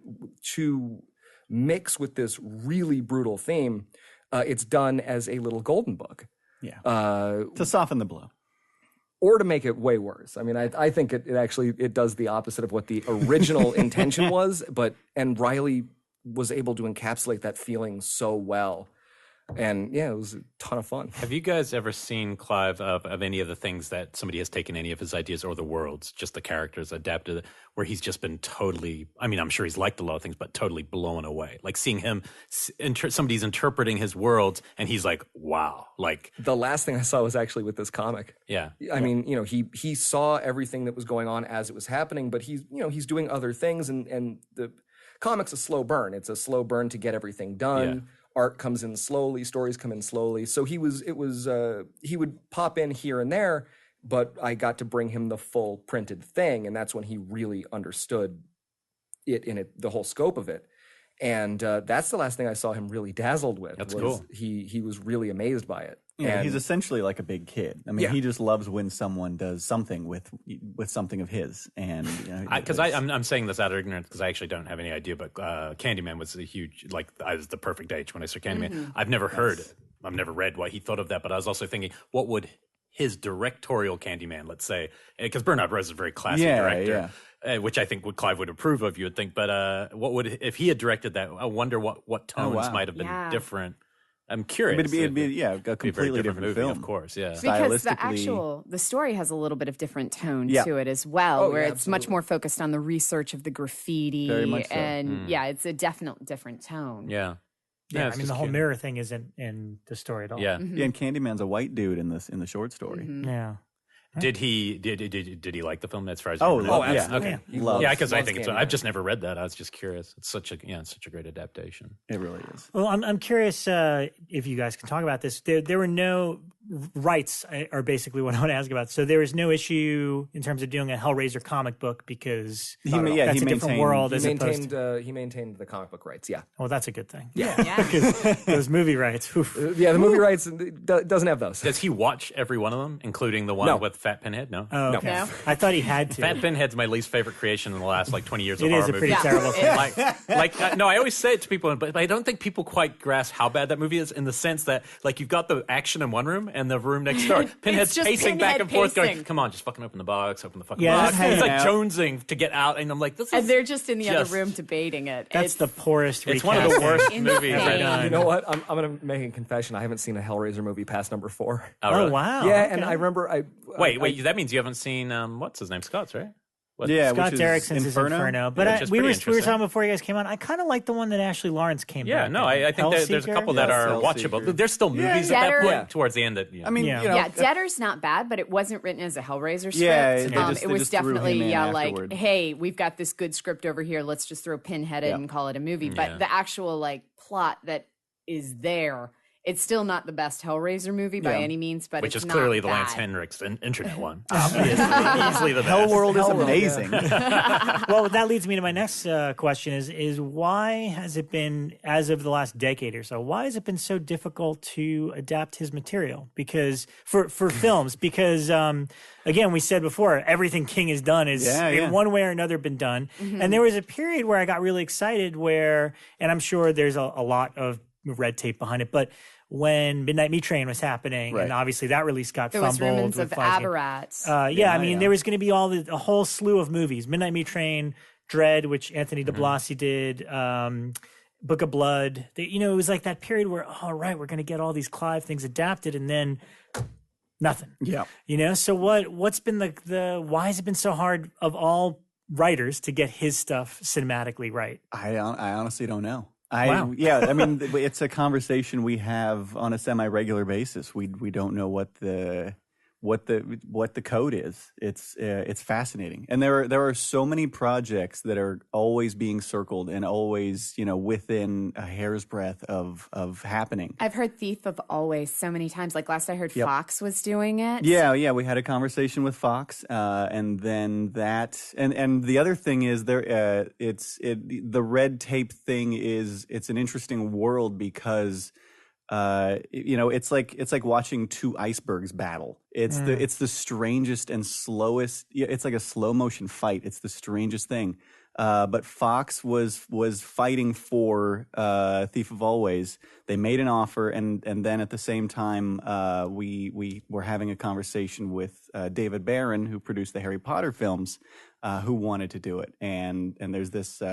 to mix with this really brutal theme, it's done as a little golden book. Yeah. To soften the blow. Or to make it way worse. I mean, I think it actually does the opposite of what the original intention was, and Riley was able to encapsulate that feeling so well. And yeah, it was a ton of fun. Have you guys ever seen Clive of any of the things that somebody has taken any of his ideas or the worlds, just the characters adapted, where he's just been totally, I mean, I'm sure he's liked a lot of things, but totally blown away. Like seeing him, somebody's interpreting his worlds and he's like, wow. Like the last thing I saw was actually with this comic. Yeah. I mean, he saw everything that was going on as it was happening, but he's doing other things, and the comic's a slow burn. It's a slow burn to get everything done. Yeah. Art comes in slowly, stories come in slowly. So he would pop in here and there, but I got to bring him the full printed thing, and that's when he really understood the whole scope of it. And that's the last thing I saw him really dazzled with. That's cool. He was really amazed by it. Yeah, and he's essentially like a big kid. I mean, he just loves when someone does something with something of his. And because I'm saying this out of ignorance because I actually don't have any idea. But Candyman was a huge, like, I was the perfect age when I saw Candyman. Mm-hmm. I've never heard it. I've never read what he thought of that. But I was also thinking, what would his directorial Candyman, let's say, because Bernard Rose is a very classy director. Which I think Clive would approve of, you would think. But what would, if he had directed that, I wonder what tones might have been different. I'm curious. It'd be a completely different movie, film. Of course, yeah. Because the story has a little bit of different tone to it as well, where it's much more focused on the research of the graffiti. Very much so. And it's a definite different tone. Yeah. Yeah, I mean, the whole mirror thing isn't in the story at all. Yeah. Yeah, and Candyman's a white dude in the short story. Yeah. Did he like the film as far as absolutely. okay. Yeah, because I think I've just never read that. I was just curious. It's such a great adaptation. It really is. Well, I'm curious if you guys can talk about this. There were no rights, are basically what I want to ask about. So there was no issue in terms of doing a Hellraiser comic book because that's a different world. He maintained the comic book rights. Yeah. Well, that's a good thing. Yeah. Because those movie rights. Yeah, the movie rights doesn't have those. Does he watch every one of them, incling the one with Fat Pinhead? No. Oh, okay. No. I thought he had to. Fat Pinhead's my least favorite creation in the last 20 years of It horror is a movies. pretty terrible thing. No, I always say it to people, but I don't think people quite grasp how bad that movie is in the sense that you've got the action in one room and the room next door. Pinhead's just pacing back Pinhead and forth, pacing. going, "Come on, just fucking open the box, open the fucking Yeah, box." that's It's like hanging out. jonesing to get out, and I'm like, "This is." And they're just in the other just- room debating it. That's the poorest It's one of the recasting. worst Insane. movies I've You done. You know what? I'm going to make a confession. I haven't seen a Hellraiser movie past number 4. Oh, really? Oh, wow. Yeah, Okay. and I remember Wait, that means you haven't seen what's his name, Scott's, right? Yeah, Scott which is Derrickson's is Inferno. But which is we were pretty interesting. talking before you guys came on. I kind of like the one that Ashley Lawrence came Yeah, back no, in. I think there's a couple that are Hellseeker. watchable. There's still movies at that Debtor. point towards the end that. I mean, Yeah. you know, Yeah, Debtor's not bad, but it wasn't written as a Hellraiser script. Yeah, they it just was threw him definitely in like, afterward. hey, we've got this good script over here. Let's just throw Pinhead in and call it a movie. But the actual plot that is there, it's still not the best Hellraiser movie by any means. But which it's is clearly not the Lance bad. Henriksen internet one. Easily the best. Hellworld is amazing. Well, that leads me to my next question is why has it been, as of the last decade or so, why has it been so difficult to adapt his material? Because for films, because again, we said before, everything King has done is in one way or another been done. And there was a period where I got really excited where, and I'm sure there's a lot of red tape behind it, but when Midnight Meat Train was happening, and obviously that release got There was fumbled. rumors with of Fleisig. Aberrats. I mean, there was going to be a whole slew of movies. Midnight Meat Train, Dread, which Anthony DeBlasi did, Book of Blood. It was like that period where, all right, we're going to get all these Clive things adapted, and then nothing. Yeah. So what's been why has it been so hard of all writers to get his stuff cinematically right? I honestly don't know. Wow. Yeah, I mean, it's a conversation we have on a semi-regular basis. We don't know what the code is. It's fascinating, and there are so many projects that are always being circled and always within a hair's breadth of happening. I've heard Thief of Always so many times. Like last I heard Fox was doing it. Yeah, we had a conversation with Fox, and then that, and the other thing is the red tape thing it's an interesting world because. It's like watching two icebergs battle. It's the strangest and slowest. It's like a slow motion fight. It's the strangest thing. But Fox was fighting for Thief of Always. They made an offer, and then at the same time, we were having a conversation with David Barron, who produced the Harry Potter films, who wanted to do it. And there's this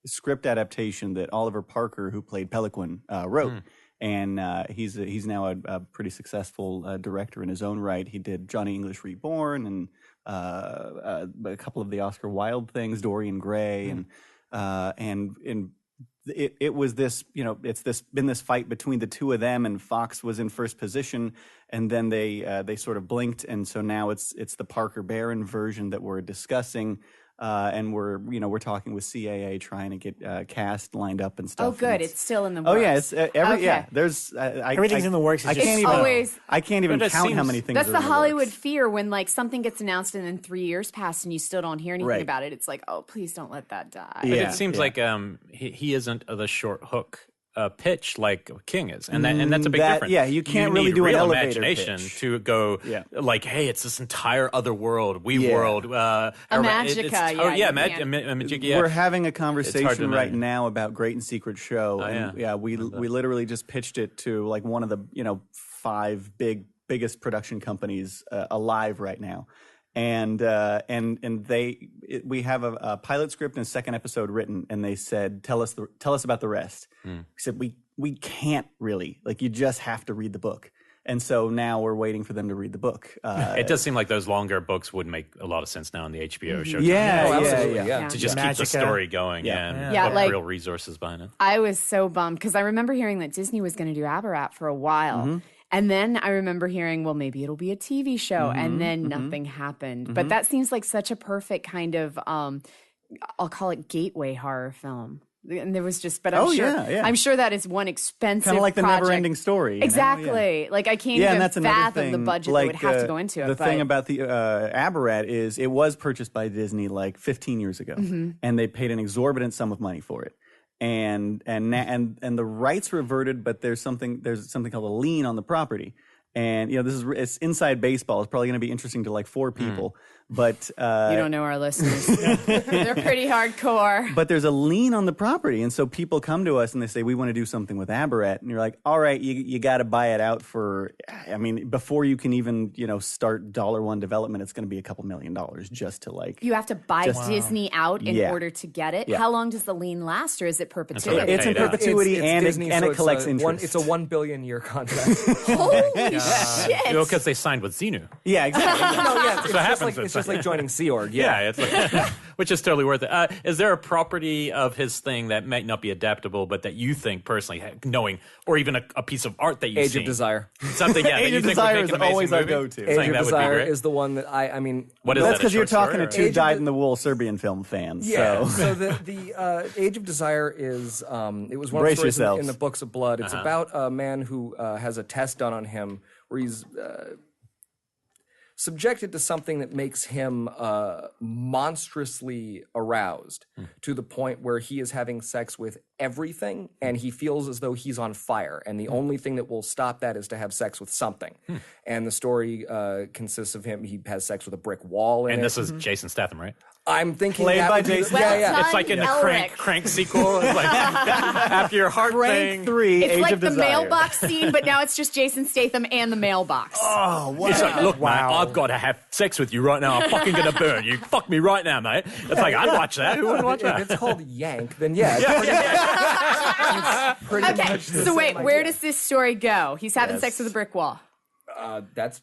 script adaptation that Oliver Parker, who played Peliquin, wrote. And he's now a pretty successful director in his own right. He did Johnny English Reborn and a couple of the Oscar Wilde things, Dorian Gray, and it was this, been this fight between the two of them, and Fox was in first position, and then they sort of blinked, and so now it's the Parker Barron version that we're discussing. And we're talking with CAA trying to get cast lined up and stuff. Oh, good. It's still in the works. Oh yeah, it's There's everything's in the works. I can't even count how many things. That's are the in Hollywood works. fear when something gets announced and then 3 years pass and you still don't hear anything about it. It's like, oh, please don't let that die. But it seems like he isn't the short hook pitch like King is, and that's a big difference. Yeah, you can't really need do an real elevator imagination pitch. to go like, hey, it's this entire other world, world, Magica, Magica. We're having a conversation right now about Great and Secret Show, and we literally just pitched it to like one of the 5 big biggest production companies alive right now. And we have a pilot script and a second episode written, and they said, tell us about the rest. We said, we can't really, like, you just have to read the book. And so now we're waiting for them to read the book. It does seem like those longer books would make a lot of sense now in the HBO show. Yeah. To just keep the story going and put like, real resources behind it. I was so bummed because I remember hearing that Disney was going to do Aberrat for a while. And then I remember hearing, well, maybe it'll be a TV show. And then nothing happened. But that seems like such a I'm call it gateway horror film. And there was just, but I'm sure that is one expensive kind of like the project. Never-ending story. Exactly. Like I can't even fathom the budget that would have to go into it. The thing about the Aberrat is it was purchased by Disney like 15 years ago, and they paid an exorbitant sum of money for it. And the rights reverted, but there's something called a lien on the property. And it's inside baseball. It's probably going to be interesting to like 4 people. But you don't know our listeners. They're pretty hardcore. But there's a lien on the property, and so people come to us and they say, we want to do something with Aberrat. And you're like, all right, you got to buy it out for, I mean, before you can even, start $1 development, it's going to be $2 million just to like. You have to buy Disney out in order to get it. How long does the lien last, or is it perpetuity? It's in perpetuity, and Disney, it collects interest. It's a $1 billion year contract. Holy shit! Because they signed with Xenu. Yeah, exactly. It's just like joining Sea Org. Yeah, it's like, which is totally worth it. Is there a property of his thing that might not be adaptable, but that you think personally, knowing, or even a piece of art that you've seen? Age of Desire. Something, yeah. Age of Desire is always our go-to. Age of Desire is the one that I mean. What is that? That's because you're talking to 2 dyed-in-the-wool Serbian film fans. Yeah. So the Age of Desire is it was one of the stories in the Books of Blood. It's about a man who has a test done on him where he's subjected to something that makes him monstrously aroused to the point where he is having sex with everything and he feels as though he's on fire, and the only thing that will stop that is to have sex with something. And the story consists of he has sex with a brick wall and this is Jason Statham, right? I'm thinking played by Jason. It's like in the Crank sequel. It's like after your heart Crank 3, it's Age like of the Desire. mailbox scene, but now it's just Jason Statham and the mailbox. Oh, wow. It's like, look, man, I've got to have sex with you right now. I'm fucking gonna burn you. Fuck me right now, mate. It's like, I'd watch that. Who would watch that? If it's called Yank, then it's pretty much So wait, where does this story go? He's having sex with a brick wall. It's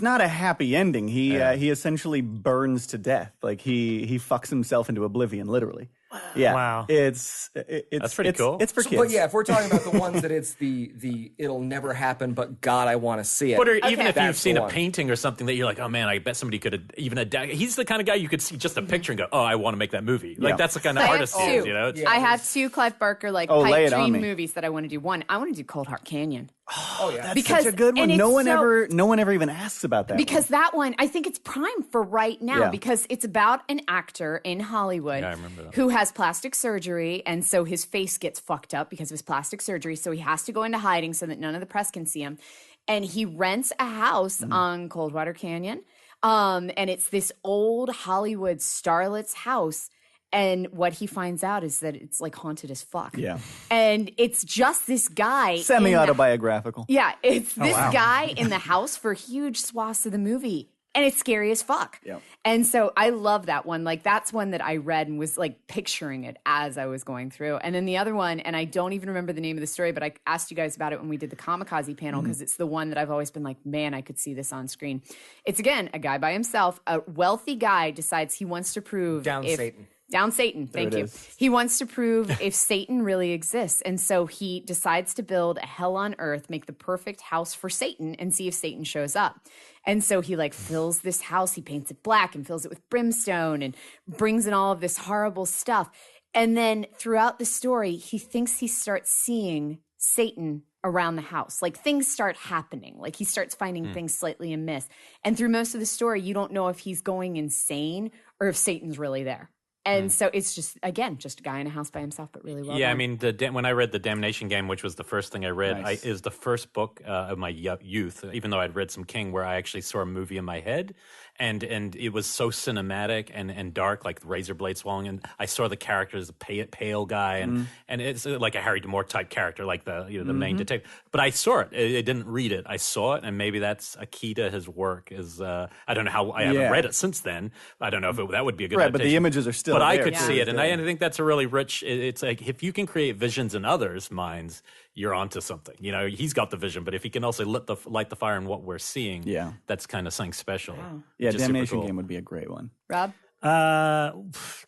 not a happy ending. He essentially burns to death. Like he fucks himself into oblivion, literally. Yeah. Wow. That's pretty cool. It's for kids. But yeah, if we're talking about the ones that it's the it'll never happen, but God, I want to see it. But even if you've That's seen the a one. painting or something that you're like, oh man, I bet somebody could have even adapt. He's the kind of guy you could see just a picture and go, oh, I want to make that movie. Like that's the kind of I artist he have is, two. you know? I have 2 Clive Barker lay pipe it on dream me. movies that I want to do. One, I want to do Cold Heart Canyon. Oh yeah, That's such a good one. and No it's one ever even asks about that. Because that one, I think it's prime for right now Yeah. because it's about an actor in Hollywood I remember that. who has plastic surgery, and so his face gets fucked up because of his plastic surgery, so he has to go into hiding so that none of the press can see him. And he rents a house on Coldwater Canyon, and it's this old Hollywood starlet's house. And what he finds out is that it's like haunted as fuck. Yeah. And it's just this guy. Semi-autobiographical. Yeah, it's this guy in the house for huge swaths of the movie. And it's scary as fuck. Yeah. And so I love that one. Like, that's one that I read and was like picturing it as I was going through. And then the other one, and I don't even remember the name of the story, but I asked you guys about it when we did the Kamikaze panel because it's the one that I've always been like, man, I could see this on screen. It's, again, a guy by himself. A wealthy guy decides he wants to prove Down Satan, thank you. He wants to prove if Satan really exists. And so he decides to build a hell on earth, make the perfect house for Satan, and see if Satan shows up. And so he fills this house, he paints it black and fills it with brimstone and brings in all of this horrible stuff. And then throughout the story, he thinks he starts seeing Satan around the house. Like, things start happening. Like, he starts finding things slightly amiss. And through most of the story, you don't know if he's going insane or if Satan's really there. And so it's just, again, just a guy in a house by himself, but really well Yeah, done. I mean, when I read The Damnation Game, which was the first thing I read, is the first book of my youth, even though I'd read some King, where I actually saw a movie in my head. And it was so cinematic and dark, like razor blade swallowing. And I saw the character as a pale guy, and it's like a Harry D'Amour type character, like the main detective. But I saw it. I didn't read it. I saw it, and maybe that's a key to his work. Is I don't know how I haven't read it since then. I don't know if that would be a good right, but the images are still. But there I could see it, and yeah. I think that's a really rich. It's like if you can create visions in others' minds, you're onto something. You know, he's got the vision, but if he can also light the fire in what we're seeing, that's kind of something special. Wow. Yeah, Damnation Game would be a great one. Rob? I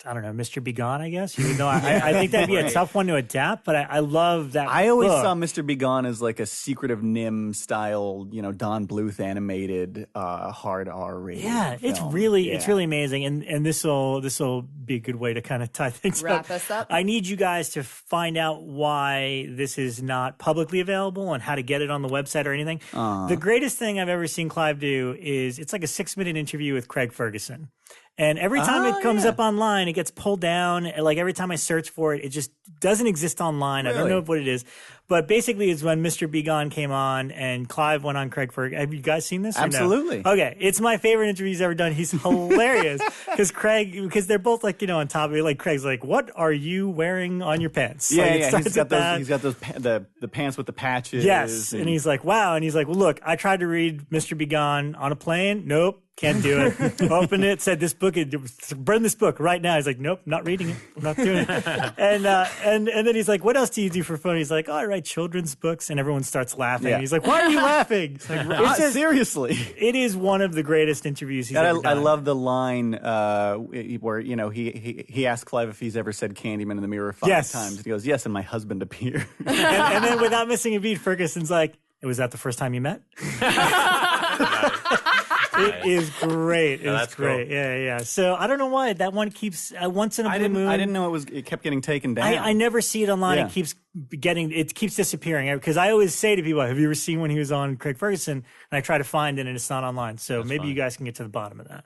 don't know, Mr. Be Gone, I guess. Even though I think that'd be a tough one to adapt, but I love that. I always book. saw Mr. Be Gone as like a Secretive Nim style, Don Bluth animated hard R rated. Yeah, film. it's really amazing, and this will be a good way to kind of tie things Wrap up. us up. I need you guys to find out why this is not publicly available and how to get it on the website or anything. The greatest thing I've ever seen Clive do is it's like a 6-minute interview with Craig Ferguson. And every time it comes up online, it gets pulled down. Like every time I search for it, it just doesn't exist online. Really? I don't know what it is. But basically, it's when Mr. Be Gone came on and Clive went on Craig Ferguson. Have you guys seen this? Absolutely. No? Okay. It's my favorite interview he's ever done. He's hilarious. Because they're both like, on top of it. Like Craig's like, what are you wearing on your pants? Yeah, like, He's got those the pants with the patches. Yes. And he's like, wow. And he's like, well, look, I tried to read Mr. Be Gone on a plane. Nope. Can't do it. Opened it, said this book, burn this book right now. He's like, nope, not reading it. I'm not doing it. And then he's like, what else do you do for fun? He's like, oh, I write children's books. And everyone starts laughing. Yeah. He's like, why are you laughing? It's like, seriously. It is one of the greatest interviews he's ever done. I love the line where, he asked Clive if he's ever said Candyman in the mirror 5 times. And he goes, yes, and my husband appeared. and then without missing a beat, Ferguson's like, was that the first time you met? It is great. It's great. Cool. Yeah. So I don't know why that one keeps once in a blue moon. I didn't know it kept getting taken down. I never see it online. Yeah. It keeps disappearing because I always say to people, have you ever seen when he was on Craig Ferguson? And I try to find it and it's not online. So maybe you guys can get to the bottom of that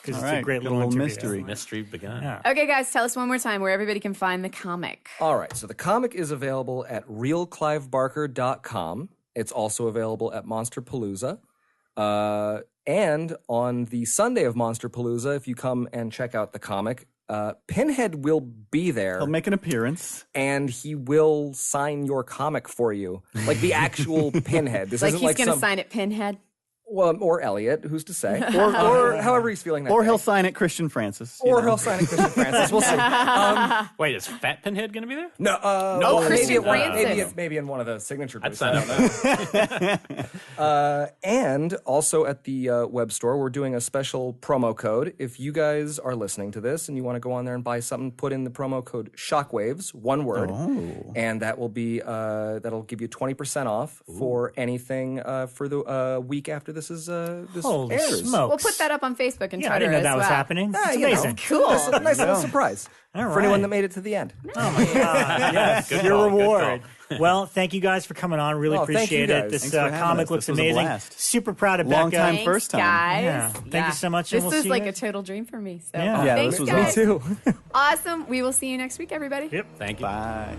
because it's a great little mystery. Mystery begun. Yeah. Okay, guys, tell us one more time where everybody can find the comic. All right. So the comic is available at realclivebarker.com. It's also available at Monsterpalooza. And on the Sunday of Monsterpalooza, if you come and check out the comic, Pinhead will be there. He'll make an appearance. And he will sign your comic for you. Like the actual Pinhead. This like isn't he's going to sign it Pinhead? Well, or Elliot, who's to say? Or however he's feeling that Or day. He'll sign it Christian Francis. He'll sign it Christian Francis. We'll see. Wait, is Fat Pinhead going to be there? No. No, Christian Francis. Maybe in one of the signature booths. I'd sign up. And also at the web store, we're doing a special promo code. If you guys are listening to this and you want to go on there and buy something, put in the promo code Shockwaves, one word, and that will be that'll give you 20% off for anything for the week after this is this Holy airs. smokes. We'll put that up on Facebook and Twitter I didn't know as that was well. happening. It's amazing. Cool. Nice little surprise for anyone that made it to the end. Oh my God! Yes, Good your call, reward. Well, thank you guys for coming on. Really appreciate it. This Thanks for having comic us. looks This was a amazing. blast. Super proud of Long Bekah. time, Thanks, first time. guys. Yeah. Thank you so much. This and we'll was see like you a guys. total dream for me. So Yeah. Yeah, thanks, this was guys. Me too. Awesome. We will see you next week, everybody. Yep. Thank you. Bye.